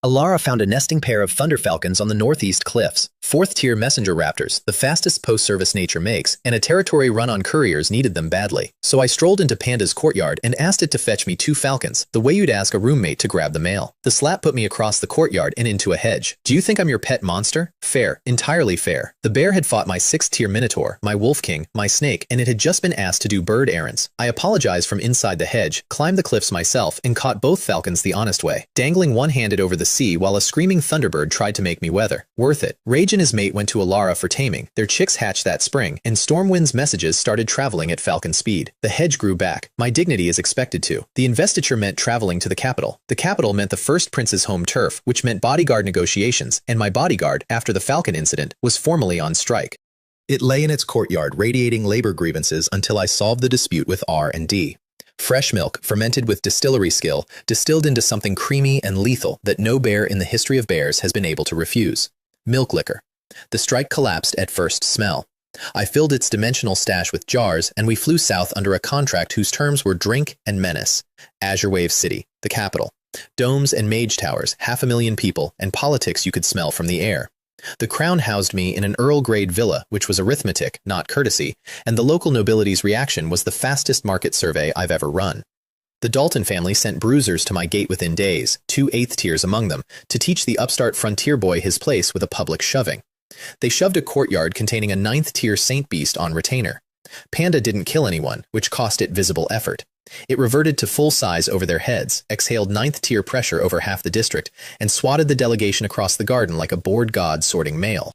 Speaker 1: Alara found a nesting pair of thunder falcons on the northeast cliffs, 4th-tier messenger raptors, the fastest post-service nature makes, and a territory run on couriers needed them badly. So I strolled into Panda's courtyard and asked it to fetch me 2 falcons, the way you'd ask a roommate to grab the mail. The slap put me across the courtyard and into a hedge. Do you think I'm your pet monster? Fair, entirely fair. The bear had fought my 6th-tier minotaur, my wolf king, my snake, and it had just been asked to do bird errands. I apologized from inside the hedge, climbed the cliffs myself, and caught both falcons the honest way, dangling one-handed over the sea while a screaming thunderbird tried to make me weather. Worth it. Rage and his mate went to Alara for taming. Their chicks hatched that spring, and Stormwind's messages started traveling at falcon speed. The hedge grew back. My dignity is expected to. The investiture meant traveling to the capital. The capital meant the first prince's home turf, which meant bodyguard negotiations, and my bodyguard, after the falcon incident, was formally on strike. It lay in its courtyard radiating labor grievances until I solved the dispute with R&D. Fresh milk, fermented with distillery skill, distilled into something creamy and lethal that no bear in the history of bears has been able to refuse. Milk liquor. The strike collapsed at first smell. I filled its dimensional stash with jars, and we flew south under a contract whose terms were drink and menace. Azure Wave City, the capital. Domes and mage towers, 500,000 people, and politics you could smell from the air. The crown housed me in an Earl-grade villa, which was arithmetic, not courtesy, and the local nobility's reaction was the fastest market survey I've ever run. The Dalton family sent bruisers to my gate within days, 2 8th-tiers among them, to teach the upstart frontier boy his place with a public shoving. They shoved a courtyard containing a 9th-tier saint beast on retainer. Panda didn't kill anyone, which cost it visible effort. It reverted to full size over their heads, exhaled 9th-tier pressure over half the district, and swatted the delegation across the garden like a bored god sorting mail.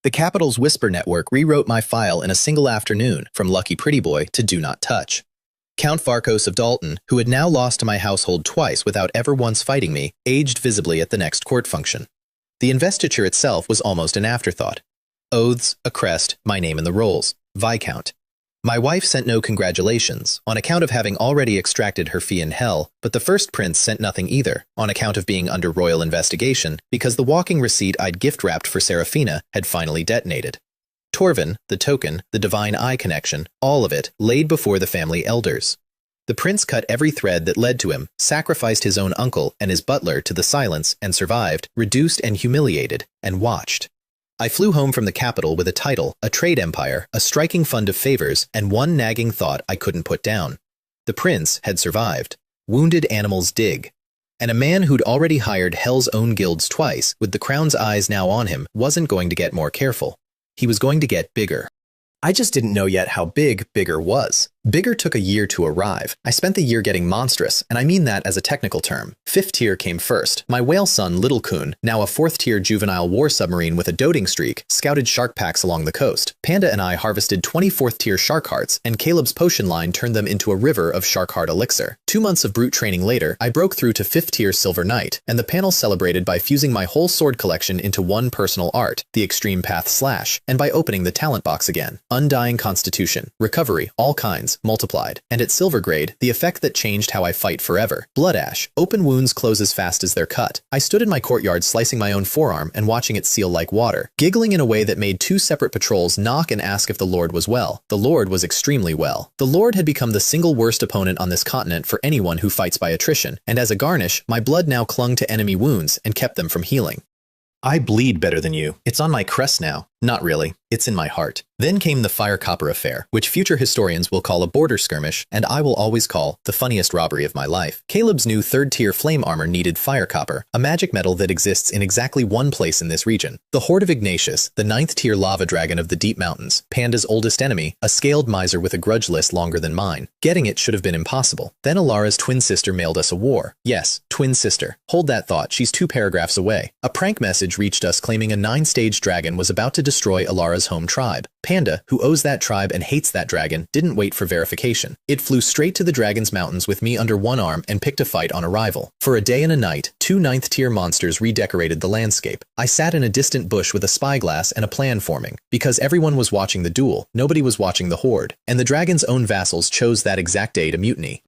Speaker 1: The capital's whisper network rewrote my file in a single afternoon, from Lucky Pretty Boy to Do Not Touch. Count Varkos of Dalton, who had now lost to my household twice without ever once fighting me, aged visibly at the next court function. The investiture itself was almost an afterthought. Oaths, a crest, my name in the rolls. Viscount. My wife sent no congratulations, on account of having already extracted her fee in hell, but the first prince sent nothing either, on account of being under royal investigation, because the walking receipt I'd gift-wrapped for Seraphina had finally detonated. Torvin, the token, the divine eye connection, all of it, laid before the family elders. The prince cut every thread that led to him, sacrificed his own uncle and his butler to the silence, and survived, reduced and humiliated, and watched. I flew home from the capital with a title, a trade empire, a striking fund of favors, and one nagging thought I couldn't put down. The prince had survived. Wounded animals dig. And a man who'd already hired Hell's own guilds twice, with the crown's eyes now on him, wasn't going to get more careful. He was going to get bigger. I just didn't know yet how big bigger was. Bigger took a year to arrive. I spent the year getting monstrous, and I mean that as a technical term. 5th tier came first. My whale son, Little Kun, now a 4th tier juvenile war submarine with a doting streak, scouted shark packs along the coast. Panda and I harvested 24th tier shark hearts, and Caleb's potion line turned them into a river of shark heart elixir. 2 months of brute training later, I broke through to 5th tier Silver Knight, and the panel celebrated by fusing my whole sword collection into one personal art, the Extreme Path Slash, and by opening the talent box again. Undying Constitution, Recovery, all kinds, multiplied. And at Silver Grade, the effect that changed how I fight forever. Blood Ash, open wounds close as fast as they're cut. I stood in my courtyard slicing my own forearm and watching it seal like water, giggling in a way that made 2 separate patrols knock and ask if the Lord was well. The Lord was extremely well. The Lord had become the single worst opponent on this continent for anyone who fights by attrition, and as a garnish, my blood now clung to enemy wounds and kept them from healing. I bleed better than you. It's on my crest now. Not really. It's in my heart. Then came the Fire Copper affair, which future historians will call a border skirmish, and I will always call the funniest robbery of my life. Caleb's new 3rd tier flame armor needed Fire Copper, a magic metal that exists in exactly one place in this region. The Horde of Ignatius, the 9th tier lava dragon of the deep mountains, Panda's oldest enemy, a scaled miser with a grudge list longer than mine. Getting it should have been impossible. Then Alara's twin sister mailed us a war. Yes, twin sister. Hold that thought, she's 2 paragraphs away. A prank message reached us claiming a 9-stage dragon was about to destroy Alara's home tribe. Panda, who owes that tribe and hates that dragon, didn't wait for verification. It flew straight to the dragon's mountains with me under one arm and picked a fight on arrival. For a day and a night, 2 9th tier monsters redecorated the landscape. I sat in a distant bush with a spyglass and a plan forming. Because everyone was watching the duel, nobody was watching the horde, and the dragon's own vassals chose that exact day to mutiny.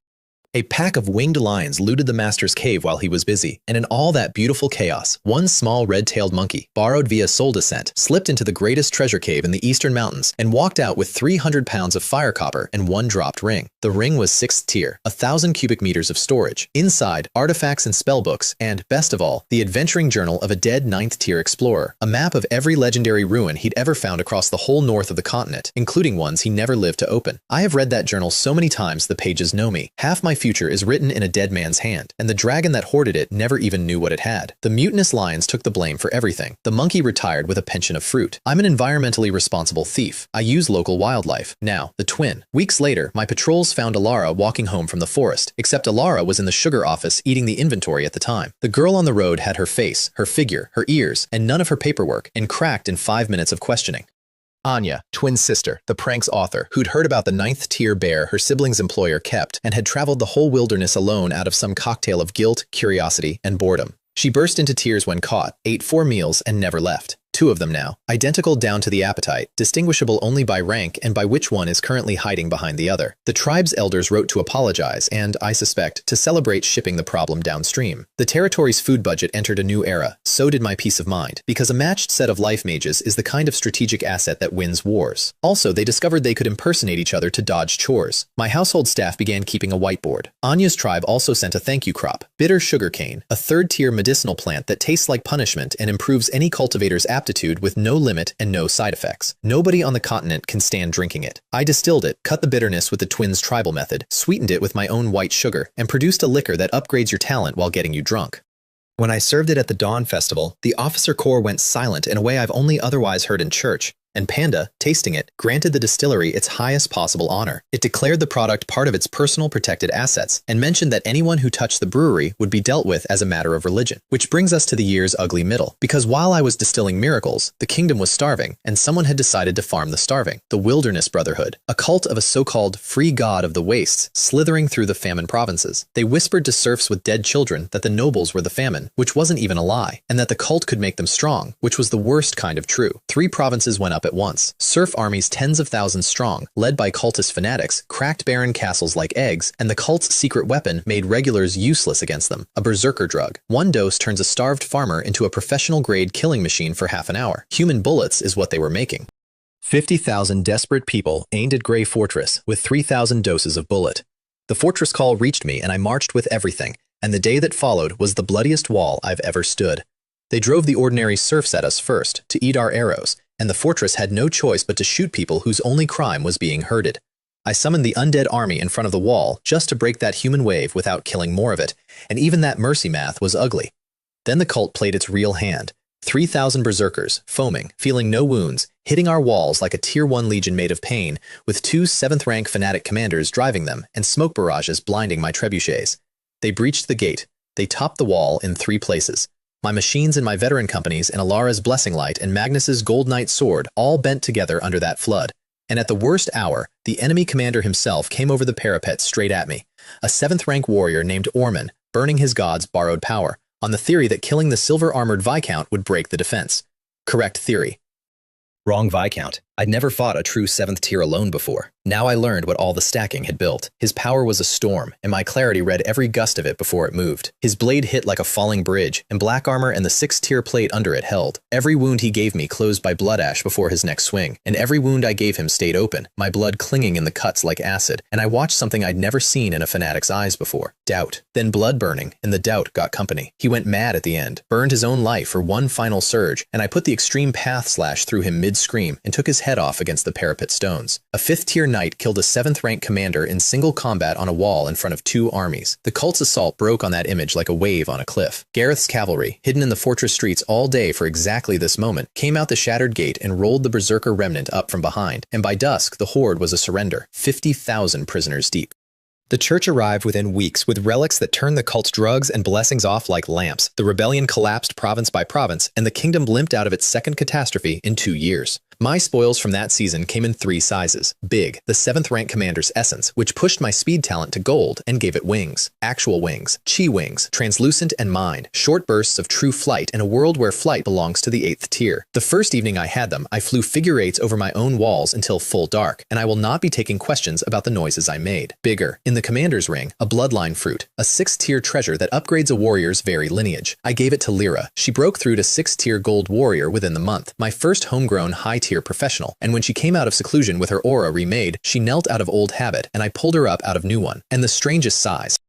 Speaker 1: A pack of winged lions looted the master's cave while he was busy, and in all that beautiful chaos, one small red-tailed monkey, borrowed via soul descent, slipped into the greatest treasure cave in the eastern mountains and walked out with 300 pounds of fire copper and 1 dropped ring. The ring was 6th tier, 1,000 cubic meters of storage. Inside, artifacts and spellbooks, and, best of all, the adventuring journal of a dead 9th tier explorer, a map of every legendary ruin he'd ever found across the whole north of the continent, including ones he never lived to open. I have read that journal so many times the pages know me. Half my future is written in a dead man's hand, and the dragon that hoarded it never even knew what it had. The mutinous lions took the blame for everything. The monkey retired with a pension of fruit. I'm an environmentally responsible thief. I use local wildlife. Now, the twin. Weeks later, my patrols found Alara walking home from the forest, except Alara was in the sugar office eating the inventory at the time. The girl on the road had her face, her figure, her ears, and none of her paperwork, and cracked in 5 minutes of questioning. Anya, twin sister, the prank's author, who'd heard about the 9th tier bear her sibling's employer kept and had traveled the whole wilderness alone out of some cocktail of guilt, curiosity, and boredom. She burst into tears when caught, ate 4 meals, and never left. 2 of them now, identical down to the appetite, distinguishable only by rank and by which one is currently hiding behind the other. The tribe's elders wrote to apologize and, I suspect, to celebrate shipping the problem downstream. The territory's food budget entered a new era, so did my peace of mind, because a matched set of life mages is the kind of strategic asset that wins wars. Also, they discovered they could impersonate each other to dodge chores. My household staff began keeping a whiteboard. Anya's tribe also sent a thank you crop, bitter sugarcane, a 3rd-tier medicinal plant that tastes like punishment and improves any cultivator's aptitude with no limit and no side effects. Nobody on the continent can stand drinking it. I distilled it, cut the bitterness with the twins' tribal method, sweetened it with my own white sugar, and produced a liquor that upgrades your talent while getting you drunk. When I served it at the Dawn Festival, the officer corps went silent in a way I've only otherwise heard in church, and Panda, tasting it, granted the distillery its highest possible honor. It declared the product part of its personal protected assets, and mentioned that anyone who touched the brewery would be dealt with as a matter of religion. Which brings us to the year's ugly middle, because while I was distilling miracles, the kingdom was starving, and someone had decided to farm the starving. The Wilderness Brotherhood, a cult of a so-called free god of the wastes, slithering through the famine provinces. They whispered to serfs with dead children that the nobles were the famine, which wasn't even a lie, and that the cult could make them strong, which was the worst kind of true. 3 provinces went up at once. Serf armies tens of thousands strong, led by cultist fanatics, cracked barren castles like eggs, and the cult's secret weapon made regulars useless against them, a berserker drug. 1 dose turns a starved farmer into a professional-grade killing machine for half an hour. Human bullets is what they were making. 50,000 desperate people aimed at Grey Fortress with 3,000 doses of bullet. The fortress call reached me and I marched with everything, and the day that followed was the bloodiest wall I've ever stood. They drove the ordinary serfs at us first, to eat our arrows, and the fortress had no choice but to shoot people whose only crime was being herded. I summoned the undead army in front of the wall just to break that human wave without killing more of it, and even that mercy math was ugly. Then the cult played its real hand. 3,000 berserkers, foaming, feeling no wounds, hitting our walls like a Tier 1 legion made of pain, with 2 7th-rank fanatic commanders driving them and smoke barrages blinding my trebuchets. They breached the gate. They topped the wall in 3 places. My machines and my veteran companies and Alara's blessing light and Magnus's gold knight sword all bent together under that flood. And at the worst hour, the enemy commander himself came over the parapet straight at me. A 7th-rank warrior named Orman, burning his god's borrowed power, on the theory that killing the silver-armored Viscount would break the defense. Correct theory. Wrong Viscount. I'd never fought a true 7th tier alone before. Now I learned what all the stacking had built. His power was a storm, and my clarity read every gust of it before it moved. His blade hit like a falling bridge, and black armor and the 6th tier plate under it held. Every wound he gave me closed by blood ash before his next swing, and every wound I gave him stayed open, my blood clinging in the cuts like acid, and I watched something I'd never seen in a fanatic's eyes before. Doubt. Then blood burning, and the doubt got company. He went mad at the end, burned his own life for one final surge, and I put the extreme path slash through him mid-scream and took his head off against the parapet stones. A 5th tier knight killed a 7th rank commander in single combat on a wall in front of 2 armies. The cult's assault broke on that image like a wave on a cliff. Gareth's cavalry, hidden in the fortress streets all day for exactly this moment, came out the shattered gate and rolled the berserker remnant up from behind, and by dusk the horde was a surrender, 50,000 prisoners deep. The church arrived within weeks with relics that turned the cult's drugs and blessings off like lamps. The rebellion collapsed province by province, and the kingdom limped out of its second catastrophe in 2 years. My spoils from that season came in 3 sizes. Big, the 7th rank commander's essence, which pushed my speed talent to gold and gave it wings. Actual wings, chi wings, translucent and mind, short bursts of true flight in a world where flight belongs to the 8th tier. The first evening I had them, I flew figure 8s over my own walls until full dark, and I will not be taking questions about the noises I made. Bigger, in the commander's ring, a bloodline fruit, a 6th tier treasure that upgrades a warrior's very lineage. I gave it to Lyra. She broke through to 6th tier gold warrior within the month, my first homegrown high-tier professional, and when she came out of seclusion with her aura remade, she knelt out of old habit, and I pulled her up out of new one, and the strangest size.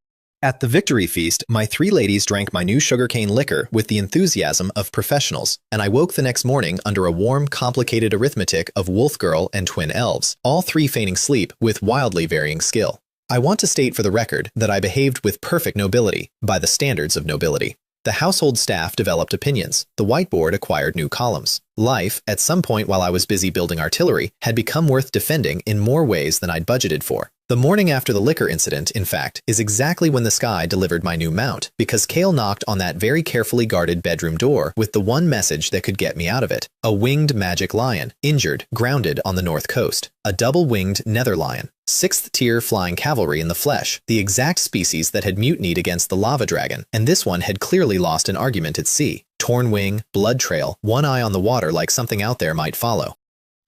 Speaker 1: At the victory feast, my 3 ladies drank my new sugarcane liquor with the enthusiasm of professionals, and I woke the next morning under a warm, complicated arithmetic of wolf girl and twin elves, all 3 feigning sleep with wildly varying skill. I want to state for the record that I behaved with perfect nobility, by the standards of nobility. The household staff developed opinions. The whiteboard acquired new columns. Life, at some point while I was busy building artillery, had become worth defending in more ways than I'd budgeted for. The morning after the liquor incident, in fact, is exactly when the sky delivered my new mount, because Kale knocked on that very carefully guarded bedroom door with the one message that could get me out of it. A winged magic lion, injured, grounded on the north coast. A double-winged nether lion. 6th tier flying cavalry in the flesh, the exact species that had mutinied against the lava dragon, and this one had clearly lost an argument at sea. Torn wing, blood trail, one eye on the water like something out there might follow.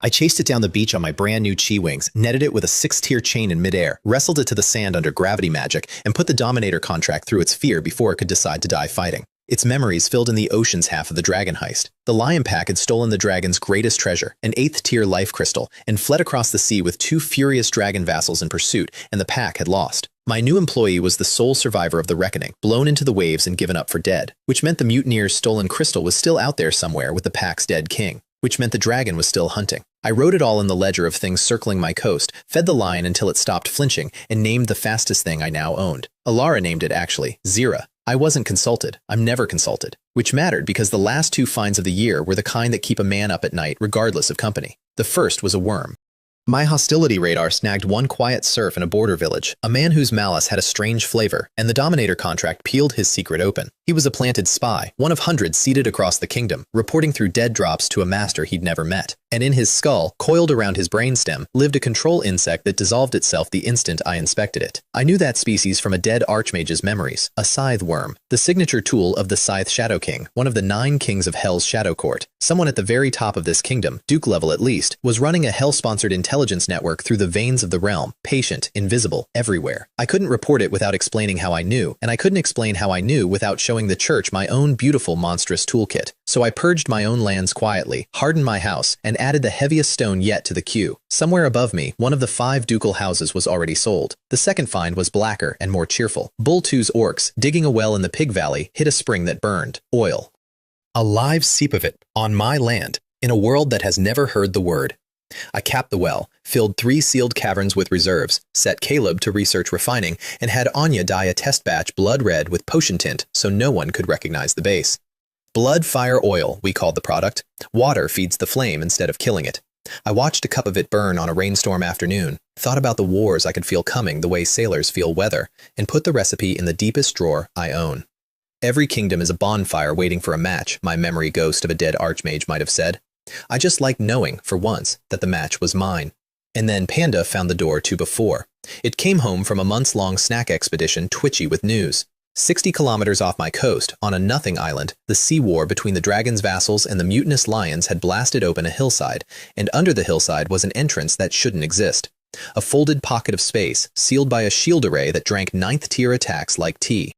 Speaker 1: I chased it down the beach on my brand new chi wings, netted it with a 6th tier chain in midair, wrestled it to the sand under gravity magic, and put the Dominator contract through its fear before it could decide to die fighting. Its memories filled in the ocean's half of the dragon heist. The lion pack had stolen the dragon's greatest treasure, an 8th tier life crystal, and fled across the sea with 2 furious dragon vassals in pursuit, and the pack had lost. My new employee was the sole survivor of the reckoning, blown into the waves and given up for dead, which meant the mutineer's stolen crystal was still out there somewhere with the pack's dead king, which meant the dragon was still hunting. I wrote it all in the ledger of things circling my coast, fed the lion until it stopped flinching, and named the fastest thing I now owned. Alara named it, actually, Zira. I wasn't consulted. I'm never consulted. Which mattered because the last 2 finds of the year were the kind that keep a man up at night regardless of company. The first was a worm. My hostility radar snagged one quiet serf in a border village, a man whose malice had a strange flavor, and the Dominator contract peeled his secret open. He was a planted spy, one of hundreds seated across the kingdom, reporting through dead drops to a master he'd never met. And in his skull, coiled around his brainstem, lived a control insect that dissolved itself the instant I inspected it. I knew that species from a dead archmage's memories, a scythe worm, the signature tool of the Scythe Shadow King, one of the 9 kings of Hell's Shadow Court. Someone at the very top of this kingdom, Duke level at least, was running a Hell-sponsored intelligence network through the veins of the realm, patient, invisible, everywhere. I couldn't report it without explaining how I knew, and I couldn't explain how I knew without showing the church my own beautiful monstrous toolkit. So I purged my own lands quietly, hardened my house, and added the heaviest stone yet to the queue. Somewhere above me, one of the 5 ducal houses was already sold. The second find was blacker and more cheerful. Bull 2's orcs, digging a well in the Pig Valley, hit a spring that burned. Oil. A live seep of it, on my land, in a world that has never heard the word. I capped the well, filled 3 sealed caverns with reserves, set Caleb to research refining, and had Anya dye a test batch blood red with potion tint so no one could recognize the base. Blood fire oil, we called the product. Water feeds the flame instead of killing it. I watched a cup of it burn on a rainstorm afternoon, thought about the wars I could feel coming the way sailors feel weather, and put the recipe in the deepest drawer I own. Every kingdom is a bonfire waiting for a match, my memory ghost of a dead archmage might have said. I just liked knowing, for once, that the match was mine. And then Panda found the door to before. It came home from a months-long snack expedition twitchy with news. 60 kilometers off my coast, on a nothing island, the sea war between the dragon's vassals and the mutinous lions had blasted open a hillside, and under the hillside was an entrance that shouldn't exist. A folded pocket of space, sealed by a shield array that drank 9th-tier attacks like tea.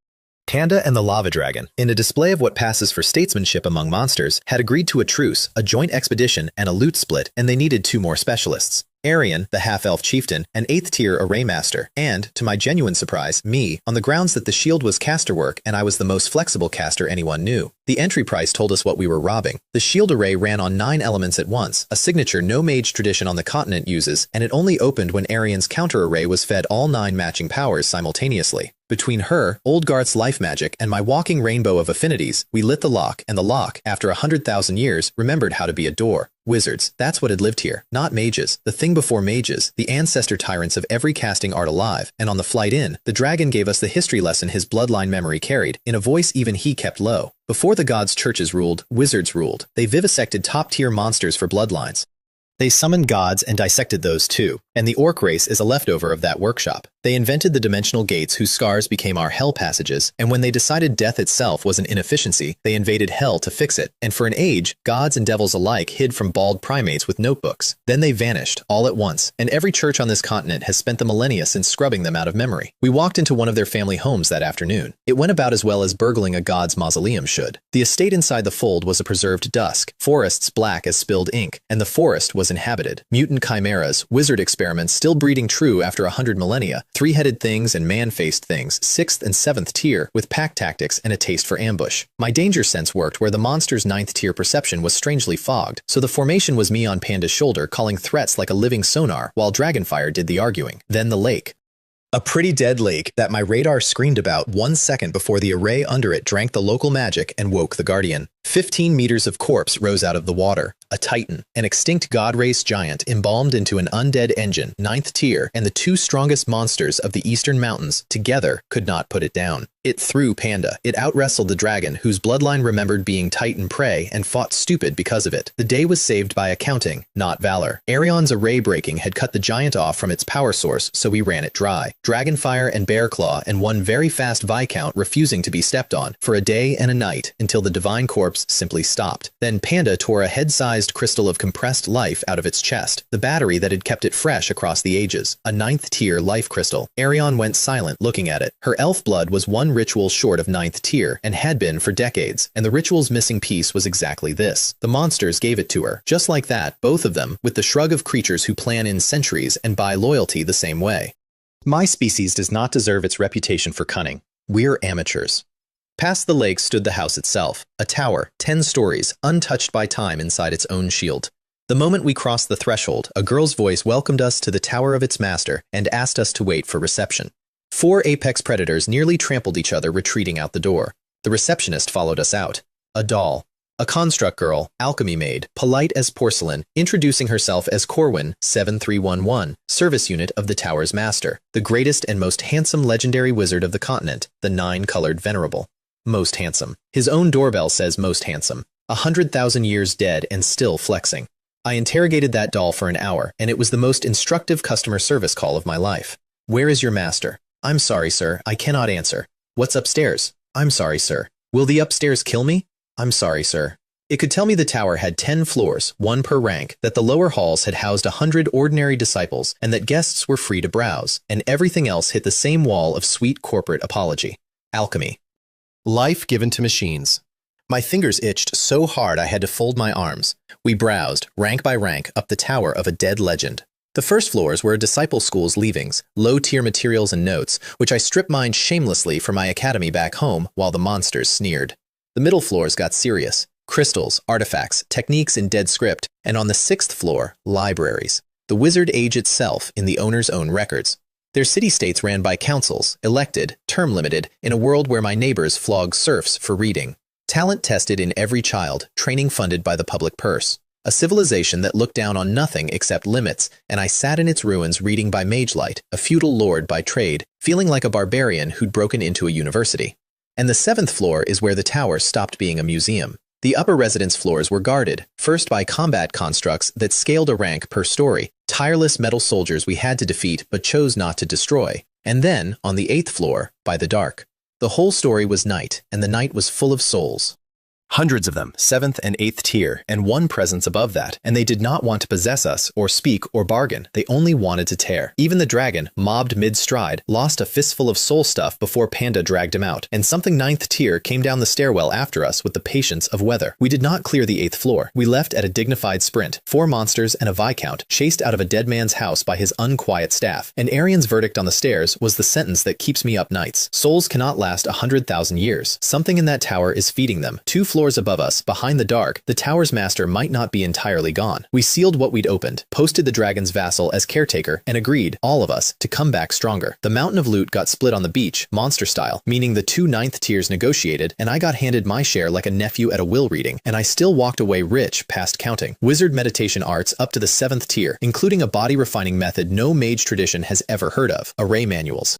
Speaker 1: Panda and the lava dragon, in a display of what passes for statesmanship among monsters, had agreed to a truce, a joint expedition, and a loot split, and they needed 2 more specialists. Arian, the half-elf chieftain, an 8th-tier array master, and, to my genuine surprise, me, on the grounds that the shield was caster work and I was the most flexible caster anyone knew. The entry price told us what we were robbing. The shield array ran on 9 elements at once, a signature no mage tradition on the continent uses, and it only opened when Arian's counter array was fed all 9 matching powers simultaneously. Between her, Oldgarth's life magic, and my walking rainbow of affinities, we lit the lock, and the lock, after 100,000 years, remembered how to be a door. Wizards, that's what had lived here, not mages, the thing before mages, the ancestor tyrants of every casting art alive, and on the flight in, the dragon gave us the history lesson his bloodline memory carried, in a voice even he kept low. Before the gods' churches ruled, wizards ruled. They vivisected top-tier monsters for bloodlines. They summoned gods and dissected those too, and the orc race is a leftover of that workshop. They invented the dimensional gates whose scars became our hell passages, and when they decided death itself was an inefficiency, they invaded hell to fix it, and for an age, gods and devils alike hid from bald primates with notebooks. Then they vanished, all at once, and every church on this continent has spent the millennia since scrubbing them out of memory. We walked into one of their family homes that afternoon. It went about as well as burgling a god's mausoleum should. The estate inside the fold was a preserved dusk, forests black as spilled ink, and the forest was inhabited. Mutant chimeras, wizard experiments still breeding true after 100 millennia, 3-headed things and man-faced things, 6th and 7th tier, with pack tactics and a taste for ambush. My danger sense worked where the monster's 9th tier perception was strangely fogged, so the formation was me on Panda's shoulder calling threats like a living sonar, while Dragonfire did the arguing. Then the lake. A pretty dead lake that my radar screamed about 1 second before the array under it drank the local magic and woke the guardian. 15 meters of corpse rose out of the water. A titan, an extinct god race giant embalmed into an undead engine, 9th tier, and the 2 strongest monsters of the eastern mountains together could not put it down. It threw Panda. It outwrestled the dragon, whose bloodline remembered being titan prey and fought stupid because of it. The day was saved by accounting, not valor. Arion's array breaking had cut the giant off from its power source, so we ran it dry. Dragonfire and Bearclaw and one very fast Viscount refusing to be stepped on, for a day and a night, until the divine corpse simply stopped. Then Panda tore a head-sized crystal of compressed life out of its chest, the battery that had kept it fresh across the ages. A 9th tier life crystal. Arion went silent looking at it. Her elf blood was one ritual short of 9th tier, and had been for decades, and the ritual's missing piece was exactly this. The monsters gave it to her. Just like that, both of them, with the shrug of creatures who plan in centuries and buy loyalty the same way. My species does not deserve its reputation for cunning. We're amateurs. Past the lake stood the house itself, a tower, 10 stories, untouched by time inside its own shield. The moment we crossed the threshold, a girl's voice welcomed us to the tower of its master and asked us to wait for reception. 4 apex predators nearly trampled each other retreating out the door. The receptionist followed us out. A doll. A construct girl, alchemy maid, polite as porcelain, introducing herself as Corwin, 7311, service unit of the tower's master, the greatest and most handsome legendary wizard of the continent, the 9-colored venerable. Most handsome. His own doorbell says most handsome. 100,000 years dead and still flexing. I interrogated that doll for an hour, and it was the most instructive customer service call of my life. Where is your master? I'm sorry, sir, I cannot answer. What's upstairs? I'm sorry, sir. Will the upstairs kill me? I'm sorry, sir. It could tell me the tower had 10 floors, 1 per rank, that the lower halls had housed 100 ordinary disciples, and that guests were free to browse, and everything else hit the same wall of sweet corporate apology. Alchemy. Life given to machines. My fingers itched so hard I had to fold my arms. We browsed, rank by rank, up the tower of a dead legend. The first floors were a disciple school's leavings, low-tier materials and notes, which I strip-mined shamelessly for my academy back home while the monsters sneered. The middle floors got serious. Crystals, artifacts, techniques in dead script, and on the 6th floor, libraries. The wizard age itself in the owner's own records. Their city-states ran by councils, elected, term-limited, in a world where my neighbors flogged serfs for reading. Talent tested in every child, training funded by the public purse. A civilization that looked down on nothing except limits, and I sat in its ruins reading by Magelight, a feudal lord by trade, feeling like a barbarian who'd broken into a university. And the 7th floor is where the tower stopped being a museum. The upper residence floors were guarded, first by combat constructs that scaled a rank per story, tireless metal soldiers we had to defeat but chose not to destroy, and then, on the 8th floor, by the dark. The whole story was night, and the night was full of souls. Hundreds of them, 7th and 8th tier, and one presence above that, and they did not want to possess us, or speak, or bargain. They only wanted to tear. Even the dragon, mobbed mid-stride, lost a fistful of soul stuff before Panda dragged him out, and something 9th tier came down the stairwell after us with the patience of weather. We did not clear the 8th floor. We left at a dignified sprint, 4 monsters and a viscount, chased out of a dead man's house by his unquiet staff, and Arian's verdict on the stairs was the sentence that keeps me up nights. Souls cannot last 100,000 years. Something in that tower is feeding them. 2 floors above us, behind the dark, the tower's master might not be entirely gone. We sealed what we'd opened, posted the dragon's vassal as caretaker, and agreed, all of us, to come back stronger. The mountain of loot got split on the beach, monster style, meaning the 2 9th tiers negotiated, and I got handed my share like a nephew at a will reading, and I still walked away rich past counting. Wizard meditation arts up to the 7th tier, including a body refining method no mage tradition has ever heard of, array manuals.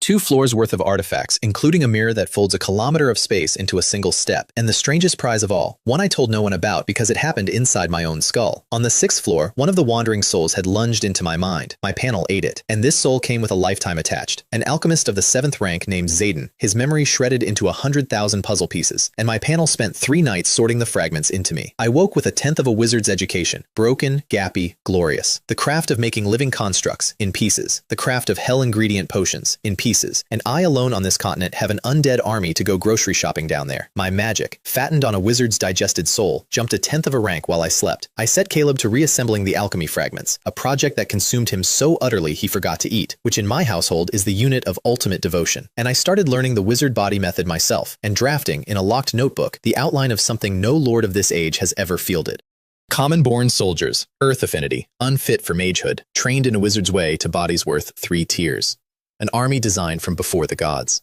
Speaker 1: 2 floors worth of artifacts, including a mirror that folds a kilometer of space into a single step, and the strangest prize of all, one I told no one about because it happened inside my own skull. On the 6th floor, one of the wandering souls had lunged into my mind. My panel ate it, and this soul came with a lifetime attached. An alchemist of the 7th rank named Zayden, his memory shredded into 100,000 puzzle pieces, and my panel spent 3 nights sorting the fragments into me. I woke with a 10th of a wizard's education, broken, gappy, glorious. The craft of making living constructs, in pieces. The craft of hell ingredient potions, in pieces. And I alone on this continent have an undead army to go grocery shopping down there. My magic, fattened on a wizard's digested soul, jumped a 10th of a rank while I slept. I set Caleb to reassembling the alchemy fragments, a project that consumed him so utterly he forgot to eat, which in my household is the unit of ultimate devotion. And I started learning the wizard body method myself, and drafting, in a locked notebook, the outline of something no lord of this age has ever fielded. Common-born soldiers, earth affinity, unfit for magehood, trained in a wizard's way to bodies worth 3 tiers. An army designed from before the gods.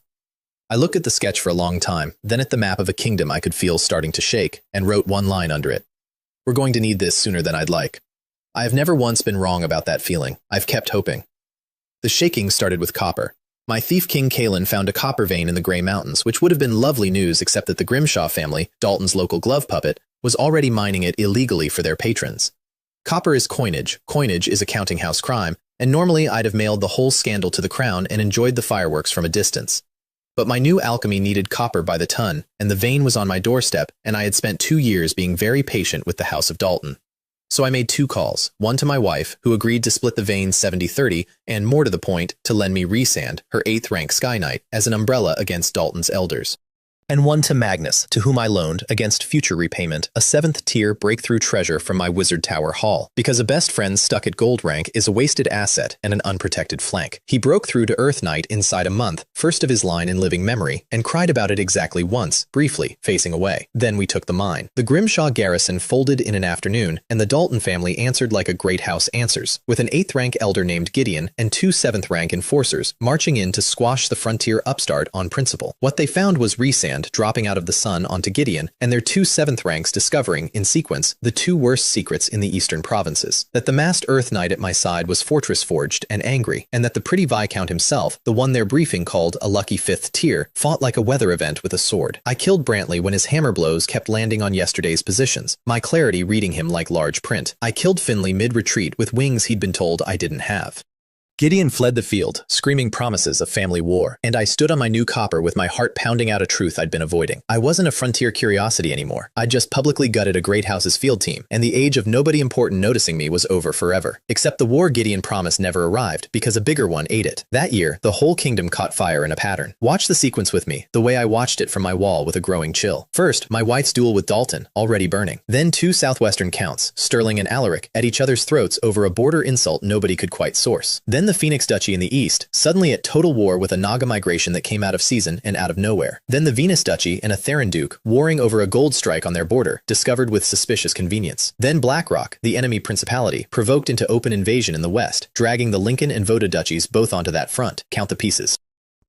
Speaker 1: I looked at the sketch for a long time, then at the map of a kingdom I could feel starting to shake, and wrote one line under it. We're going to need this sooner than I'd like. I have never once been wrong about that feeling. I've kept hoping. The shaking started with copper. My thief king Kalen found a copper vein in the Grey Mountains, which would have been lovely news except that the Grimshaw family, Dalton's local glove puppet, was already mining it illegally for their patrons. Copper is coinage. Coinage is a counting house crime, and normally I'd have mailed the whole scandal to the crown and enjoyed the fireworks from a distance. But my new alchemy needed copper by the ton, and the vein was on my doorstep, and I had spent 2 years being very patient with the House of Dalton. So I made 2 calls, one to my wife, who agreed to split the vein 70-30, and more to the point, to lend me Rhysand, her 8th rank Sky Knight, as an umbrella against Dalton's elders. And one to Magnus, to whom I loaned, against future repayment, a 7th tier breakthrough treasure from my Wizard Tower haul, because a best friend stuck at gold rank is a wasted asset and an unprotected flank. He broke through to Earth Knight inside a month, first of his line in living memory, and cried about it exactly once, briefly, facing away. Then we took the mine. The Grimshaw garrison folded in an afternoon, and the Dalton family answered like a great house answers, with an 8th rank elder named Gideon and 2 7th rank enforcers marching in to squash the frontier upstart on principle. What they found was Rhysand dropping out of the sun onto Gideon, and their 2 7th ranks discovering, in sequence, the 2 worst secrets in the eastern provinces. That the masked Earth Knight at my side was fortress forged and angry, and that the pretty Viscount himself, the one their briefing called a lucky 5th tier, fought like a weather event with a sword. I killed Brantley when his hammer blows kept landing on yesterday's positions, my clarity reading him like large print. I killed Finley mid-retreat with wings he'd been told I didn't have. Gideon fled the field, screaming promises of family war, and I stood on my new copper with my heart pounding out a truth I'd been avoiding. I wasn't a frontier curiosity anymore. I'd just publicly gutted a great house's field team, and the age of nobody important noticing me was over forever. Except the war Gideon promised never arrived, because a bigger one ate it. That year, the whole kingdom caught fire in a pattern. Watch the sequence with me, the way I watched it from my wall with a growing chill. First, my wife's duel with Dalton, already burning. Then 2 southwestern counts, Sterling and Alaric, at each other's throats over a border insult nobody could quite source. Then the Phoenix Duchy in the east, suddenly at total war with a Naga migration that came out of season and out of nowhere. Then the Venus Duchy and a Theron Duke, warring over a gold strike on their border, discovered with suspicious convenience. Then Blackrock, the enemy principality, provoked into open invasion in the west, dragging the Lincoln and Voda duchies both onto that front. Count the pieces.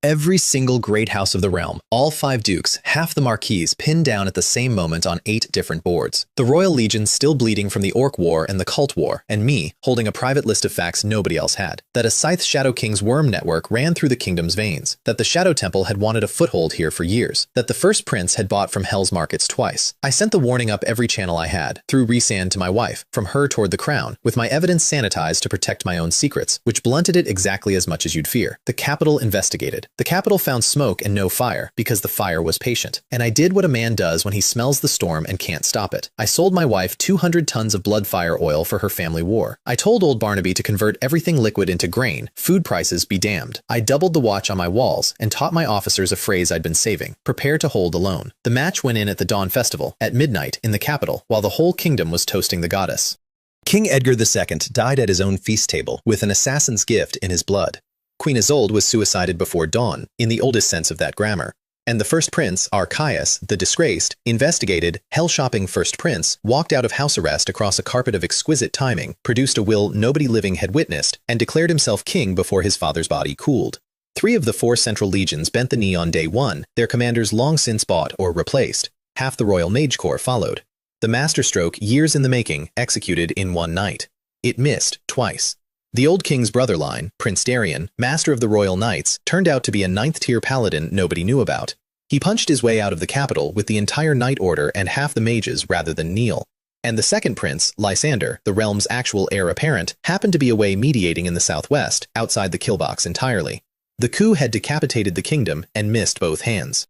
Speaker 1: Every single great house of the realm, all 5 dukes, half the marquise pinned down at the same moment on 8 different boards. The royal legions still bleeding from the Orc War and the Cult War, and me holding a private list of facts nobody else had. That a Scythe Shadow King's worm network ran through the kingdom's veins. That the Shadow Temple had wanted a foothold here for years. That the first prince had bought from Hell's Markets twice. I sent the warning up every channel I had, through Rhysand to my wife, from her toward the crown, with my evidence sanitized to protect my own secrets, which blunted it exactly as much as you'd fear. The capital investigated. The capital found smoke and no fire, because the fire was patient. And I did what a man does when he smells the storm and can't stop it. I sold my wife 200 tons of blood fire oil for her family war. I told old Barnaby to convert everything liquid into grain, food prices be damned. I doubled the watch on my walls and taught my officers a phrase I'd been saving: prepare to hold alone. The match went in at the Dawn Festival, at midnight, in the capital, while the whole kingdom was toasting the goddess. King Edgar II died at his own feast table, with an assassin's gift in his blood. Queen Isolde was suicided before dawn, in the oldest sense of that grammar. And the first prince, Archias, the disgraced, investigated, hell-shopping first prince, walked out of house arrest across a carpet of exquisite timing, produced a will nobody living had witnessed, and declared himself king before his father's body cooled. 3 of the 4 central legions bent the knee on day 1, their commanders long since bought or replaced. Half the Royal Mage Corps followed. The masterstroke, years in the making, executed in one night. It missed twice. The old king's brother line, Prince Darien, master of the Royal Knights, turned out to be a 9th-tier paladin nobody knew about. He punched his way out of the capital with the entire Knight Order and half the mages rather than kneel. And the second prince, Lysander, the realm's actual heir apparent, happened to be away mediating in the southwest, outside the killbox entirely. The coup had decapitated the kingdom and missed both hands.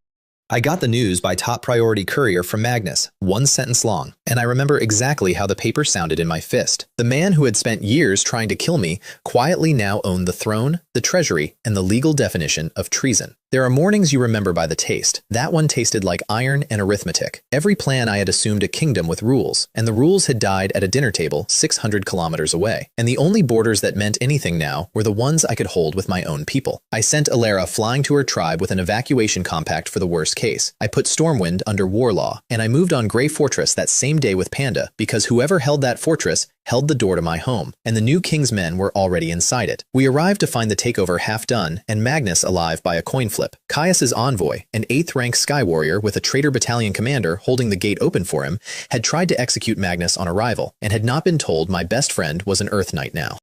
Speaker 1: I got the news by top priority courier from Magnus, 1 sentence long, and I remember exactly how the paper sounded in my fist. The man who had spent years trying to kill me quietly now owned the throne, the treasury, and the legal definition of treason. There are mornings you remember by the taste. That one tasted like iron and arithmetic. Every plan I had assumed a kingdom with rules, and the rules had died at a dinner table 600 kilometers away. And the only borders that meant anything now were the ones I could hold with my own people. I sent Alara flying to her tribe with an evacuation compact for the worst case. I put Stormwind under war law, and I moved on Grey Fortress that same day with Panda, because whoever held that fortress held the door to my home, and the new king's men were already inside it. We arrived to find the takeover half done, and Magnus alive by a coin flip. Caius's envoy, an 8th-rank sky warrior with a traitor battalion commander holding the gate open for him, had tried to execute Magnus on arrival, and had not been told my best friend was an Earth Knight now.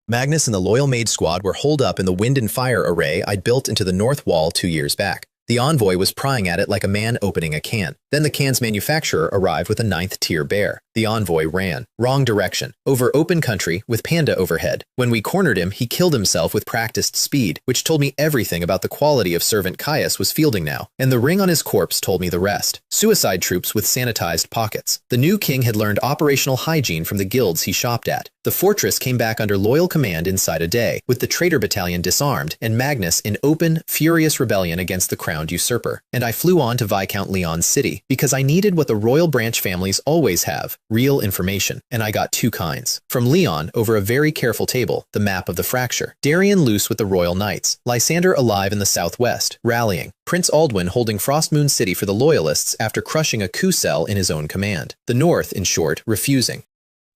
Speaker 1: Magnus and the Loyal Mage Squad were holed up in the wind and fire array I'd built into the north wall 2 years back. The envoy was prying at it like a man opening a can. Then the can's manufacturer arrived with a 9th-tier bear. The envoy ran. Wrong direction. Over open country, with Panda overhead. When we cornered him, he killed himself with practiced speed, which told me everything about the quality of servant Caius was fielding now, and the ring on his corpse told me the rest. Suicide troops with sanitized pockets. The new king had learned operational hygiene from the guilds he shopped at. The fortress came back under loyal command inside a day, with the traitor battalion disarmed, and Magnus in open, furious rebellion against the crowned usurper. And I flew on to Viscount Leon's city, because I needed what the royal branch families always have, real information, and I got 2 kinds. From Leon, over a very careful table, the map of the fracture. Darien loose with the Royal Knights. Lysander alive in the southwest, rallying. Prince Aldwin holding Frostmoon City for the Loyalists after crushing a coup cell in his own command. The north, in short, refusing.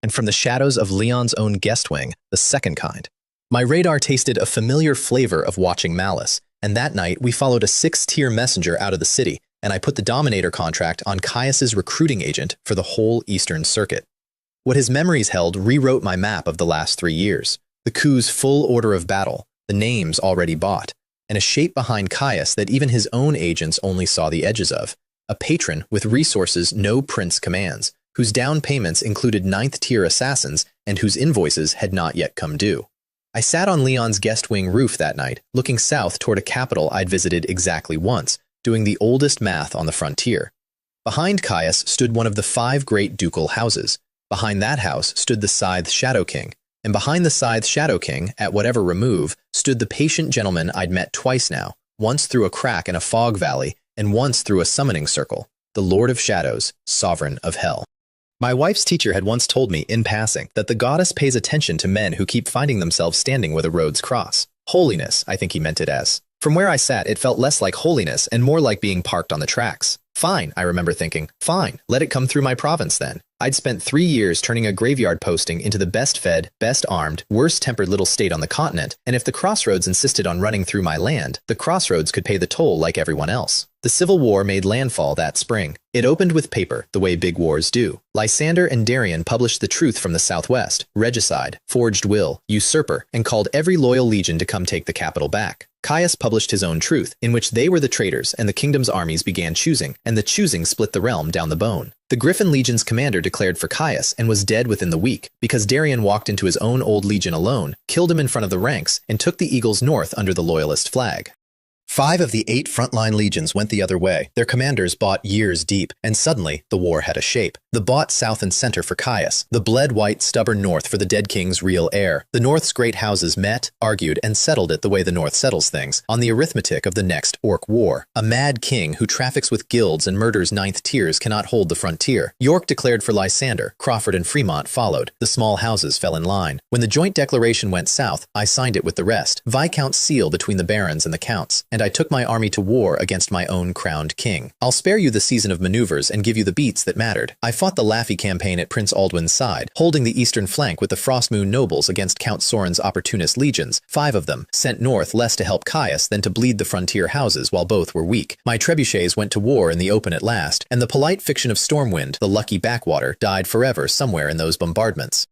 Speaker 1: And from the shadows of Leon's own guest wing, the second kind. My radar tasted a familiar flavor of watching malice, and that night we followed a 6th-tier messenger out of the city, and I put the Dominator contract on Caius's recruiting agent for the whole Eastern Circuit. What his memories held rewrote my map of the last 3 years. The coup's full order of battle, the names already bought, and a shape behind Caius that even his own agents only saw the edges of. A patron with resources no prince commands, whose down payments included 9th-tier assassins and whose invoices had not yet come due. I sat on Leon's guest wing roof that night, looking south toward a capital I'd visited exactly once, doing the oldest math on the frontier. Behind Caius stood one of the 5 great ducal houses. Behind that house stood the Scythe Shadow King, and behind the Scythe Shadow King, at whatever remove, stood the patient gentleman I'd met twice now, once through a crack in a fog valley, and once through a summoning circle, the Lord of Shadows, Sovereign of Hell. My wife's teacher had once told me, in passing, that the goddess pays attention to men who keep finding themselves standing where the roads cross. Holiness, I think he meant it as. From where I sat, it felt less like holiness and more like being parked on the tracks. Fine, I remember thinking. Fine, let it come through my province then. I'd spent 3 years turning a graveyard posting into the best-fed, best-armed, worst-tempered little state on the continent, and if the Crossroads insisted on running through my land, the Crossroads could pay the toll like everyone else. The Civil War made landfall that spring. It opened with paper, the way big wars do. Lysander and Darien published the truth from the Southwest, regicide, forged will, usurper, and called every loyal legion to come take the capital back. Caius published his own truth, in which they were the traitors and the kingdom's armies began choosing, and the choosing split the realm down the bone. The Griffin Legion's commander declared for Caius and was dead within the week, because Darien walked into his own old legion alone, killed him in front of the ranks, and took the Eagles north under the Loyalist flag. 5 of the 8 frontline legions went the other way. Their commanders bought years deep, and suddenly the war had a shape. The bought south and center for Caius, the bled-white, stubborn north for the dead king's real heir. The north's great houses met, argued, and settled it the way the north settles things, on the arithmetic of the next Orc War. A mad king who traffics with guilds and murders ninth tiers cannot hold the frontier. York declared for Lysander, Crawford and Fremont followed. The small houses fell in line. When the joint declaration went south, I signed it with the rest. Viscount's seal between the barons and the counts, and I took my army to war against my own crowned king. I'll spare you the season of maneuvers and give you the beats that mattered. I fought the Laffey campaign at Prince Aldwin's side, holding the eastern flank with the Frostmoon nobles against Count Sorin's opportunist legions, 5 of them, sent north less to help Caius than to bleed the frontier houses while both were weak. My trebuchets went to war in the open at last, and the polite fiction of Stormwind, the lucky backwater, died forever somewhere in those bombardments.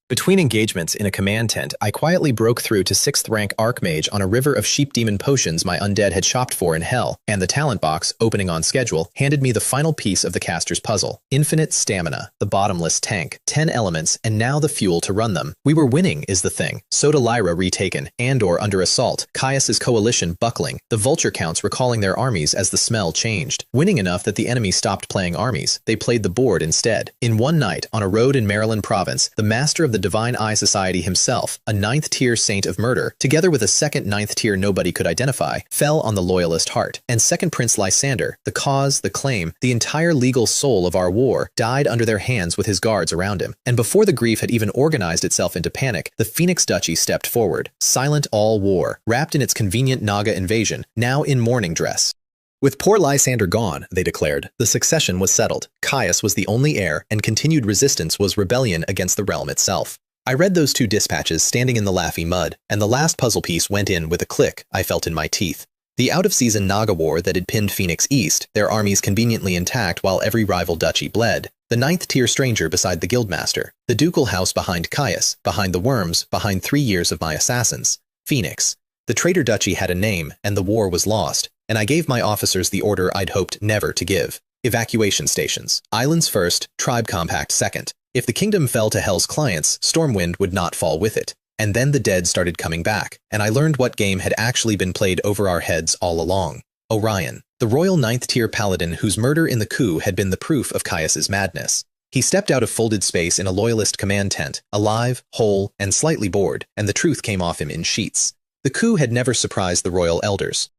Speaker 1: Between engagements in a command tent, I quietly broke through to 6th rank Archmage on a river of sheep demon potions my undead had shopped for in hell, and the talent box, opening on schedule, handed me the final piece of the caster's puzzle. Infinite stamina, the bottomless tank, 10 elements, and now the fuel to run them. We were winning is the thing. Soda Lyra retaken, Andor under assault, Caius's coalition buckling, the vulture counts recalling their armies as the smell changed. Winning enough that the enemy stopped playing armies. They played the board instead. In one night, on a road in Maryland province, the master of the Divine Eye Society himself, a 9th-tier saint of murder, together with a second 9th-tier nobody could identify, fell on the loyalist heart. And second Prince Lysander, the cause, the claim, the entire legal soul of our war, died under their hands with his guards around him. And before the grief had even organized itself into panic, the Phoenix Duchy stepped forward, silent all war, wrapped in its convenient Naga invasion, now in mourning dress. With poor Lysander gone, they declared, the succession was settled. Caius was the only heir, and continued resistance was rebellion against the realm itself. I read those 2 dispatches standing in the Laffey mud, and the last puzzle piece went in with a click I felt in my teeth. The out-of-season Naga war that had pinned Phoenix East, their armies conveniently intact while every rival duchy bled. The 9th-tier stranger beside the guildmaster. The ducal house behind Caius, behind the worms, behind 3 years of my assassins. Phoenix. The traitor duchy had a name, and the war was lost, and I gave my officers the order I'd hoped never to give. Evacuation stations. Islands first, tribe compact second. If the kingdom fell to Hell's clients, Stormwind would not fall with it. And then the dead started coming back, and I learned what game had actually been played over our heads all along. Orion, the royal 9th-tier paladin whose murder in the coup had been the proof of Caius's madness. He stepped out of folded space in a loyalist command tent, alive, whole, and slightly bored, and the truth came off him in sheets. The coup had never surprised the royal elders.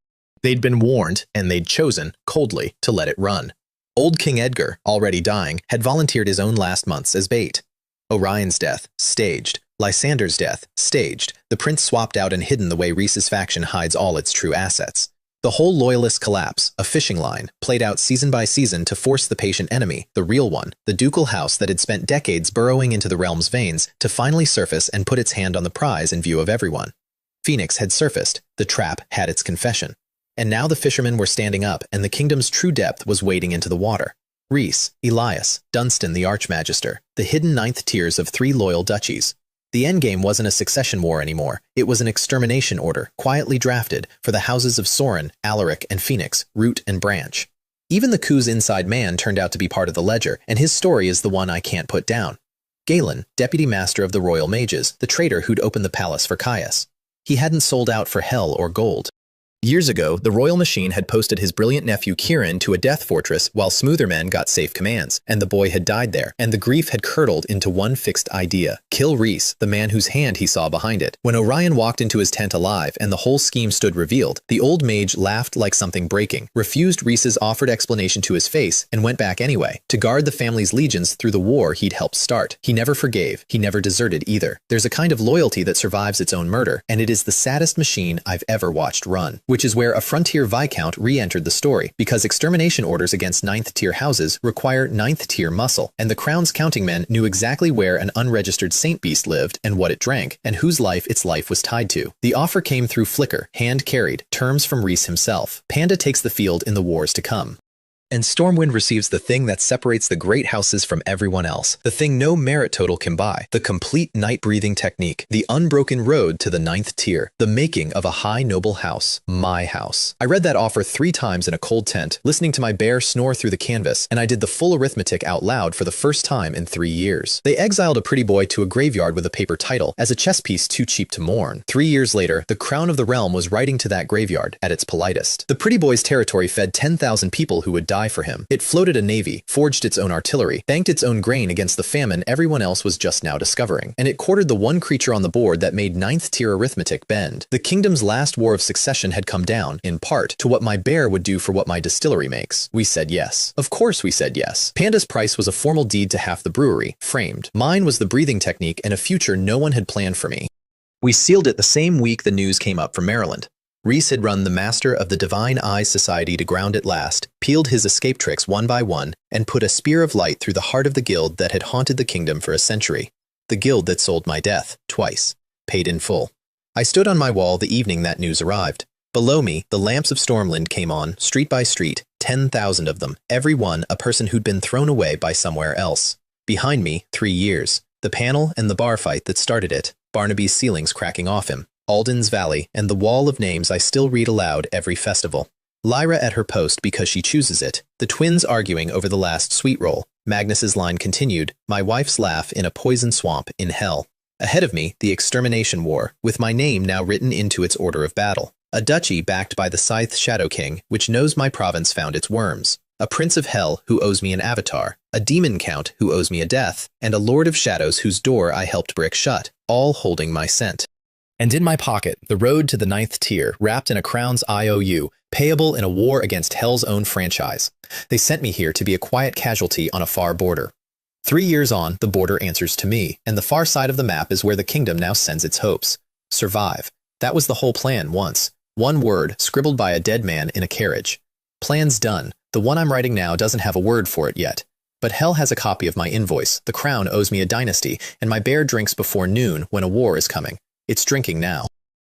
Speaker 1: They'd been warned, and they'd chosen, coldly, to let it run. Old King Edgar, already dying, had volunteered his own last months as bait. Orion's death, staged. Lysander's death, staged. The prince swapped out and hidden the way Rhys's faction hides all its true assets. The whole loyalist collapse, a fishing line, played out season by season to force the patient enemy, the real one, the ducal house that had spent decades burrowing into the realm's veins, to finally surface and put its hand on the prize in view of everyone. Phoenix had surfaced. The trap had its confession. And now the fishermen were standing up, and the kingdom's true depth was wading into the water. Rhys, Elias, Dunstan the Archmagister, the hidden 9th tiers of 3 loyal duchies. The endgame wasn't a succession war anymore. It was an extermination order, quietly drafted, for the houses of Sorin, Alaric, and Phoenix, root and branch. Even the coup's inside man turned out to be part of the ledger, and his story is the one I can't put down. Galen, deputy master of the royal mages, the traitor who'd opened the palace for Caius. He hadn't sold out for hell or gold. Years ago, the royal machine had posted his brilliant nephew Kieran to a death fortress while smoother men got safe commands, and the boy had died there, and the grief had curdled into one fixed idea: kill Rhys, the man whose hand he saw behind it. When Orion walked into his tent alive and the whole scheme stood revealed, the old mage laughed like something breaking, refused Rhys's offered explanation to his face, and went back anyway, to guard the family's legions through the war he'd helped start. He never forgave, he never deserted either. There's a kind of loyalty that survives its own murder, and it is the saddest machine I've ever watched run. which is where a frontier viscount re-entered the story, because extermination orders against 9th-tier houses require 9th-tier muscle, and the Crown's counting men knew exactly where an unregistered saint beast lived and what it drank, and whose life its life was tied to. The offer came through Flicker, hand-carried, terms from Reese himself. Panda takes the field in the wars to come. And Stormwind receives the thing that separates the great houses from everyone else, the thing no merit total can buy, the complete night-breathing technique, the unbroken road to the 9th tier, the making of a high noble house, my house. I read that offer 3 times in a cold tent, listening to my bear snore through the canvas, and I did the full arithmetic out loud for the first time in 3 years. They exiled a pretty boy to a graveyard with a paper title, as a chess piece too cheap to mourn. 3 years later, the crown of the realm was writing to that graveyard at its politest. The pretty boy's territory fed 10,000 people who would die for him. It floated a navy, forged its own artillery, banked its own grain against the famine everyone else was just now discovering, and it quartered the one creature on the board that made 9th tier arithmetic bend. The kingdom's last war of succession had come down, in part, to what my bear would do for what my distillery makes. We said yes. Of course we said yes. Panda's price was a formal deed to half the brewery, framed. Mine was the breathing technique and a future no one had planned for me. We sealed it the same week the news came up from Maryland. Reese had run the Master of the Divine Eyes Society to ground at last, peeled his escape tricks one by one, and put a spear of light through the heart of the guild that had haunted the kingdom for a century. The guild that sold my death, twice, paid in full. I stood on my wall the evening that news arrived. Below me, the lamps of Stormwind came on, street by street, 10,000 of them, every one a person who'd been thrown away by somewhere else. Behind me, 3 years, the panel and the bar fight that started it, Barnaby's ceilings cracking off him. Alden's Valley, and the wall of names I still read aloud every festival. Lyra at her post because she chooses it, the twins arguing over the last sweet roll. Magnus's line continued, my wife's laugh in a poison swamp in hell. Ahead of me, the extermination war, with my name now written into its order of battle. A duchy backed by the Scythe Shadow King, which knows my province found its worms. A prince of hell who owes me an avatar. A demon count who owes me a death. And a lord of shadows whose door I helped brick shut, all holding my scent. And in my pocket, the road to the 9th tier, wrapped in a crown's IOU, payable in a war against Hell's own franchise. They sent me here to be a quiet casualty on a far border. 3 years on, the border answers to me, and the far side of the map is where the kingdom now sends its hopes. Survive. That was the whole plan once. One word, scribbled by a dead man in a carriage. Plan's done. The one I'm writing now doesn't have a word for it yet. But Hell has a copy of my invoice. The crown owes me a dynasty, and my bear drinks before noon when a war is coming. It's drinking now.